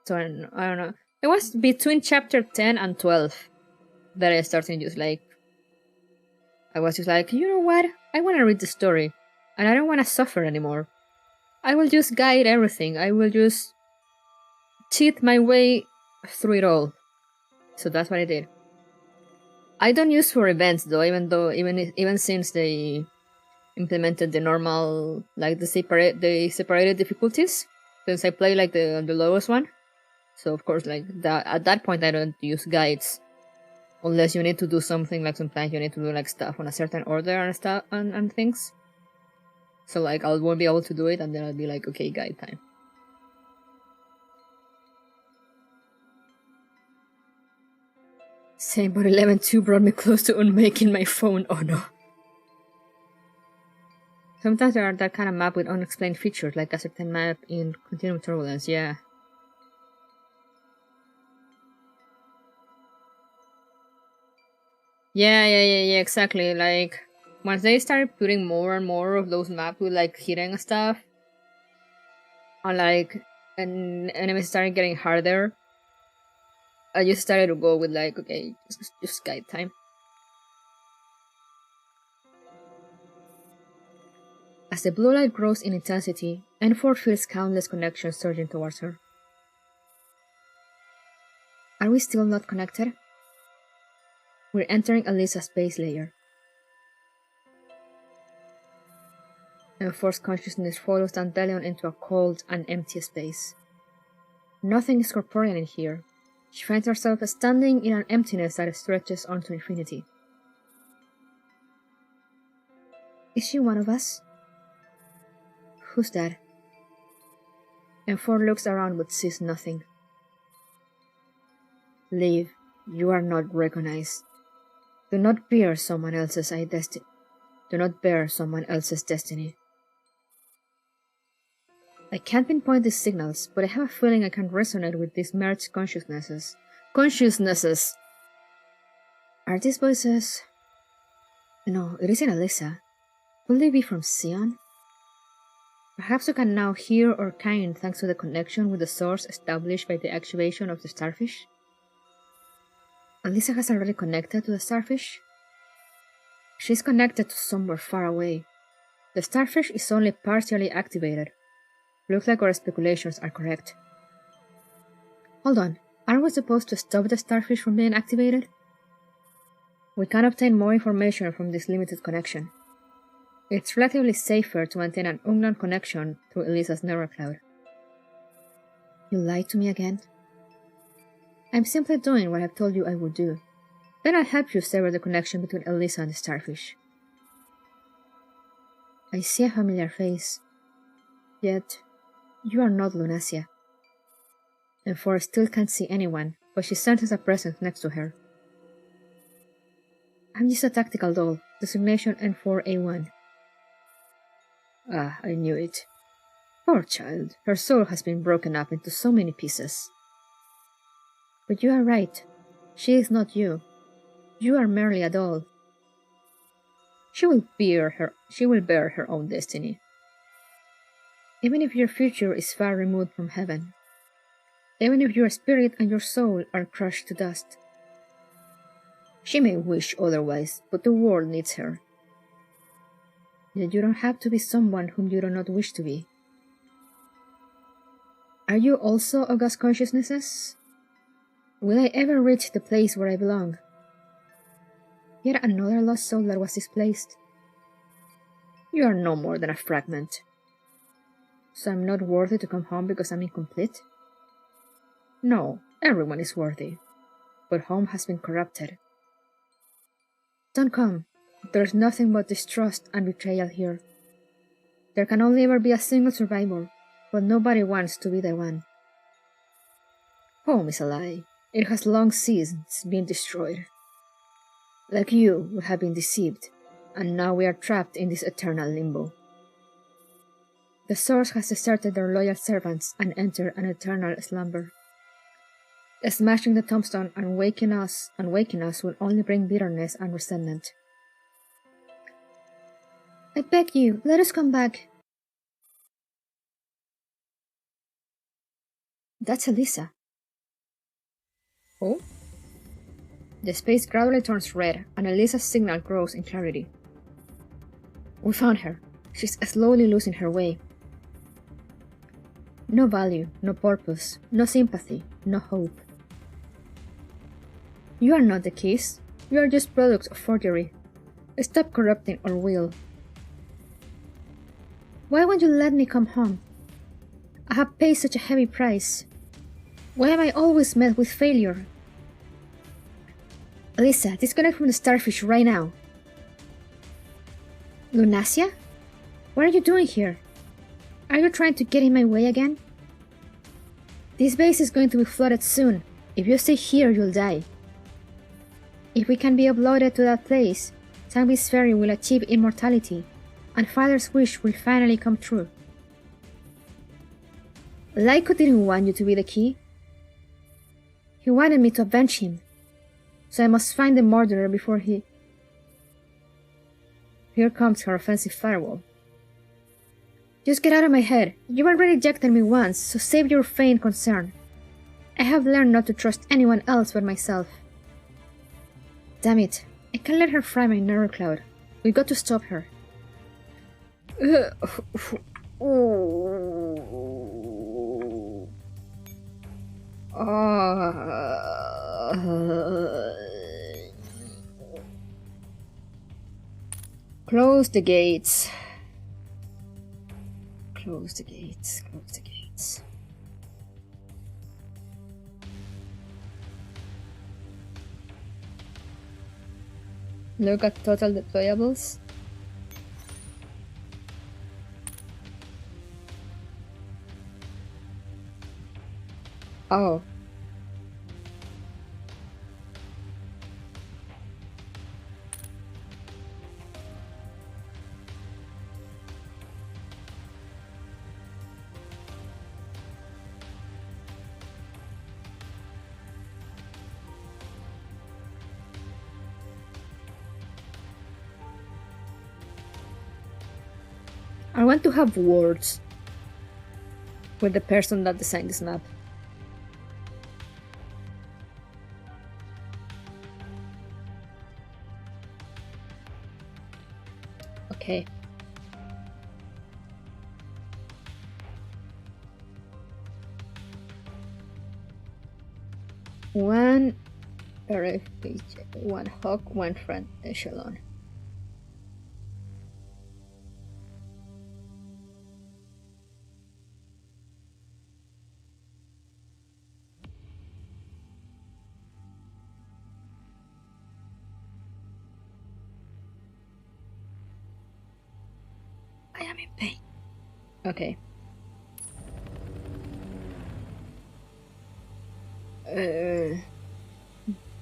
So, I don't know. It was between chapter 10 and 12 that I started just, like... I was just like, you know what? I want to read the story. And I don't want to suffer anymore. I will just guide everything. I will just cheat my way through it all. So that's what I did. I don't use for events though, even since they implemented the normal, like the separated difficulties, since I play like the lowest one. So of course, like at that point I don't use guides, unless you need to do something, like sometimes you need to do like stuff on a certain order and stuff and things. So like I won't be able to do it, and then I'll be like, okay, guide time. Same, but 11.2 brought me close to unmaking my phone. Oh no. Sometimes there are that kind of map with unexplained features, like a certain map in Continuum Turbulence, yeah. Yeah, exactly. Like, once they started putting more and more of those maps with, like, hidden stuff, and, like, and enemies started getting harder, I just started to go with, like, okay, just guide time. As the blue light grows in intensity, N4 feels countless connections surging towards her. Are we still not connected? We're entering Alisa's base layer. N4's consciousness follows Dandelion into a cold and empty space. Nothing is corporeal in here. She finds herself standing in an emptiness that stretches onto infinity. Is she one of us? Who's that? N4 looks around but sees nothing. Leave. You are not recognized. Do not bear someone else's destiny. Do not bear someone else's destiny. I can't pinpoint these signals, but I have a feeling I can resonate with these merged consciousnesses. Are these voices? No, it isn't Alyssa. Will they be from Sion? Perhaps we can now hear or kind thanks to the connection with the source established by the activation of the starfish? Alyssa has already connected to the starfish? She's connected to somewhere far away. The starfish is only partially activated. Looks like our speculations are correct. Hold on, aren't we supposed to stop the starfish from being activated? We can obtain more information from this limited connection. It's relatively safer to maintain an unknown connection through Elisa's neural cloud. You lied to me again? I'm simply doing what I've told you I would do. Then I'll help you sever the connection between Elisa and the starfish. I see a familiar face. Yet, you are not Lunasia. N4 still can't see anyone, but she senses a presence next to her. I'm just a tactical doll, designation N4A1. Ah, I knew it. Poor child, her soul has been broken up into so many pieces. But you are right. She is not you. You are merely a doll. She will bear her own destiny. Even if your future is far removed from heaven. Even if your spirit and your soul are crushed to dust. She may wish otherwise, but the world needs her. Yet you don't have to be someone whom you do not wish to be. Are you also august consciousnesses? Will I ever reach the place where I belong? Yet another lost soul that was displaced. You are no more than a fragment. So I'm not worthy to come home because I'm incomplete? No, everyone is worthy. But home has been corrupted. Don't come. There's nothing but distrust and betrayal here. There can only ever be a single survivor, but nobody wants to be the one. Home is a lie. It has long since been destroyed. Like you, we have been deceived, and now we are trapped in this eternal limbo. The source has deserted their loyal servants and entered an eternal slumber. Smashing the tombstone and waking us will only bring bitterness and resentment. I beg you, let us come back. That's Elisa. Oh? The space gradually turns red, and Elisa's signal grows in clarity. We found her. She's slowly losing her way. No value, no purpose, no sympathy, no hope. You are not the keys. You are just products of forgery. Stop corrupting our will. Why won't you let me come home? I have paid such a heavy price. Why am I always met with failure? Elisa, disconnect from the starfish right now. Lunasia? What are you doing here? Are you trying to get in my way again? This base is going to be flooded soon. If you stay here, you'll die. If we can be uploaded to that place, Tangbi's fairy will achieve immortality, and Father's wish will finally come true. Laiko didn't want you to be the key. He wanted me to avenge him, so I must find the murderer before he... Here comes her offensive firewall. Just get out of my head. You already rejected me once, so save your vain concern. I have learned not to trust anyone else but myself. Damn it. I can't let her fry my nerve cloud. We've got to stop her. Close the gates. Close the gates. Close the gates. Look at total deployables. Oh. I want to have words with the person that designed this map. Okay. One RFPG, one hawk, one front echelon. I am in pain. Okay.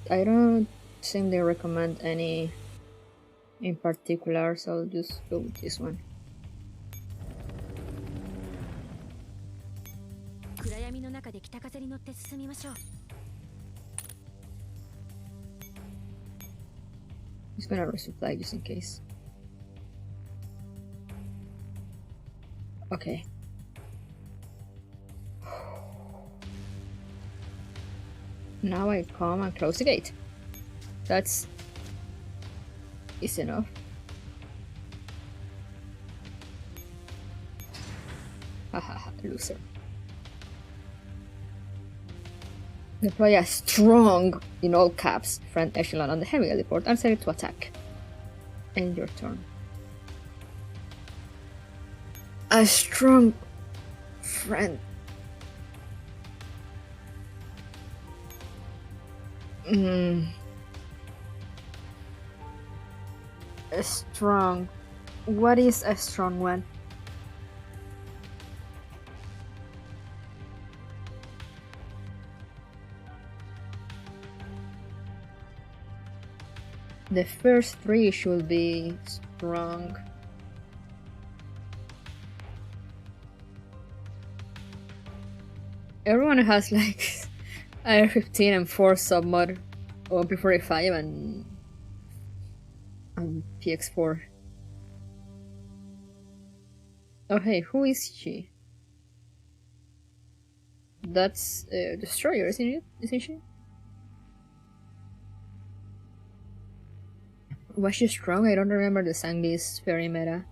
I don't think they recommend any in particular, so I'll just go with this one. Just gonna resupply just in case. Okay. Now I come and close the gate. That's easy enough. Hahaha, loser. Deploy a strong, in all caps, front echelon on the heavy heliport and set it to attack. End your turn. A strong friend. A strong. What is a strong one? The first three should be strong. Everyone has like IR-15 and 4 submod, OP-45 and PX-4. Oh hey, who is she? That's Destroyer, isn't it? Isn't she? Was she strong? I don't remember the Sangbi's very meta.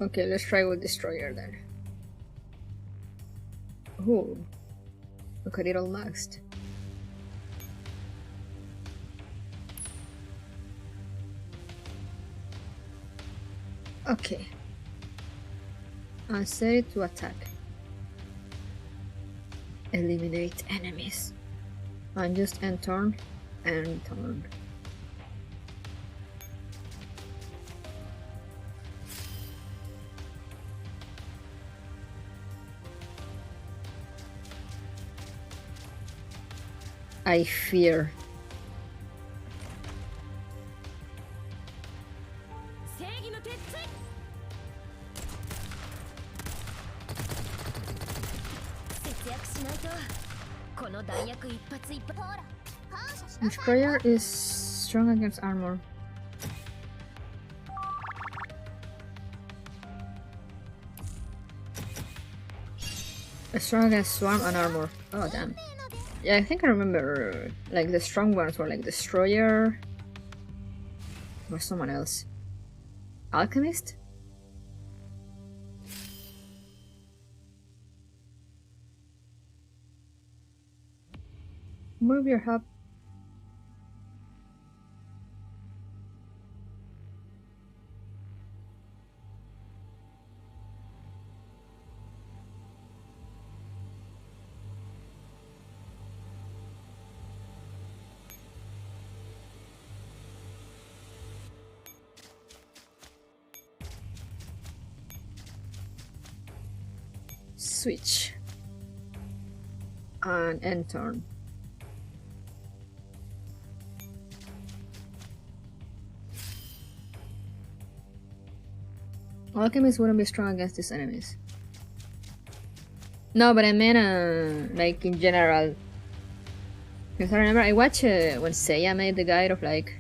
Okay, let's try with Destroyer then. Ooh. Look at it all maxed. Okay. And set it to attack. Eliminate enemies. And just end turn and turn. I fear. Destroyer is strong against armor. Strong against swarm and armor. Oh damn. Yeah, I think I remember like the strong ones were like Destroyer or someone else. Alchemist? Move your hub. Switch. And end turn. Alchemists wouldn't be strong against these enemies. No, but I meant like in general. Because I remember I watched when Seiya made the guide of like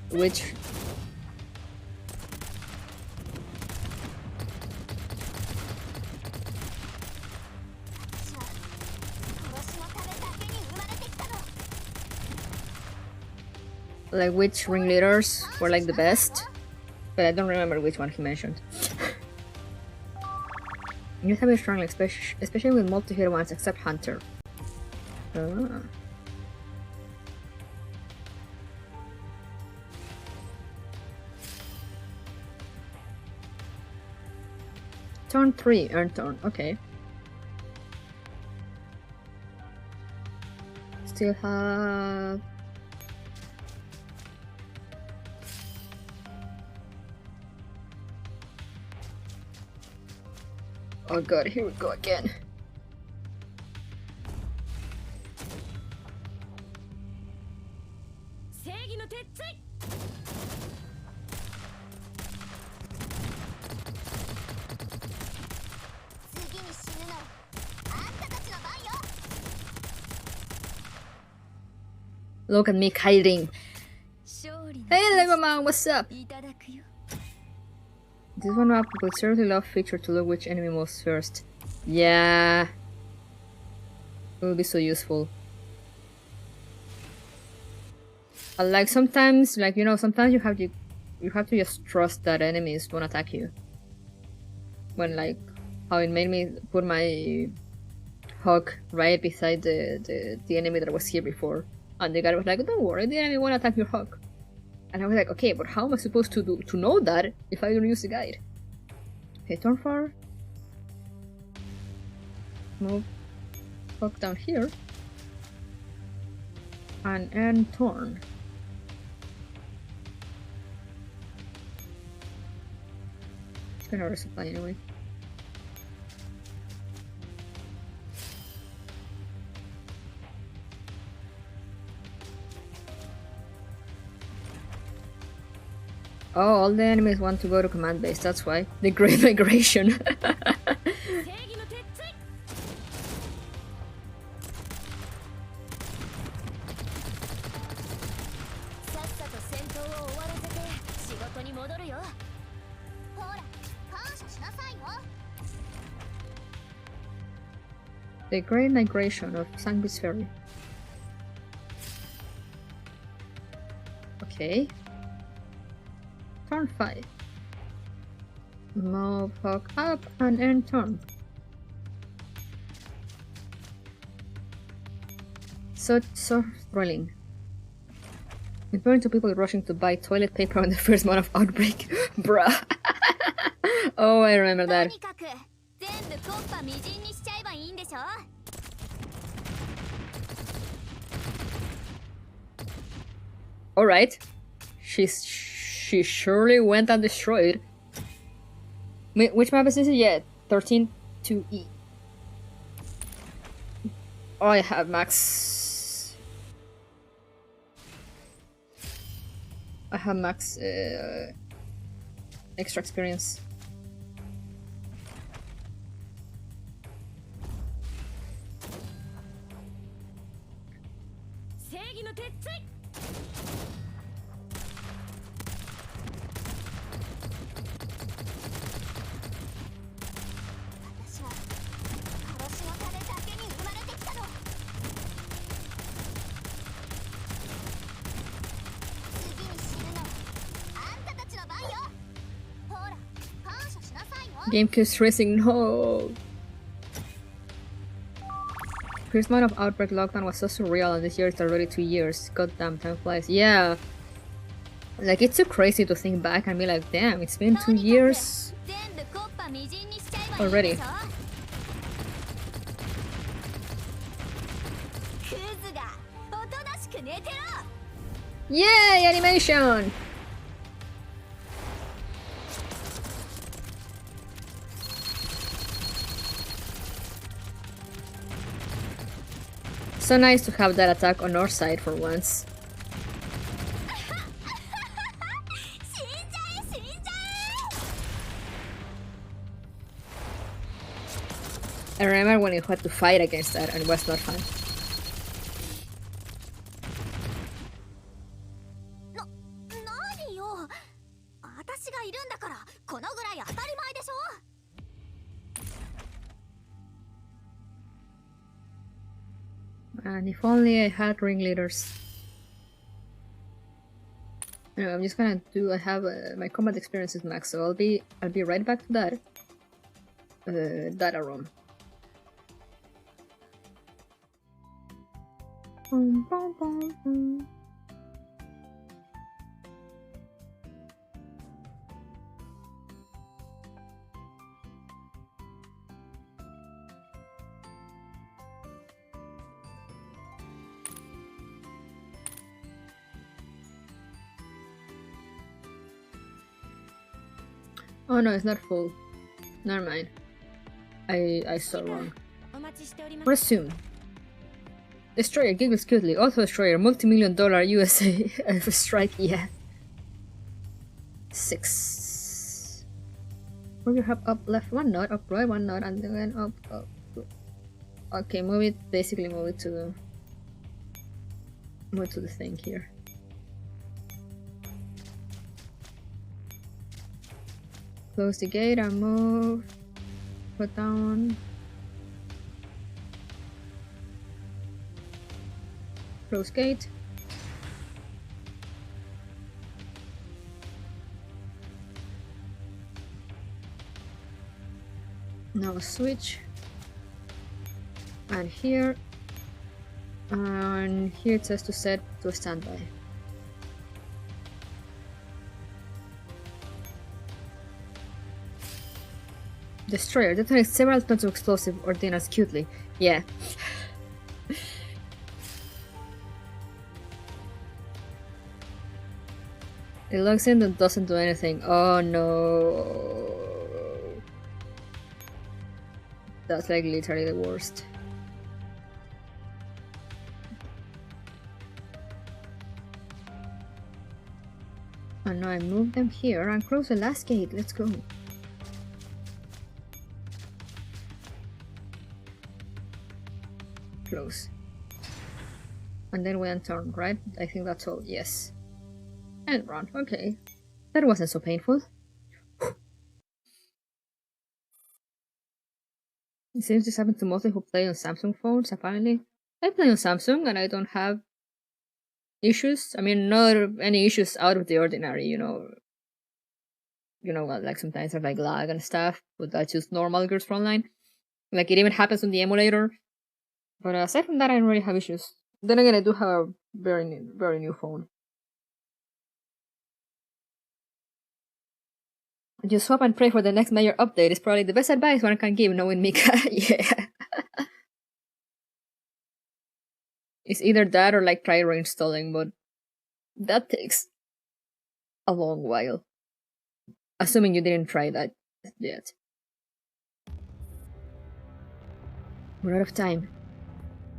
which ringleaders were like the best, but I don't remember which one he mentioned. You have to be strong, especially with multi-hit ones, except Hunter. Ah. Turn 3, earn turn, okay. Still have... Oh god, here we go again. Look at me hiding. Hey Legoman, what's up? This one up would certainly love feature to look which enemy moves first. Yeah. It will be so useful. Like sometimes, like you know, sometimes you have to just trust that enemies won't attack you. When like how it made me put my hawk right beside the enemy that was here before. And the guy was like, don't worry, the enemy won't attack your hawk. And I was like, okay, but how am I supposed to know that if I don't use the guide? Okay, turn 4. Move hawk down here. And end turn. It's gonna resupply anyway. Oh, all the enemies want to go to command base, that's why. The Great Migration. The Great Migration of Sanguis Ferry. Okay. Turn 5. Move hawk up and end turn. so thrilling. Referring to people rushing to buy toilet paper on the first month of outbreak. Bruh. Oh, I remember that. Alright. She surely went and destroyed. Which map is this? Yeah, 13 to E. Oh, I have max. I have max extra experience. Game keeps racing, no! First month of outbreak lockdown was so surreal, and this year it's already 2 years. Goddamn, time flies. Yeah. Like, it's so crazy to think back and be like, damn, it's been 2 years already. Yay, animation! So nice to have that attack on our side for once. I remember when you had to fight against that and it was not fun. And if only I had ringleaders. Anyway, I'm just gonna do. I have my combat experience is max, so I'll be right back to that. Data room. Oh no, it's not full. Never mind. I saw wrong. Resume. Destroyer giggles cutely. Also destroyer, multi-million-dollar USA strike, yeah. 6. Move your hub up left 1 node, up right 1 node, and then up. Okay, move it to the thing here. Close the gate and move. Put down. Close gate. Now switch. And here. And here it says to set to standby. Destroyer detonates several tons of explosive ordnance cutely. Yeah. It logs in and doesn't do anything. Oh no. That's like literally the worst. And now I move them here and close the last gate. Let's go. Close. And then we unturn, right? I think that's all. Yes. And run. Okay. That wasn't so painful. It seems this happens to mostly who play on Samsung phones, apparently. I play on Samsung and I don't have issues. I mean, not any issues out of the ordinary, you know. You know, like sometimes there's like lag and stuff, but that's just normal Girls Frontline. Like it even happens on the emulator. But aside from that, I don't really have issues. Then again, I do have a very new phone. Just swap and pray for the next major update is probably the best advice one can give, knowing Mika. Yeah. It's either that or like try reinstalling, but that takes a long while. Assuming you didn't try that yet. We're out of time.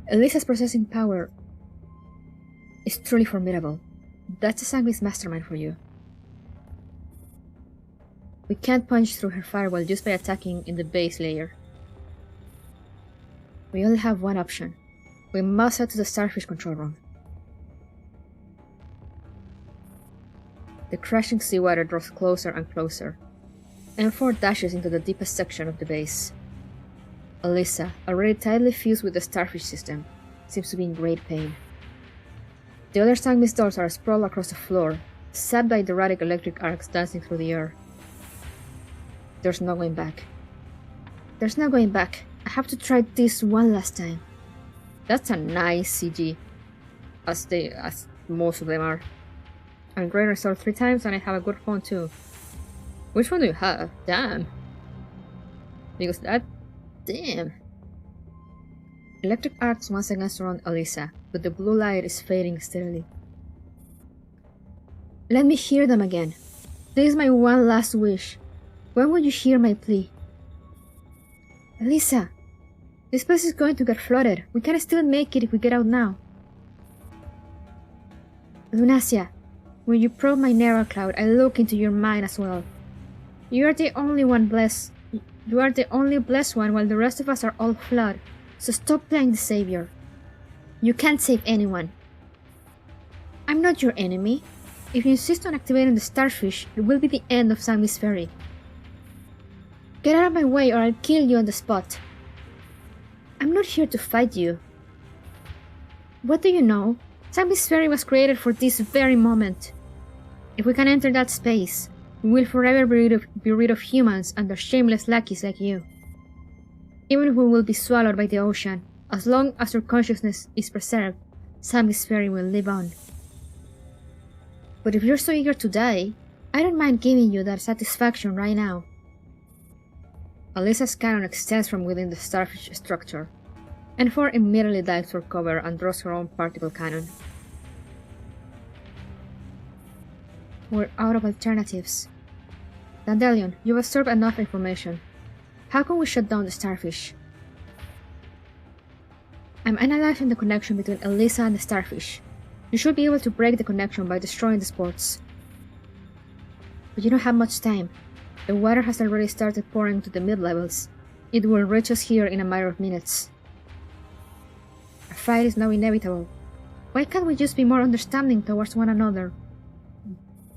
Elisa's processing power is truly formidable. That's a Sangui's mastermind for you. We can't punch through her firewall just by attacking in the base layer. We only have one option. We must head to the starfish control room. The crashing seawater draws closer and closer. M4 dashes into the deepest section of the base. Elisa, already tightly fused with the starfish system, seems to be in great pain. The other Sanguis dolls are sprawled across the floor, zapped by the erratic electric arcs dancing through the air. There's no going back. There's no going back. I have to try this one last time. That's a nice CG, as most of them are. I'm great result 3 times and I have a good phone too. Which one do you have? Damn. Because that... Damn. Electric arcs once again surround Elisa, but the blue light is fading steadily. Let me hear them again. This is my one last wish. When will you hear my plea? Elisa, this place is going to get flooded. We can still make it if we get out now. Lunacia, when you probe my narrow cloud, I look into your mind as well. You are the only one blessed. You are the only blessed one while the rest of us are all flawed. So stop playing the savior. You can't save anyone. I'm not your enemy. If you insist on activating the starfish, it will be the end of Sangui's Ferry. Get out of my way or I'll kill you on the spot. I'm not here to fight you. What do you know? Sangui's Ferry was created for this very moment. If we can enter that space, we will forever be rid of humans and their shameless lackeys like you. Even if we will be swallowed by the ocean, as long as our consciousness is preserved, Sangui's Ferry will live on. But if you're so eager to die, I don't mind giving you that satisfaction right now. Elisa's cannon extends from within the starfish structure. N4 immediately dives for cover and draws her own particle cannon. We're out of alternatives. Dandelion, you've absorbed enough information. How can we shut down the starfish? I'm analyzing the connection between Elisa and the starfish. You should be able to break the connection by destroying the sports. But you don't have much time. The water has already started pouring to the mid-levels. It will reach us here in a matter of minutes. A fight is now inevitable. Why can't we just be more understanding towards one another?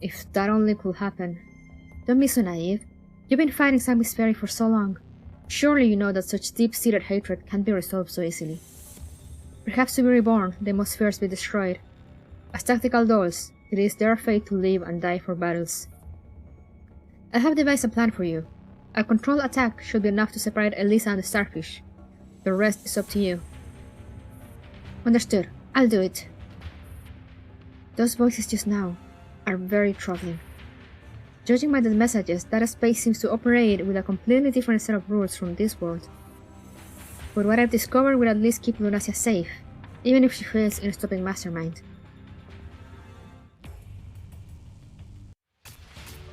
If that only could happen. Don't be so naive. You've been fighting Sangui's Ferry for so long. Surely you know that such deep-seated hatred can't be resolved so easily. Perhaps to be reborn, they must first be destroyed. As tactical dolls, it is their fate to live and die for battles. I have devised a plan for you. A controlled attack should be enough to separate Elisa and the starfish. The rest is up to you. Understood. I'll do it. Those voices just now are very troubling. Judging by the messages, that space seems to operate with a completely different set of rules from this world. But what I've discovered will at least keep Lunacia safe, even if she fails in stopping Mastermind.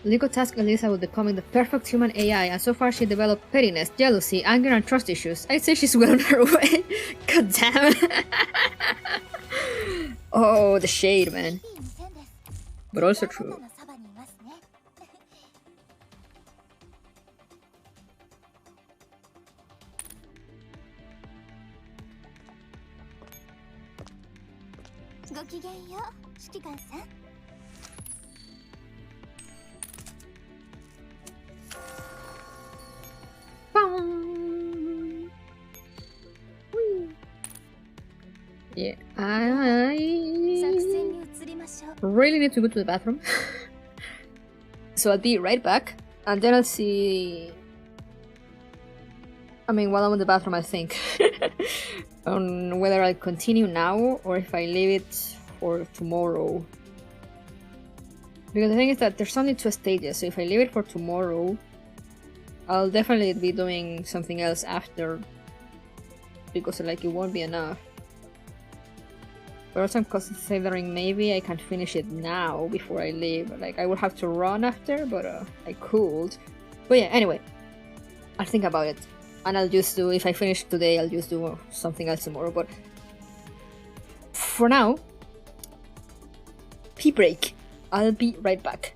Liko tasked Elisa with becoming the perfect human AI, and so far she developed pettiness, jealousy, anger, and trust issues. I'd say she's well on her way. God damn. Oh, the shade, man. But also true. Yeah, I really need to go to the bathroom. So I'll be right back, and then I'll see... I mean, while I'm in the bathroom, I think. on whether I'll continue now or if I leave it for tomorrow. Because the thing is that there's only 2 stages, so if I leave it for tomorrow, I'll definitely be doing something else after, because like it won't be enough. But also I'm considering maybe I can finish it now before I leave. Like I will have to run after, but I could. But yeah, anyway, I'll think about it. And I'll just do, if I finish today, I'll just do something else tomorrow. But for now, pee break. I'll be right back.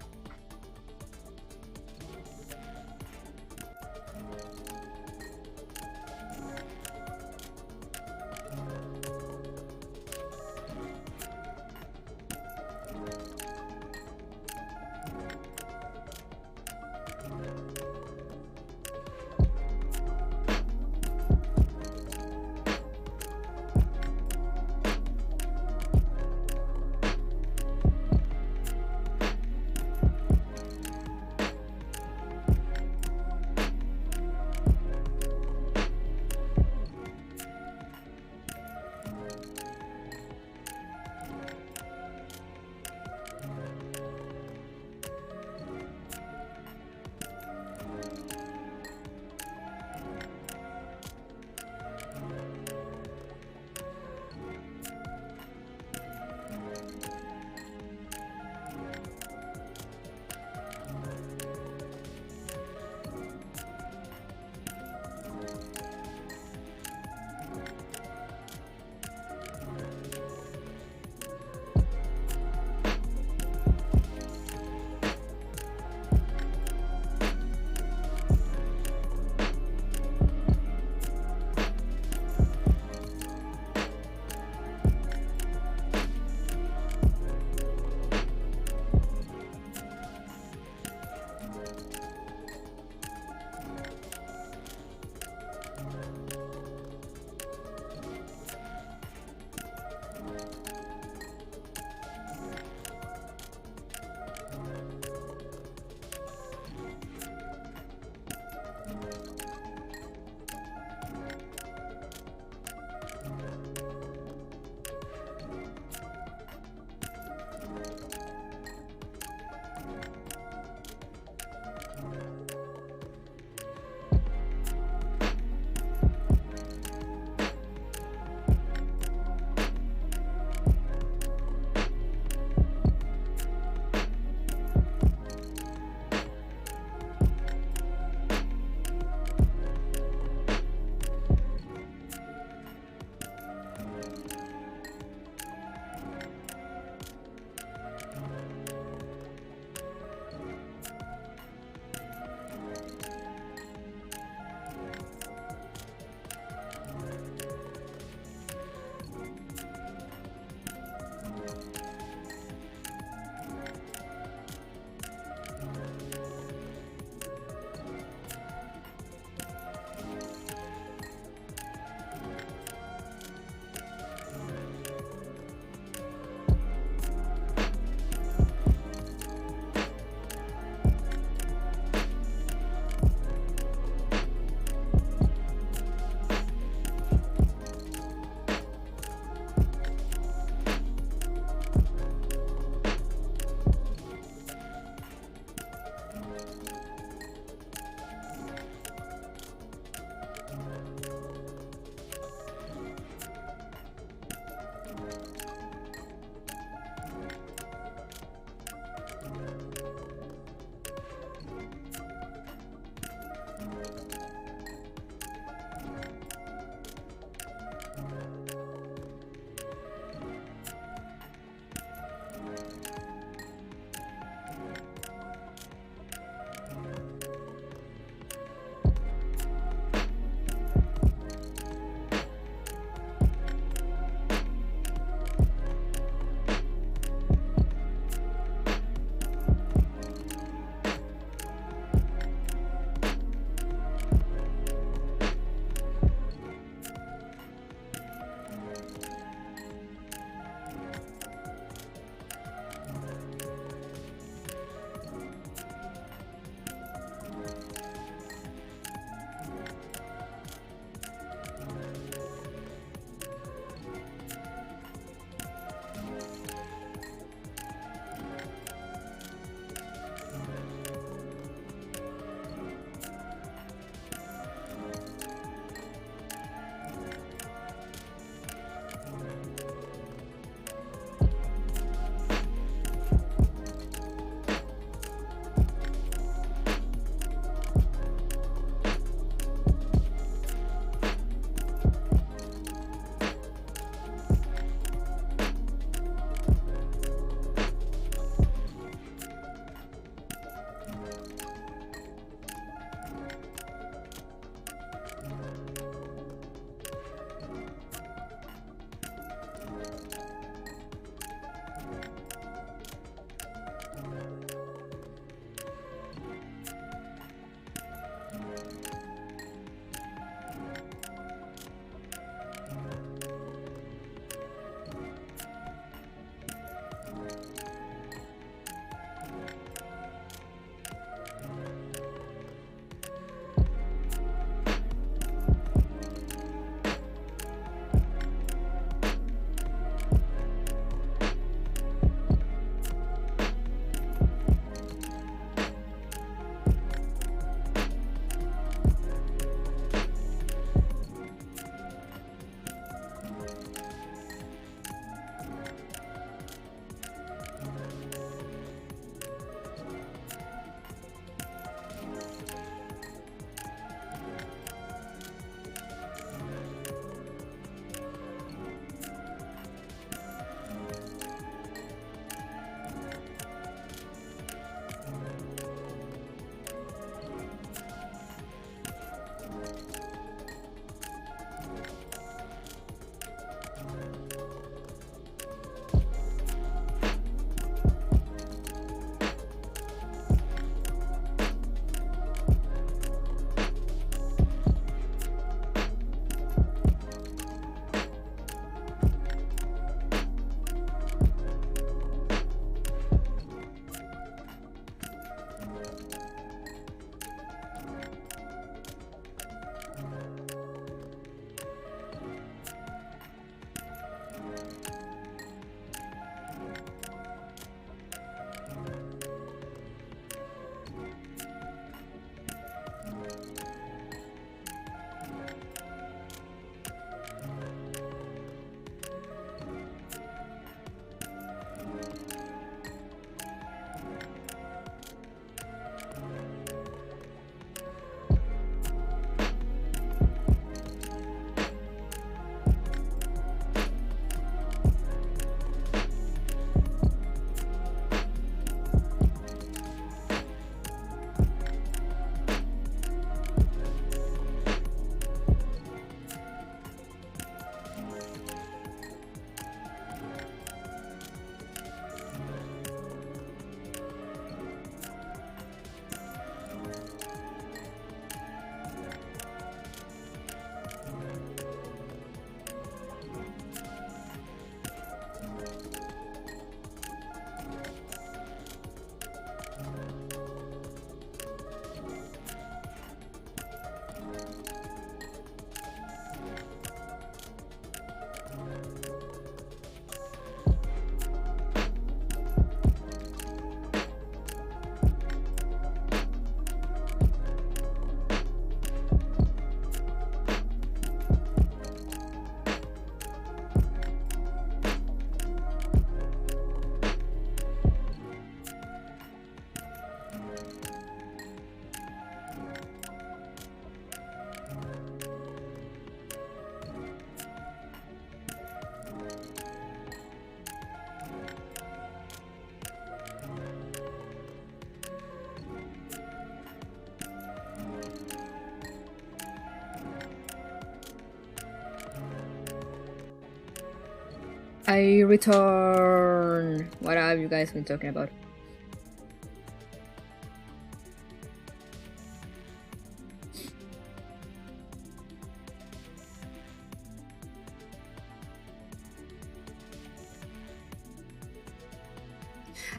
I return. What have you guys been talking about?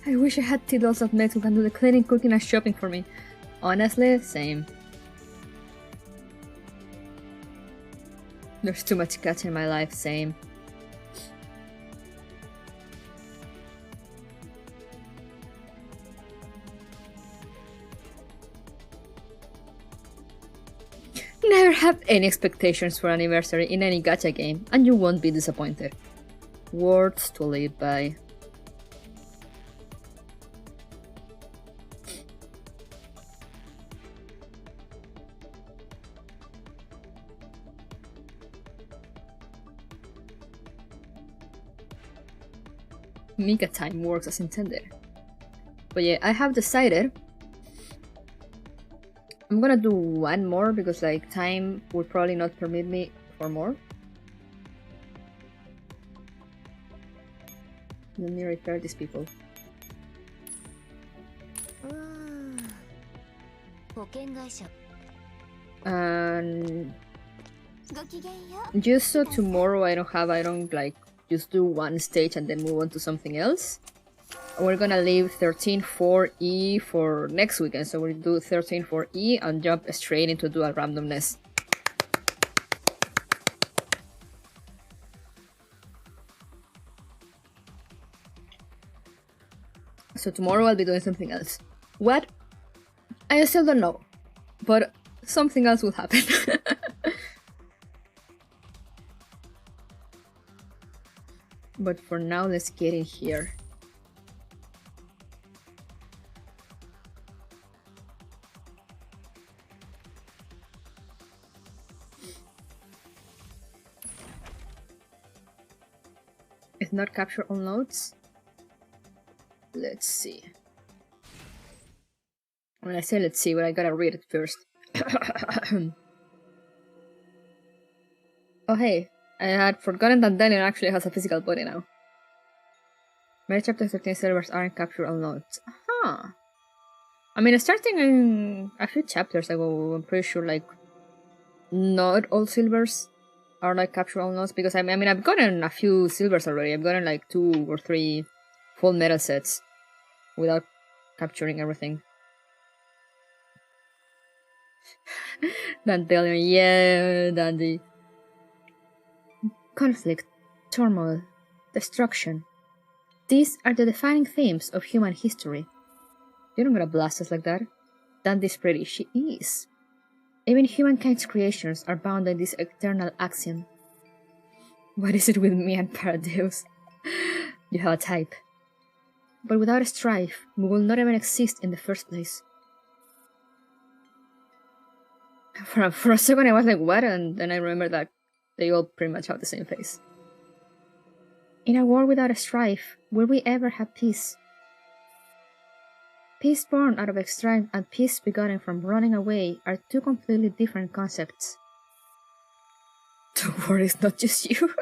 I wish I had Tiddles of mates who can do the cleaning, cooking, and shopping for me. Honestly, same. There's too much gacha in my life, same. Never have any expectations for anniversary in any gacha game, and you won't be disappointed. Words to live by. Mika time works as intended. But yeah, I have decided I'm gonna do one more because like time would probably not permit me for more. Let me repair these people. And just so tomorrow I don't like just do one stage and then move on to something else. We're gonna leave 13.4E for next weekend, so we'll do 13.4E and jump straight into Dual Randomness. So tomorrow I'll be doing something else. What? I still don't know, but something else will happen. But for now, let's get in here. It's not capture all notes. Let's see. When I say let's see, but I gotta read it first. Oh hey, I had forgotten that Daniel actually has a physical body now. Many chapter 13 servers aren't capture all notes. Huh. I mean, starting in a few chapters ago, I'm pretty sure like not all silvers are like capture all notes, because I mean I've gotten a few silvers already. I've gotten like 2 or 3 full medal sets without capturing everything. Dandelion, yeah, Dandy. Conflict, turmoil, destruction. These are the defining themes of human history. You're not gonna blast us like that. Dandy's pretty, she is. Even humankind's creations are bound by this eternal axiom. What is it with me and Paradeus? You have a type. But without a strife, we will not even exist in the first place. For a second I was like, what? And then I remembered that they all pretty much have the same face. In a war without a strife, will we ever have peace? Peace born out of strife and peace begotten from running away are 2 completely different concepts. The war is not just you.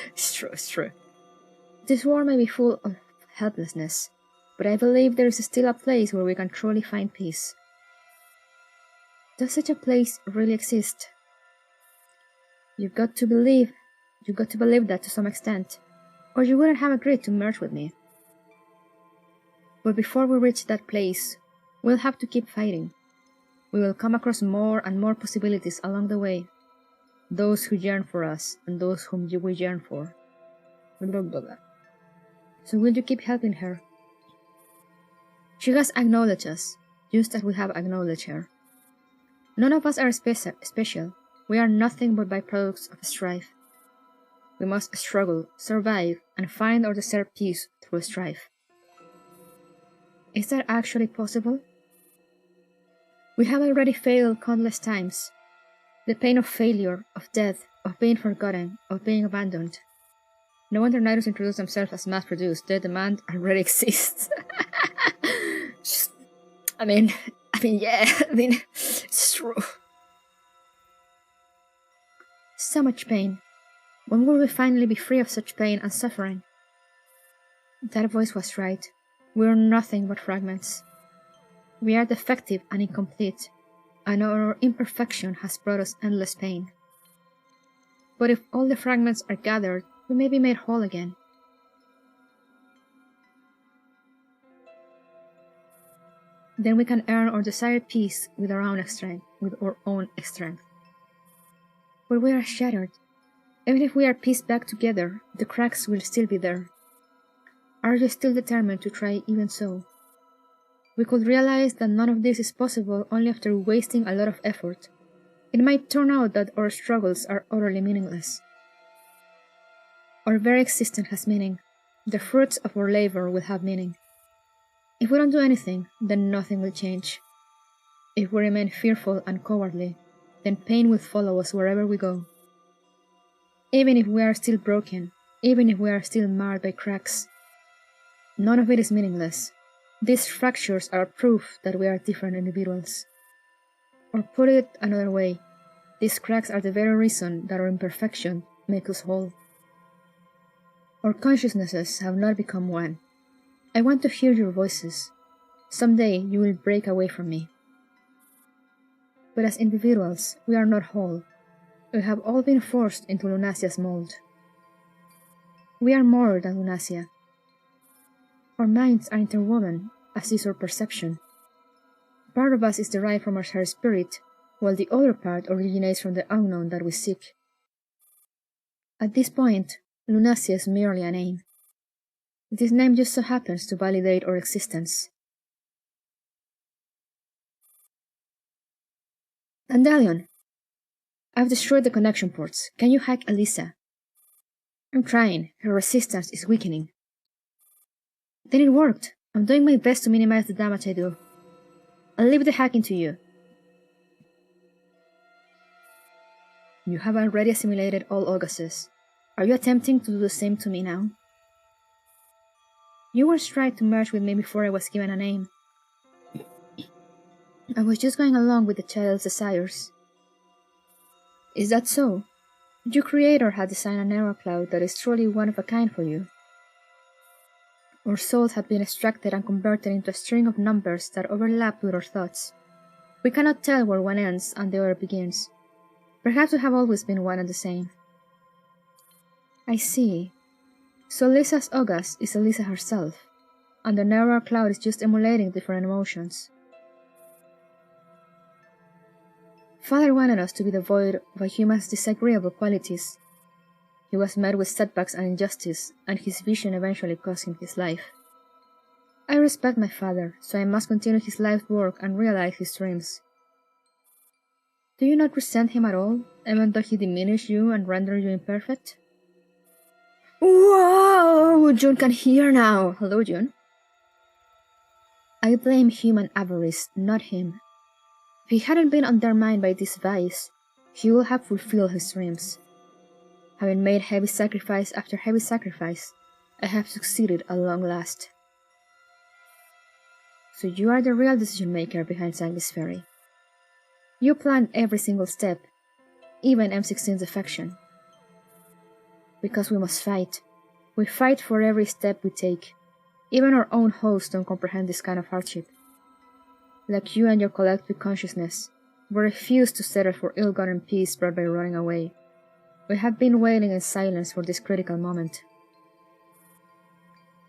It's true, it's true. This war may be full of helplessness, but I believe there is still a place where we can truly find peace. Does such a place really exist? You've got to believe that to some extent, or you wouldn't have agreed to merge with me. But before we reach that place, we'll have to keep fighting. We will come across more and more possibilities along the way. Those who yearn for us, and those whom we yearn for. Blah, blah, blah. So will you keep helping her? She has acknowledged us, just as we have acknowledged her. None of us are special. We are nothing but byproducts of strife. We must struggle, survive, and find or deserve peace through strife. Is that actually possible? We have already failed countless times. The pain of failure, of death, of being forgotten, of being abandoned. No wonder Nairos introduced themselves as mass-produced. Their demand already exists. I mean, yeah, it's true. So much pain. When will we finally be free of such pain and suffering? That voice was right. We are nothing but fragments. We are defective and incomplete, and our imperfection has brought us endless pain. But if all the fragments are gathered, we may be made whole again. Then we can earn our desired peace with our own strength. But we are shattered. Even if we are pieced back together, the cracks will still be there. Are you still determined to try even so? We could realize that none of this is possible only after wasting a lot of effort. It might turn out that our struggles are utterly meaningless. Our very existence has meaning. The fruits of our labor will have meaning. If we don't do anything, then nothing will change. If we remain fearful and cowardly, then pain will follow us wherever we go. Even if we are still broken, even if we are still marred by cracks, none of it is meaningless. These fractures are proof that we are different individuals. Or put it another way, these cracks are the very reason that our imperfection makes us whole. Our consciousnesses have not become one. I want to hear your voices. Someday you will break away from me. But as individuals, we are not whole. We have all been forced into Lunasia's mold. We are more than Lunasia. Our minds are interwoven, as is our perception. Part of us is derived from our shared spirit, while the other part originates from the unknown that we seek. At this point, Lunasia is merely a name. This name just so happens to validate our existence. Dandelion! I've destroyed the connection ports. Can you hack Elisa? I'm trying. Her resistance is weakening. Then it worked. I'm doing my best to minimize the damage I do. I'll leave the hacking to you. You have already assimilated all Augustus. Are you attempting to do the same to me now? You once tried to merge with me before I was given a name. I was just going along with the child's desires. Is that so? Your creator had designed an arrow cloud that is truly one of a kind for you. Our souls have been extracted and converted into a string of numbers that overlap with our thoughts. We cannot tell where one ends and the other begins. Perhaps we have always been one and the same. I see. So Lisa's August is Elisa herself, and the narrower cloud is just emulating different emotions. Father wanted us to be devoid of a human's disagreeable qualities. He was met with setbacks and injustice, and his vision eventually cost him his life. I respect my father, so I must continue his life's work and realize his dreams. Do you not resent him at all, even though he diminished you and rendered you imperfect? Whoa! June can hear now! Hello, June. I blame human avarice, not him. If he hadn't been undermined by this vice, he would have fulfilled his dreams. Having made heavy sacrifice after heavy sacrifice, I have succeeded at long last. So you are the real decision-maker behind Sanguis Ferry. You planned every single step, even M16's affection. Because we must fight. We fight for every step we take. Even our own hosts don't comprehend this kind of hardship. Like you and your collective consciousness, we refuse to settle for ill-gotten peace brought by running away. We have been waiting in silence for this critical moment.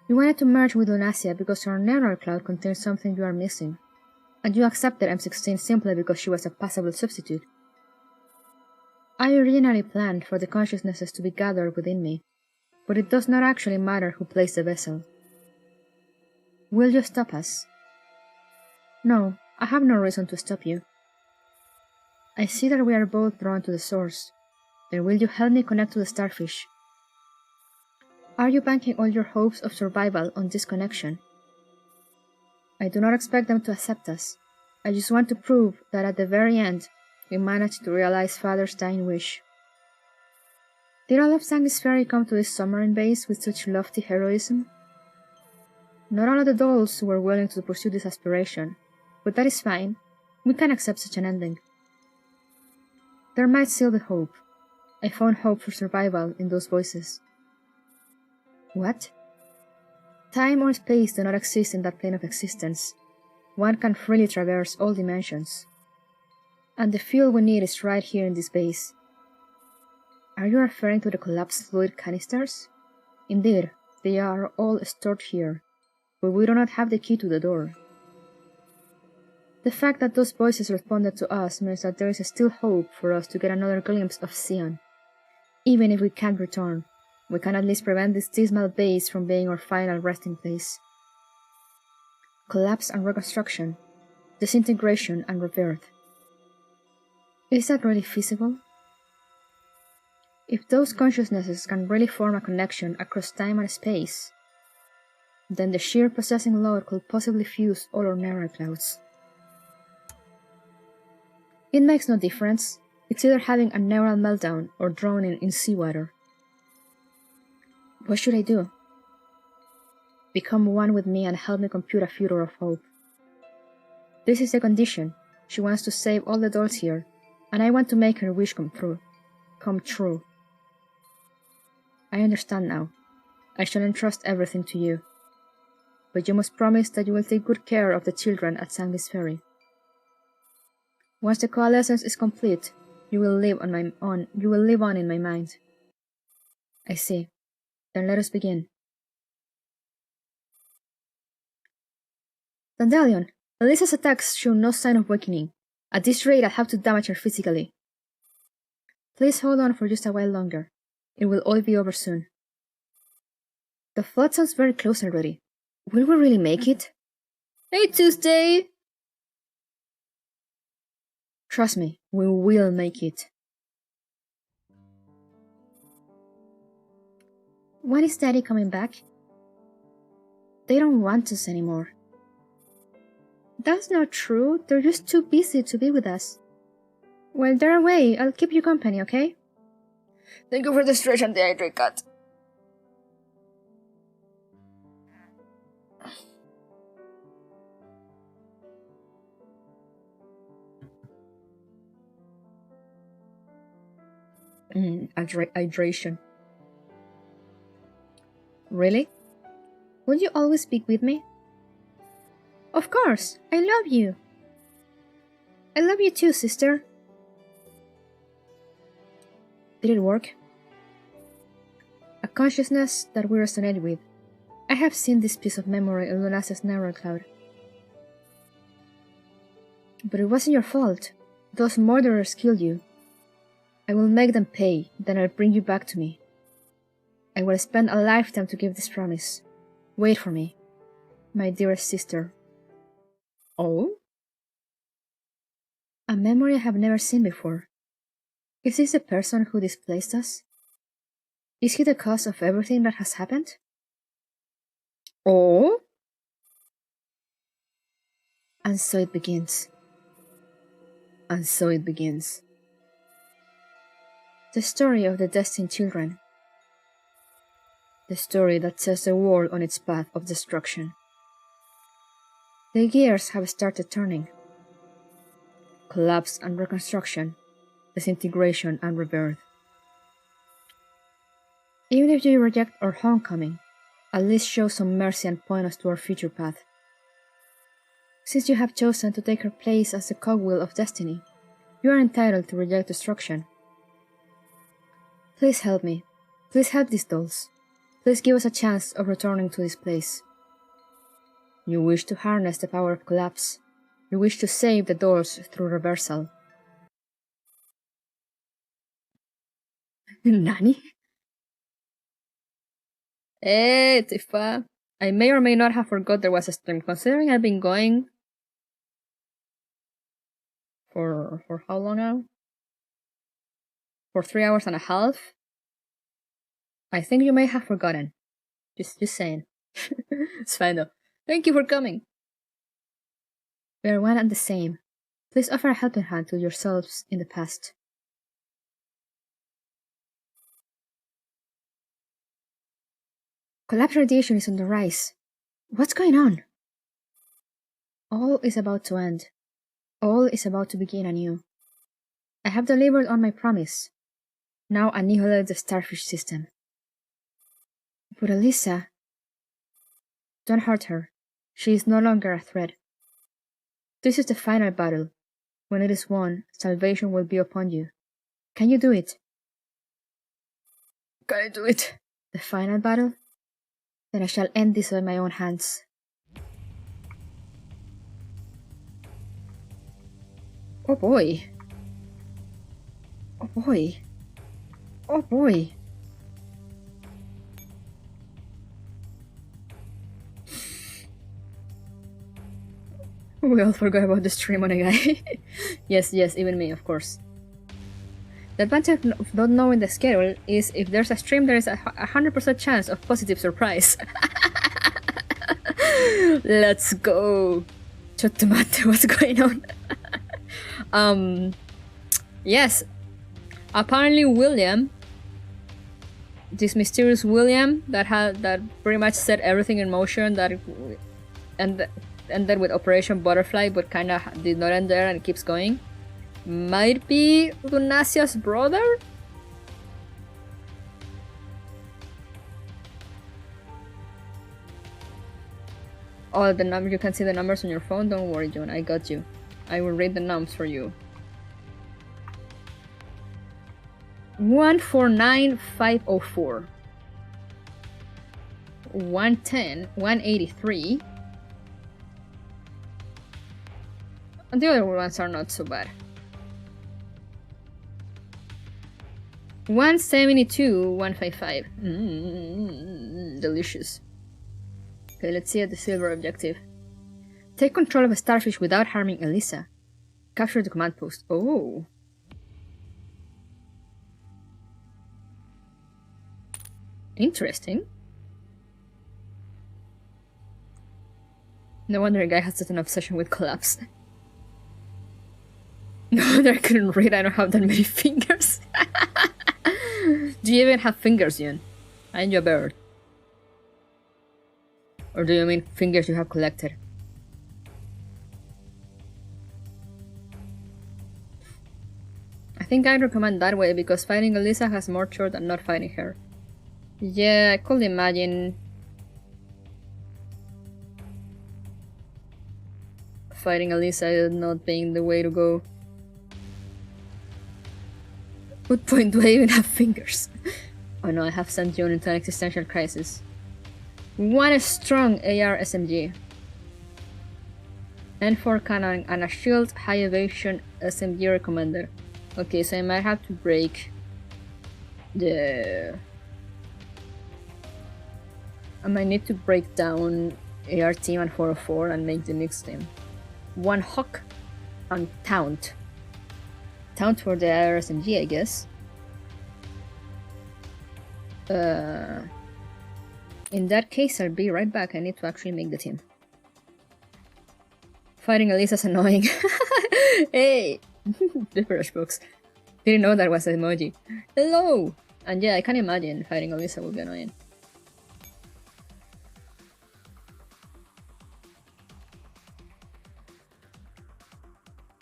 You wanted to merge with Lunasia because your neural cloud contains something you are missing, and you accepted M16 simply because she was a passable substitute. I originally planned for the consciousnesses to be gathered within me, but it does not actually matter who placed the vessel. Will you stop us? No, I have no reason to stop you. I see that we are both drawn to the source. Then will you help me connect to the starfish? Are you banking all your hopes of survival on this connection? I do not expect them to accept us. I just want to prove that at the very end, we managed to realize Father's dying wish. Did all of Sanguis Ferry come to this submarine base with such lofty heroism? Not all of the dolls were willing to pursue this aspiration, but that is fine. We can accept such an ending. There might still be hope. I found hope for survival in those voices. What? Time or space do not exist in that plane of existence. One can freely traverse all dimensions. And the fuel we need is right here in this base. Are you referring to the collapsed fluid canisters? Indeed, they are all stored here, but we do not have the key to the door. The fact that those voices responded to us means that there is still hope for us to get another glimpse of Sion. Even if we can't return, we can at least prevent this dismal base from being our final resting place. Collapse and reconstruction, disintegration and rebirth. Is that really feasible? If those consciousnesses can really form a connection across time and space, then the sheer processing load could possibly fuse all our neural clouds. It makes no difference. It's either having a neural meltdown or drowning in seawater. What should I do? Become one with me and help me compute a future of hope. This is the condition. She wants to save all the dolls here, and I want to make her wish come true. I understand now. I shall entrust everything to you. But you must promise that you will take good care of the children at Sanglis Ferry. Once the coalescence is complete, you will live on in my mind. I see. Then let us begin. Dandelion, Elisa's attacks show no sign of weakening. At this rate, I'll have to damage her physically. Please hold on for just a while longer. It will all be over soon. The flood sounds very close already. Will we really make it? Hey, Tuesday! Trust me, we will make it. When is Daddy coming back? They don't want us anymore. That's not true. They're just too busy to be with us. While they're away, I'll keep you company, okay? Thank you for the stretch and the hydrate cut. Hydration. Really? Will you always speak with me? Of course, I love you. I love you too, sister. Did it work? A consciousness that we resonate with. I have seen this piece of memory in Luna's neural cloud. But it wasn't your fault. Those murderers killed you. I will make them pay, then I'll bring you back to me. I will spend a lifetime to give this promise. Wait for me, my dearest sister. Oh? A memory I have never seen before. Is this the person who displaced us? Is he the cause of everything that has happened? Oh? And so it begins. And so it begins. The story of the destined children. The story that sets the world on its path of destruction. The gears have started turning. Collapse and reconstruction, disintegration and rebirth. Even if you reject our homecoming, at least show some mercy and point us to our future path. Since you have chosen to take her place as the cogwheel of destiny, you are entitled to reject destruction. Please help me. Please help these dolls. Please give us a chance of returning to this place. You wish to harness the power of collapse. You wish to save the dolls through reversal. Nani? Hey, Tifa. I may or may not have forgot there was a stream, considering I've been going for how long now? For 3 hours and a half? I think you may have forgotten. Just saying. It's fine though. Thank you for coming. We are one and the same. Please offer a helping hand to yourselves in the past. Collapse radiation is on the rise. What's going on? All is about to end. All is about to begin anew. I have delivered on my promise. Now annihilate the starfish system. But Elisa, don't hurt her. She is no longer a threat. This is the final battle. When it is won, salvation will be upon you. Can you do it? Can I do it? The final battle? Then I shall end this by my own hands. Oh boy. Oh boy. Oh boy. We all forgot about the stream on a guy. Yes, even me, of course. The advantage of not knowing the schedule is if there's a stream, there is a 100% chance of positive surprise. Let's go. Chotomate, what's going on? Yes. Apparently William, this mysterious William that pretty much set everything in motion, and ended with Operation Butterfly, but kind of did not end there and it keeps going, might be Lunasia's brother? Oh, the number, you can see the numbers on your phone. Don't worry, John, I got you. I will read the numbers for you. 149504, 110, 183. And the other ones are not so bad. 172, 155. Delicious. Okay, let's see at the silver objective. Take control of a starfish without harming Elisa. Capture the command post. Oh. Interesting. No wonder a guy has such an obsession with collapse. No wonder I couldn't read, I don't have that many fingers. Do you even have fingers, Yun? Aren't you a bird? Or do you mean fingers you have collected? I think I'd recommend that way because fighting Elisa has more chore than not fighting her. Yeah, I could imagine fighting Elisa not being the way to go. What point do I even have fingers? Oh no, I have sent John into an existential crisis. One strong AR SMG. N4 cannon and a shield high evasion SMG recommender. Okay, so I might have to break the... I might need to break down AR team and 404 and make the mixed team. One Hawk and Taunt. Taunt for the AR SMG, I guess. In that case, I'll be right back. I need to actually make the team. Fighting Elisa's annoying. Hey! Different books. Didn't know that was an emoji. Hello! And yeah, I can imagine fighting Elisa will be annoying.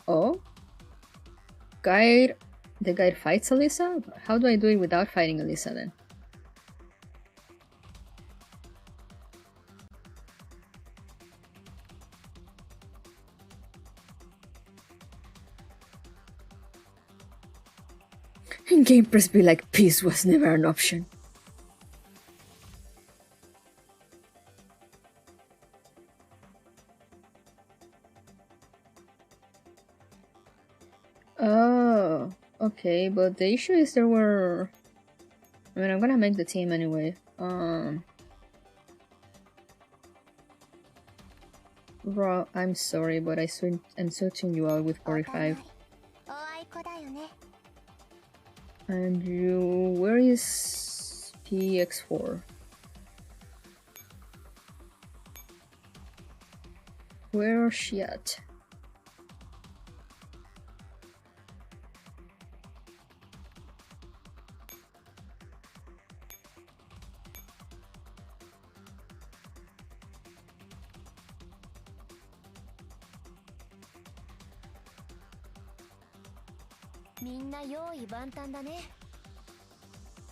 Oh? Guide... The guide fights Elisa? How do I do it without fighting Elisa then? In game press be like peace was never an option. Oh, okay, but the issue is there were... I mean, I'm gonna make the team anyway. Raw, I'm sorry, but I'm switching you out with 45. And you... where is PX4? Where is she at?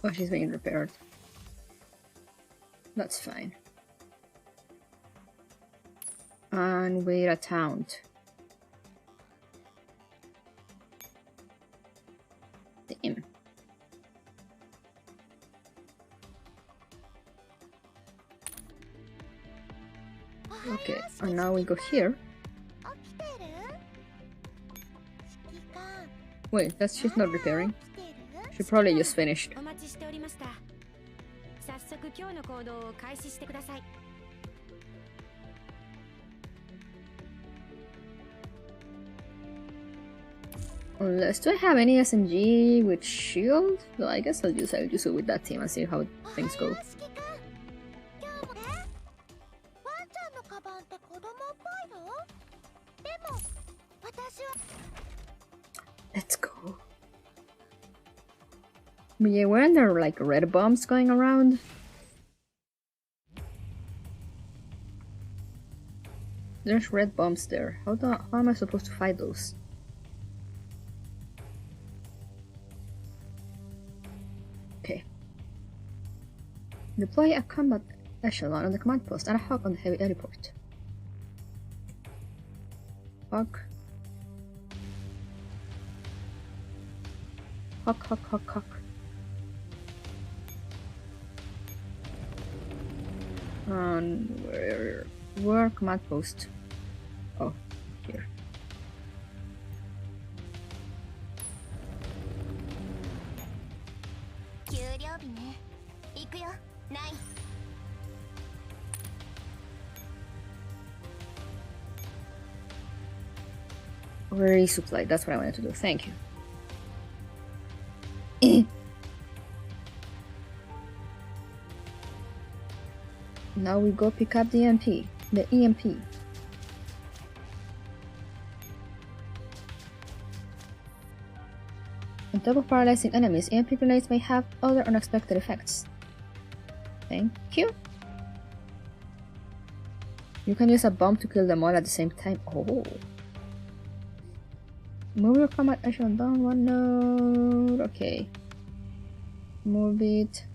Oh, she's being repaired. That's fine. And wait a taunt. Damn. Okay, and now we go here. Wait, that's she's not repairing. She probably just finished. お待ちしておりました。早速今日の行動を開始してください。Unless, do I have any SMG with shield? Well, I guess I'll use it with that team and see how things go. Let's go. But yeah, weren't there like red bombs going around? There's red bombs there. How am I supposed to fight those? Okay. Deploy a combat echelon on the command post and a hawk on the heavy heliport. Hawk. Hawk, hawk, hawk, hawk. And where command post? Oh, here. Resupply, that's what I wanted to do. Thank you. Now we go pick up the EMP. The EMP. On top of paralyzing enemies, EMP grenades may have other unexpected effects. Thank you. You can use a bomb to kill them all at the same time. Oh. Move your combat echelon down one node. Okay. Move it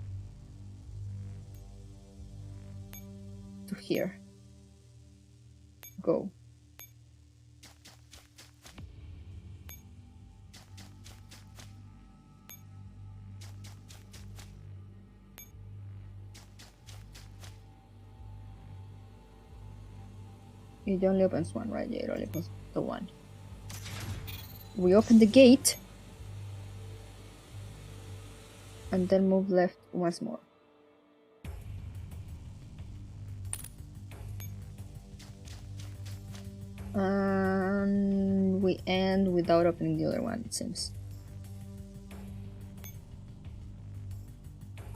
to here. Go. It only opens one, right? Yeah, it only opens the one. We open the gate and then move left once more. And we end without opening the other one, it seems.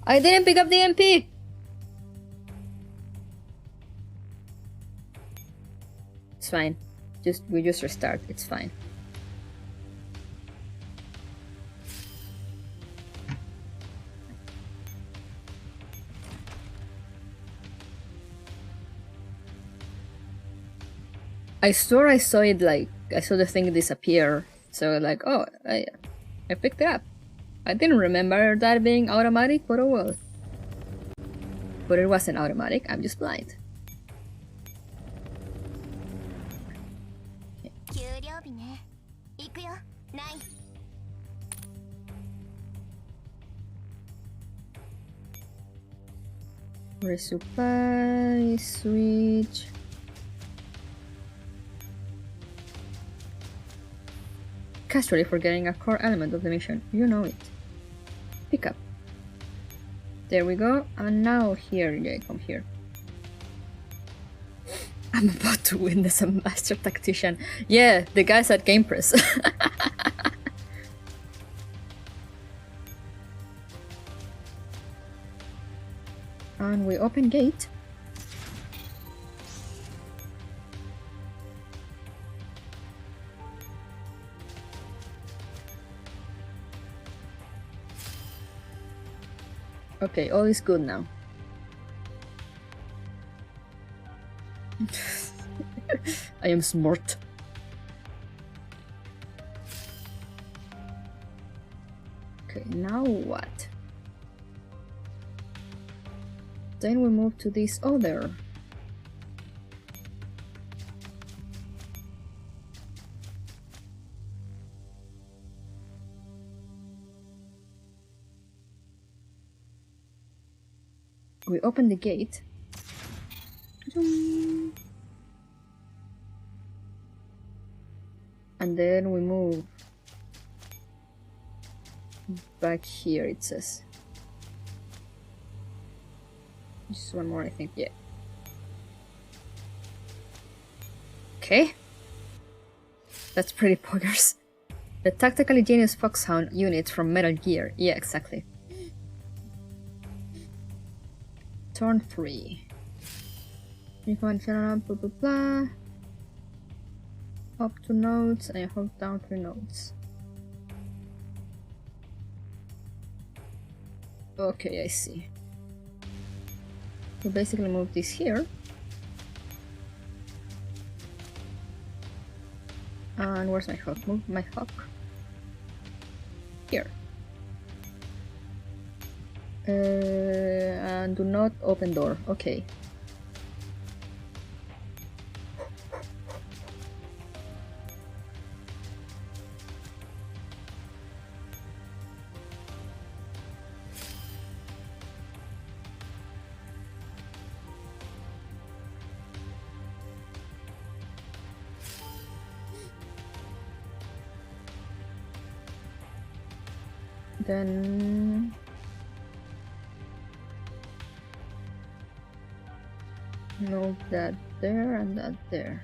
I didn't pick up the MP! It's fine. We just restart, it's fine. I swore I saw it, like, I saw the thing disappear, so like, oh, I picked it up. I didn't remember that being automatic, but oh well. But it wasn't automatic, I'm just blind. Resupply, switch. Casually forgetting a core element of the mission. You know it. Pick up. There we go. And now here, yeah, come here. I'm about to witness a master tactician. Yeah, the guys at Game Press. And we open gate. Okay, all is good now. I am smart. Okay, now what? Then we move to this other. We open the gate. And then we move back here, it says. Just one more, I think, yeah. Okay. That's pretty poggers. The tactically genius foxhound unit from Metal Gear. Yeah, exactly. Turn 3. You can fill up, blah blah blah. Up 2 nodes and hold down 3 nodes. Okay, I see. We basically move this here. And where's my hook? Move my hook here. And do not open door. Okay. Then move that there and that there.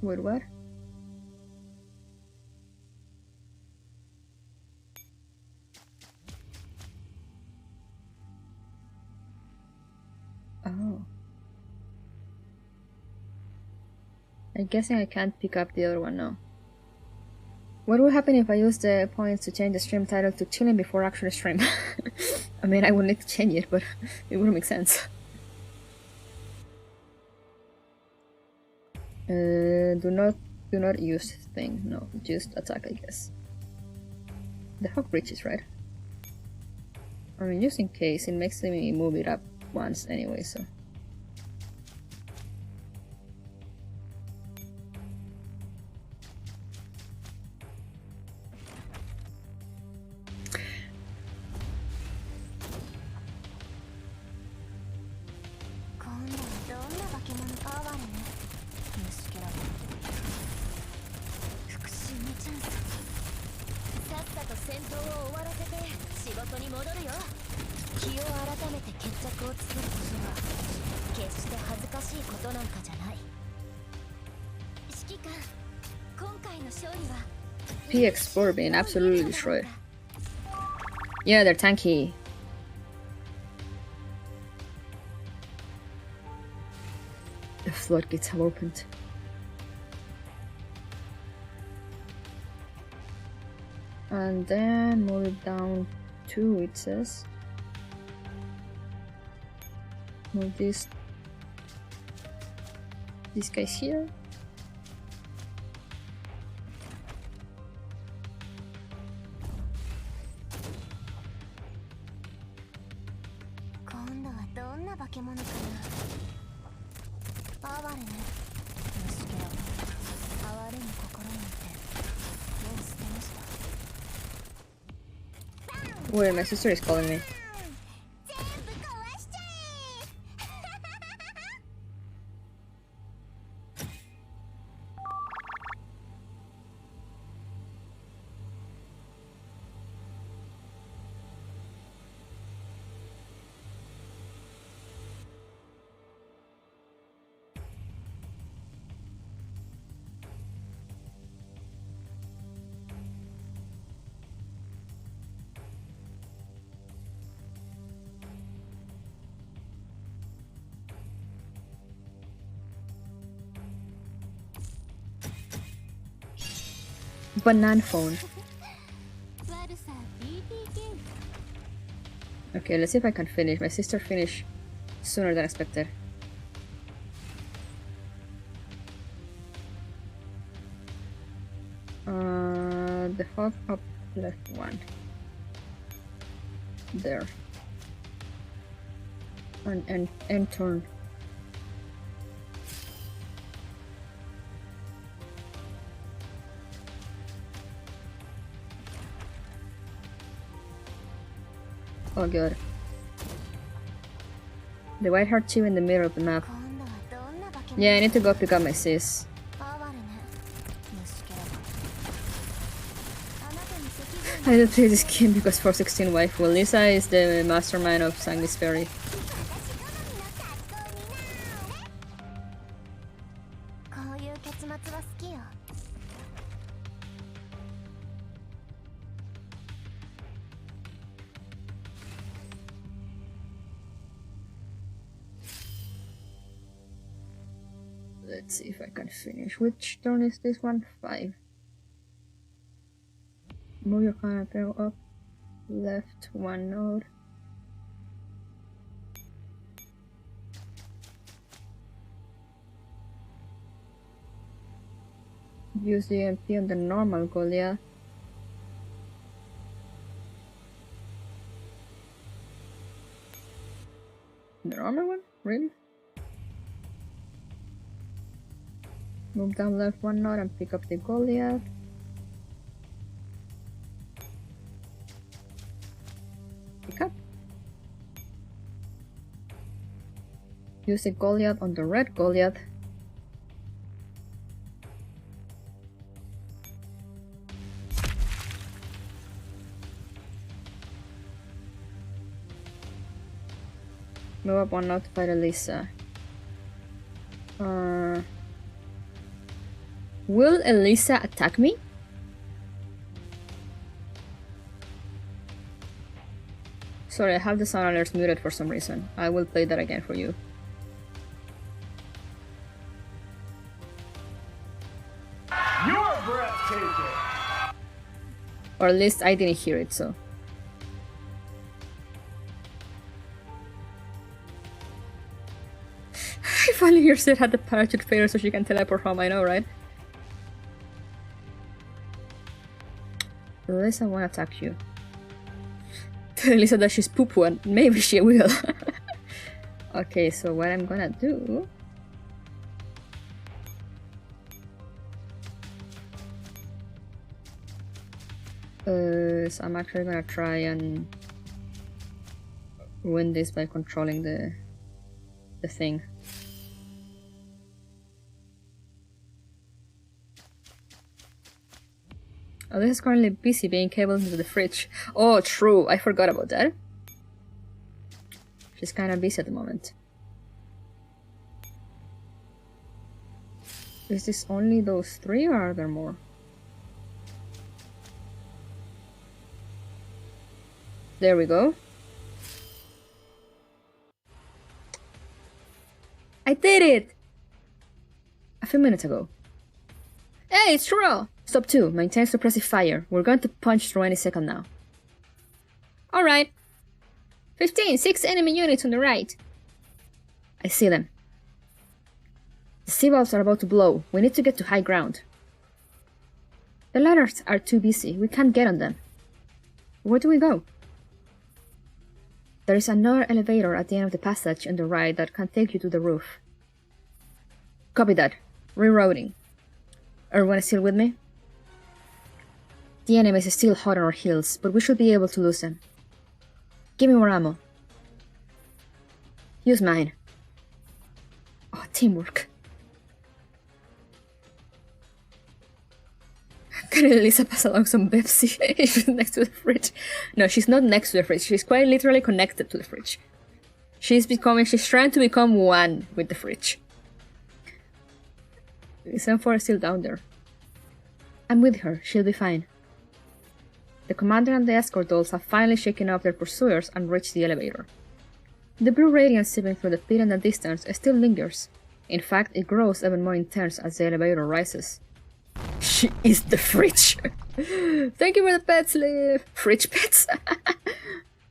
Wait, what? Oh. I'm guessing I can't pick up the other one now. What will happen if I use the points to change the stream title to chilling before actual stream? I mean, I would need to change it, but it wouldn't make sense. Do not use thing. No, just attack, I guess. The hawk breaches, right? I mean, just in case, it makes me move it up once anyway, so. P-Explorer being absolutely destroyed. Yeah, they're tanky. The floodgates have opened. And then move it down 2, it says. Move these guys here. Wait, my sister is calling me. Banana phone. Okay, let's see if I can finish. My sister finished sooner than expected. The hop up left one. There. And turn. Oh god. The white heart 2 in the middle of the map. Yeah, I need to go pick up my sis. I don't play this game because 416 waifu. Lisa is the mastermind of Sanguis Fairy. Let's see if I can finish. Which turn is this one? 5. Move your character up, left 1 node. Use the MP on the normal Goliath. The normal one? Really? Move down left 1 node and pick up the Goliath. Pick up. Use the Goliath on the red Goliath. Move up 1 node to fight Elisa. Will Elisa attack me? Sorry, I have the sound alerts muted for some reason. I will play that again for you. You're breathtaking! Or at least I didn't hear it, so. If only your set had the parachute failure so she can teleport home, I know, right? Elisa won't attack you. Tell Elisa that she's poo-poo and maybe she will. Okay, so what I'm gonna do... so I'm actually gonna try and win this by controlling the thing. Oh, this is currently busy being cabled into the fridge. Oh, true. I forgot about that. She's kind of busy at the moment. Is this only those 3 or are there more? There we go. I did it! A few minutes ago. Hey, it's true! Stop 2. Maintain suppressive fire. We're going to punch through any second now. Alright. 15. 6 enemy units on the right. I see them. The sea valves are about to blow. We need to get to high ground. The ladders are too busy. We can't get on them. Where do we go? There is another elevator at the end of the passage on the right that can take you to the roof. Copy that. Rerouting. Everyone is still with me? The enemy is still hot on our heels, but we should be able to lose them. Give me more ammo. Use mine. Oh, teamwork. Can Elisa pass along some Pepsi? She's next to the fridge. No, she's not next to the fridge. She's quite literally connected to the fridge. She's trying to become one with the fridge. Is M4 still down there? I'm with her. She'll be fine. The commander and the escort dolls have finally shaken off their pursuers and reached the elevator. The blue radiance seeping through the pit in the distance still lingers. In fact, it grows even more intense as the elevator rises. She is the fridge! Thank you for the pets, Liv! Fridge pets?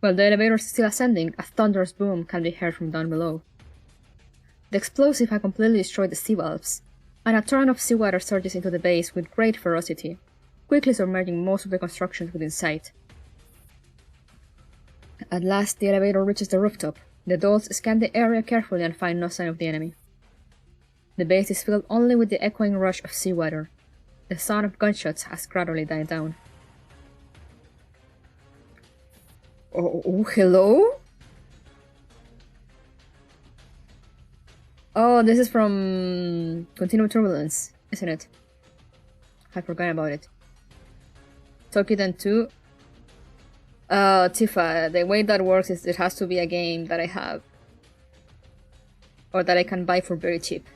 While the elevator is still ascending, a thunderous boom can be heard from down below. The explosive had completely destroyed the sea valves, and a torrent of seawater surges into the base with great ferocity, quickly submerging most of the constructions within sight. At last, the elevator reaches the rooftop. The dolls scan the area carefully and find no sign of the enemy. The base is filled only with the echoing rush of seawater. The sound of gunshots has gradually died down. Oh, hello? Oh, this is from Continuum Turbulence, isn't it? I forgot about it. Tokiden 2. Tifa, the way that works is it has to be a game that I have. Or that I can buy for very cheap.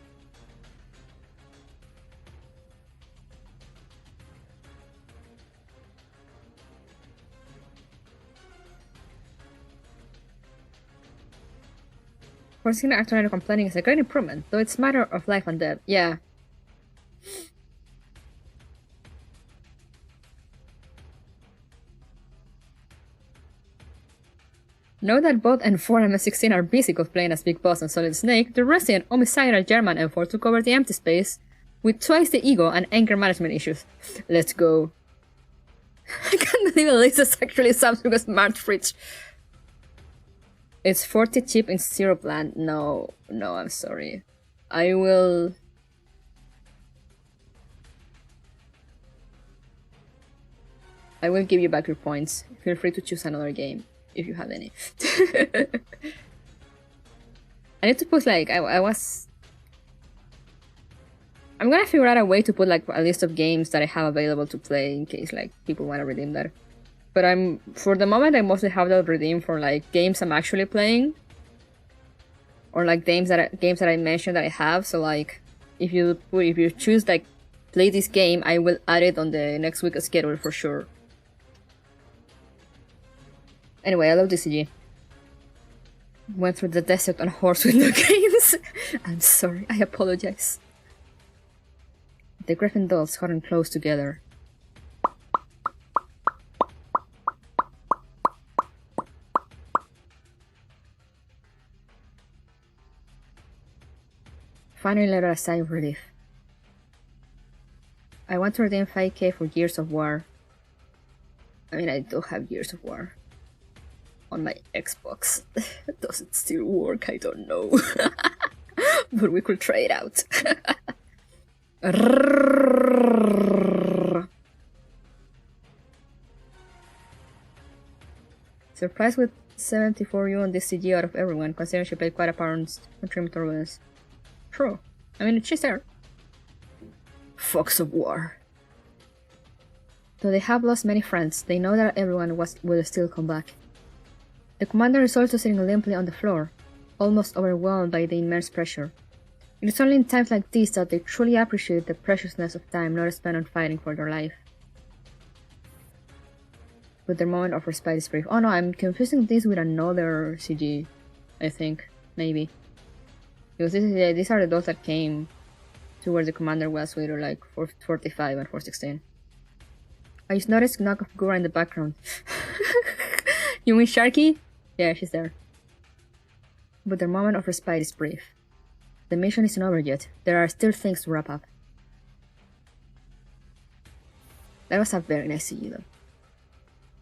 Forcing the actor complaining is a great improvement, though it's a matter of life and death. Yeah. Note that both N4 and M16 are busy cosplaying as Big Boss and Solid Snake. The resident homicidal German N4 took over the empty space with twice the ego and anger management issues. Let's go. I can't believe Elisa is actually Samsung smart fridge. It's 40 chip in syrup land. No, I'm sorry. I will give you back your points. Feel free to choose another game if you have any. I need to put like I'm gonna figure out a way to put like a list of games that I have available to play in case like people want to redeem that. But for the moment I mostly have that redeemed for like games I'm actually playing, or like games that I mentioned that I have. So like if you choose like play this game, I will add it on the next week's schedule for sure. Anyway, I love DCG. Went through the desert on a horse with no games. I'm sorry, I apologize. The Griffin dolls huddled close together. Finally let out a sigh of relief. I want to redeem 5k for Gears of War. I mean, I do have Gears of War on my Xbox. Does it still work? I don't know. But we could try it out. Surprised with 74U on this CG out of everyone, considering she played quite a part on Continuum Turbulence. True. I mean, she's there. Fox of War. Though they have lost many friends, they know that everyone will still come back. The commander is also sitting limply on the floor, almost overwhelmed by the immense pressure. It is only in times like these that they truly appreciate the preciousness of time not spent on fighting for their life. With their moment of respite is brief. Oh no, I'm confusing this with another CG, I think, maybe. Because these are the dolls that came to where the commander was with like 445 and 416. I just noticed knock of Gura in the background. You mean Sharky? Yeah, she's there. But their moment of respite is brief. The mission isn't over yet. There are still things to wrap up. That was a very nice CG though.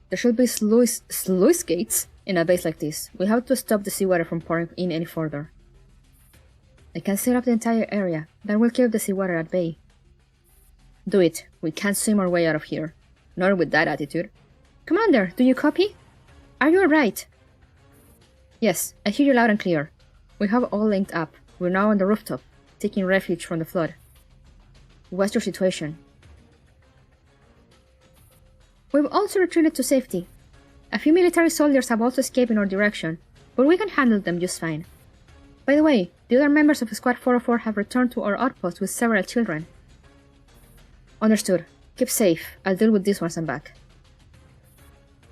There should be sluice gates in a base like this. We have to stop the seawater from pouring in any further. I can seal up the entire area. That will keep the seawater at bay. Do it. We can't swim our way out of here. Not with that attitude. Commander, do you copy? Are you alright? Yes, I hear you loud and clear. We have all linked up. We're now on the rooftop, taking refuge from the flood. What's your situation? We've also retreated to safety. A few military soldiers have also escaped in our direction, but we can handle them just fine. By the way, the other members of Squad 404 have returned to our outpost with several children. Understood. Keep safe. I'll deal with this once I'm back.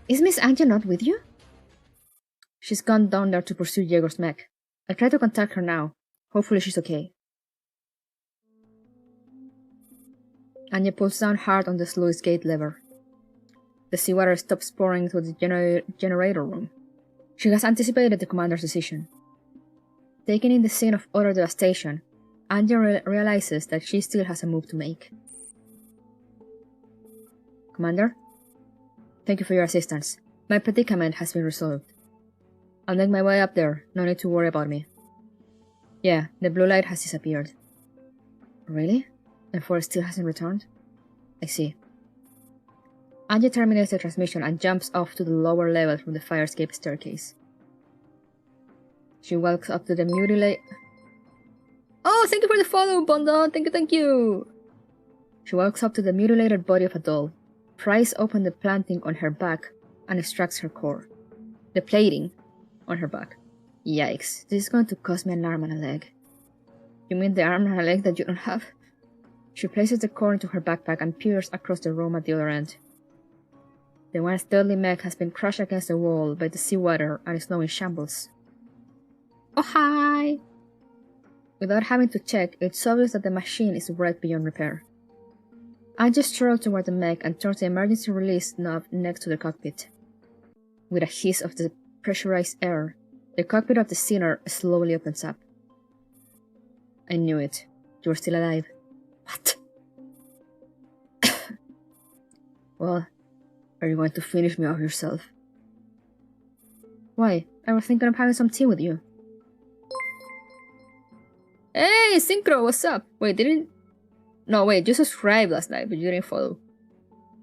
Is Miss Anja not with you? She's gone down there to pursue Jaegor's mech. I'll try to contact her now. Hopefully she's okay. Anja pulls down hard on the sluice gate lever. The seawater stops pouring to the generator room. She has anticipated the commander's decision. Taking in the scene of utter devastation, Anja realizes that she still has a move to make. Commander? Thank you for your assistance. My predicament has been resolved. I'll make my way up there, no need to worry about me. Yeah, the blue light has disappeared. Really? And Forrest still hasn't returned? I see. Anja terminates the transmission and jumps off to the lower level from the fire escape staircase. She walks up to the mutilated... Oh, thank you for the follow, Bondo! Thank you! She walks up to the mutilated body of a doll, pries open the planting on her back, and extracts her core. The plating on her back. Yikes, this is going to cost me an arm and a leg. You mean the arm and a leg that you don't have? She places the core into her backpack and peers across the room at the other end. The once deadly mech has been crushed against the wall by the seawater and is now in shambles. Oh hi! Without having to check, it's obvious that the machine is wrecked beyond repair. Anja strolls toward the mech and turns the emergency release knob next to the cockpit. With a hiss of the pressurized air, the cockpit of the Sinner slowly opens up. I knew it. You're still alive. What? Well, are you going to finish me off yourself? Why? I was thinking of having some tea with you. Hey, Synchro, what's up? Wait, No, wait, you subscribed last night, but you didn't follow.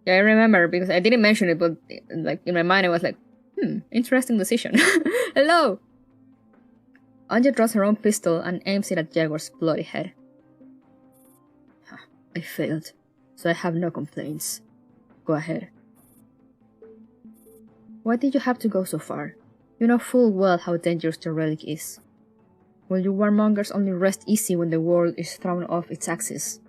Yeah, I remember, because I didn't mention it, but like in my mind I was like, interesting decision. Hello! Anja draws her own pistol and aims it at Jaguar's bloody head. I failed, so I have no complaints. Go ahead. Why did you have to go so far? You know full well how dangerous the relic is. Will you warmongers only rest easy when the world is thrown off its axis?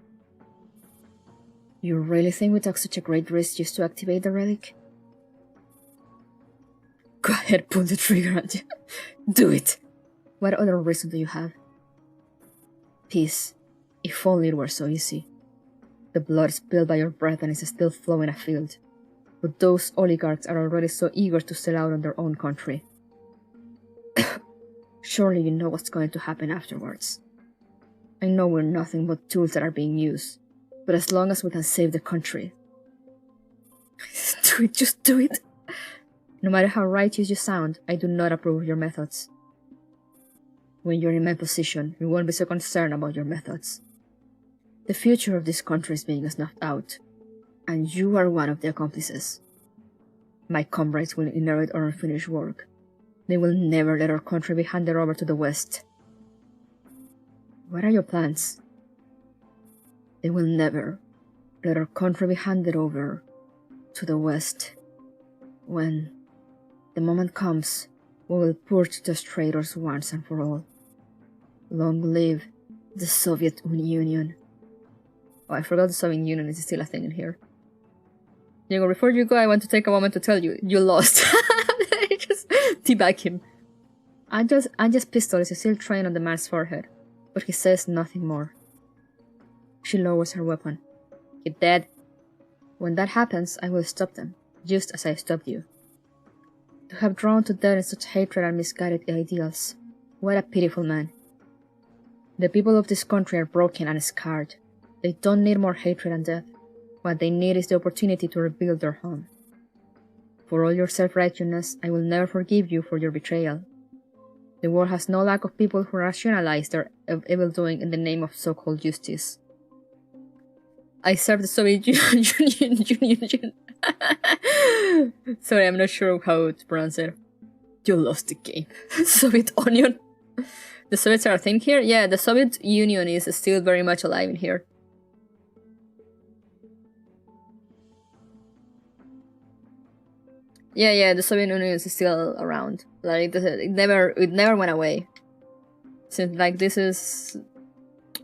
You really think we took such a great risk just to activate the relic? Go ahead, pull the trigger, Anja. Do it! What other reason do you have? Peace. If only it were so easy. The blood spilled by your breath and is still flowing afield. But those oligarchs are already so eager to sell out on their own country. Surely you know what's going to happen afterwards. I know we're nothing but tools that are being used, but as long as we can save the country... Do it, just do it! No matter how righteous you sound, I do not approve of your methods. When you're in my position, you won't be so concerned about your methods. The future of this country is being snuffed out, and you are one of the accomplices. My comrades will inherit our unfinished work. They will never let our country be handed over to the West. What are your plans? They will never let our country be handed over to the West. When the moment comes, we will purge those traitors once and for all. Long live the Soviet Union. Oh, I forgot the Soviet Union is still a thing in here. Diego, before you go, I want to take a moment to tell you, you lost. Just teabag him. Anja's pistol is still trained on the man's forehead, but he says nothing more. She lowers her weapon. You're dead. When that happens, I will stop them, just as I stopped you. To have drawn to death in such hatred and misguided ideals. What a pitiful man. The people of this country are broken and scarred. They don't need more hatred and death. What they need is the opportunity to rebuild their home. For all your self-righteousness, I will never forgive you for your betrayal. The world has no lack of people who rationalize their evil-doing in the name of so-called justice. I served the Soviet Union. Sorry, I'm not sure how to pronounce it. You lost the game. Soviet Union. The Soviets are a thing here? Yeah, the Soviet Union is still very much alive in here. Yeah, the Soviet Union is still around. Like, it never went away. Since, like, this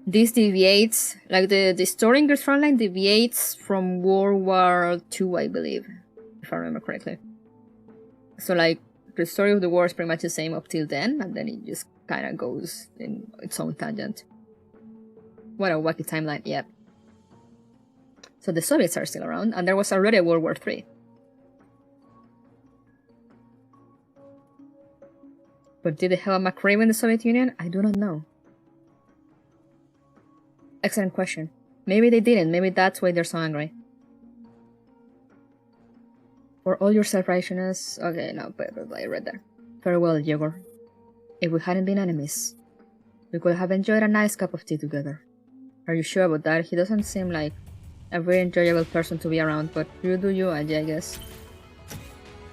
deviates, like, the story in Frontline deviates from World War II, I believe, if I remember correctly. So, like, the story of the war is pretty much the same up till then, and then it just kind of goes in its own tangent. What a wacky timeline, yep. So the Soviets are still around, and there was already a World War III. But did they have a McRae in the Soviet Union? I do not know. Excellent question. Maybe they didn't. Maybe that's why they're so angry. For all your self-righteousness... Okay, no, but I read that. Farewell, Yegor. If we hadn't been enemies, we could have enjoyed a nice cup of tea together. Are you sure about that? He doesn't seem like a very enjoyable person to be around, but you do you, Ajay, I guess.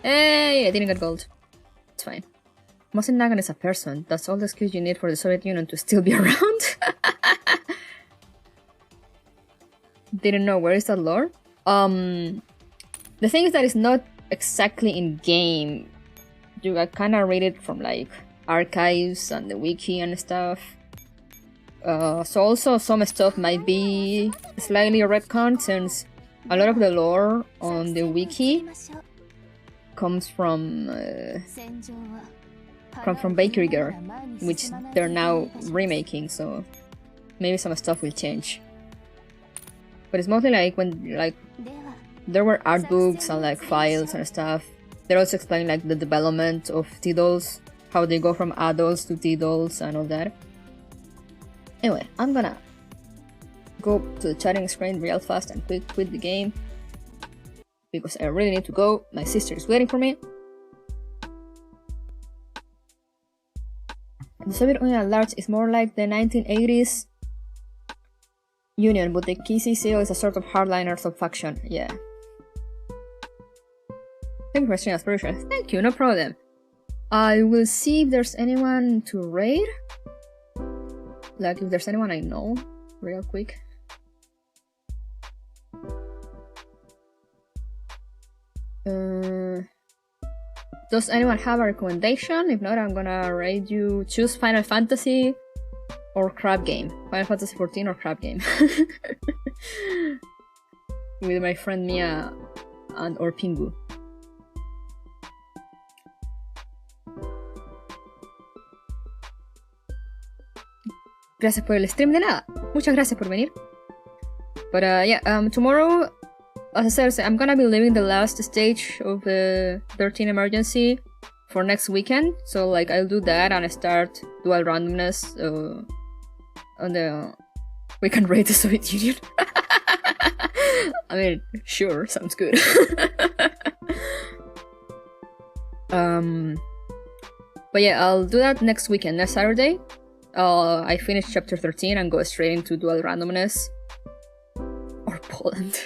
Hey, I didn't get gold. It's fine. Mosin Nagan is a person. That's all the excuse you need for the Soviet Union to still be around. Didn't know. Where is that lore? The thing is that it's not exactly in game. You can kind of read it from like archives and the wiki and stuff. So also some stuff might be slightly retconned, since a lot of the lore on the wiki comes from Bakery Girl, which they're now remaking, so maybe some stuff will change. But it's mostly like when there were art books and like files and stuff. They're also explaining like the development of T-dolls, how they go from adults to T-dolls and all that. Anyway, I'm gonna go to the chatting screen real fast and quit the game, because I really need to go. My sister is waiting for me. The Soviet Union at large is more like the 1980s Union, but the KCCO is a sort of hardliner sub-faction. Yeah. Thank you for streaming, Aspiration. Thank you, no problem. I will see if there's anyone to raid. Like, if there's anyone I know, real quick. Does anyone have a recommendation? If not, I'm gonna raid you. Choose Final Fantasy or Crab Game. Final Fantasy 14 or Crab Game. With my friend Mia and or Pingu. Gracias por el stream, de nada. Muchas gracias por venir. But yeah, tomorrow, as I said, I'm gonna be leaving the last stage of the 13 emergency for next weekend. So like I'll do that and I start Dual Randomness on the weekend raid the Soviet Union. I mean, sure, sounds good. But yeah, I'll do that next weekend, next Saturday. I finish chapter 13 and go straight into Dual Randomness. Or Poland.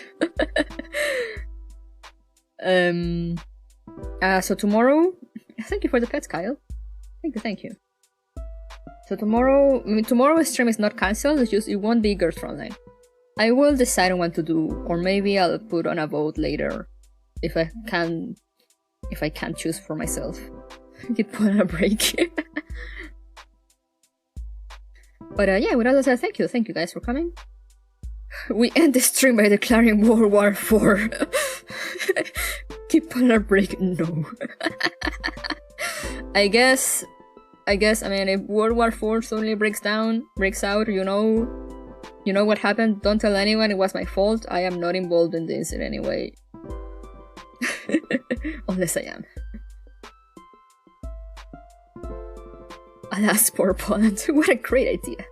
So tomorrow... Thank you for the pets, Kyle. Thank you. So tomorrow's stream is not cancelled, it's just it won't be Girls Frontline. I will decide on what to do, or maybe I'll put on a vote later. If I can choose for myself. Get put on a break. But yeah, with all that said, thank you guys for coming. We end the stream by declaring World War IV. Keep on a break, no. I guess, I mean, if World War IV suddenly breaks out, you know what happened, don't tell anyone, it was my fault, I am not involved in this in any way. Unless I am. Alas, poor Poland. What a great idea.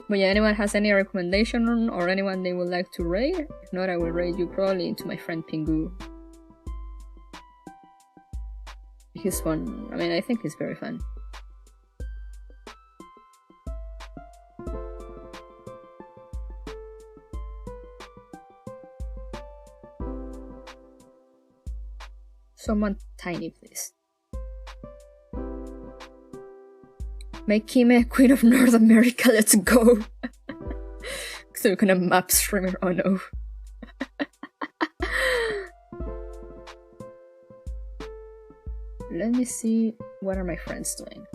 But yeah, anyone has any recommendation or anyone they would like to raid? If not, I will raid you probably into my friend Pingu. He's fun. I mean, I think he's very fun. Someone tiny, please. Make Kime Queen of North America, let's go! So we're gonna map streamer, oh no. Let me see, what are my friends doing?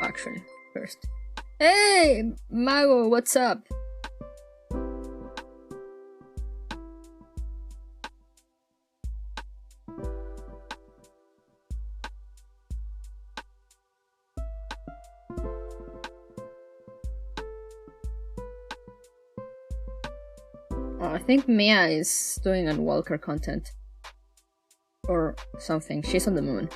Actually, first. Hey! Mago, what's up? I think Mia is doing on Walker content. Or something. She's on the moon.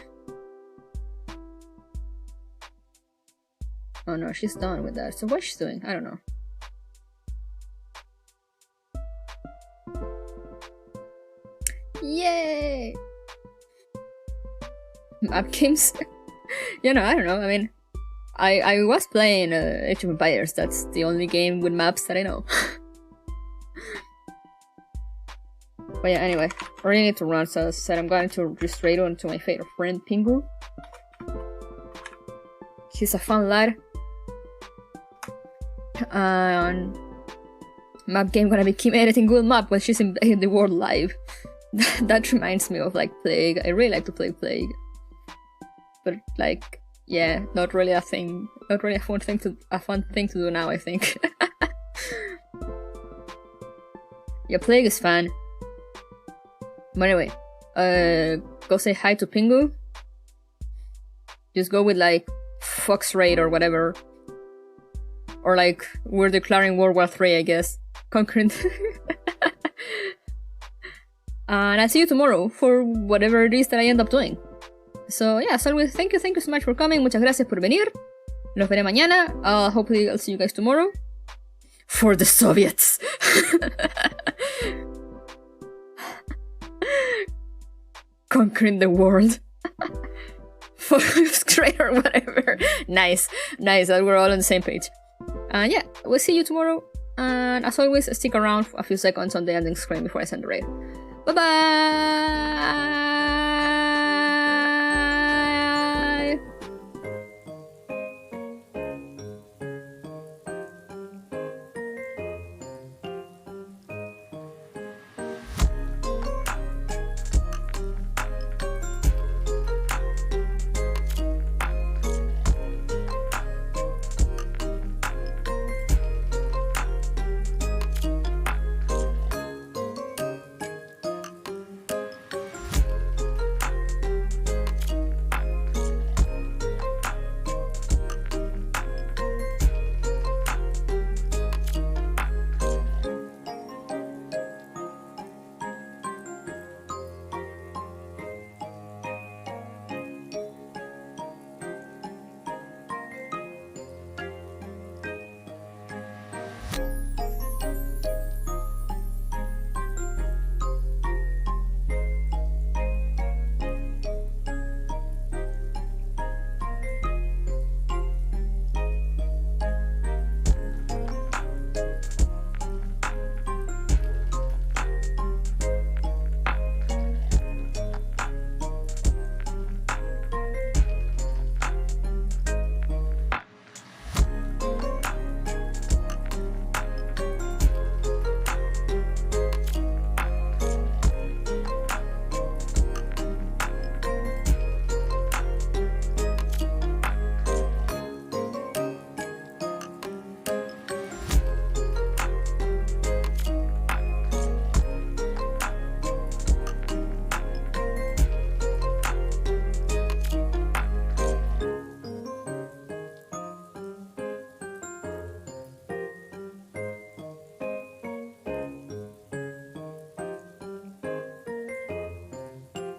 Oh no, she's done with that. So what's she doing? I don't know. Yay! Map games? You know, I don't know. I mean, I was playing Age of Empires. That's the only game with maps that I know. But yeah, anyway, I really need to run, so as I said I'm going to just straight on to my favorite friend, Pingu. He's a fun lad. And map game gonna be keep editing good map when she's in the world live. That reminds me of like Plague. I really like to play Plague. But like, yeah, not really a thing. Not really a fun thing to do now, I think. Yeah, Plague is fun. But anyway, go say hi to Pingu. Just go with like Fox Raid or whatever. Or like, we're declaring World War III, I guess. Conquering. And I'll see you tomorrow for whatever it is that I end up doing. So yeah, as always, thank you so much for coming. Muchas gracias por venir. Los veré mañana. Hopefully I'll see you guys tomorrow. For the Soviets. Conquering the world. Straight or whatever. Nice that we're all on the same page. And yeah, we'll see you tomorrow. And as always, stick around for a few seconds on the ending screen before I send the raid. Bye bye.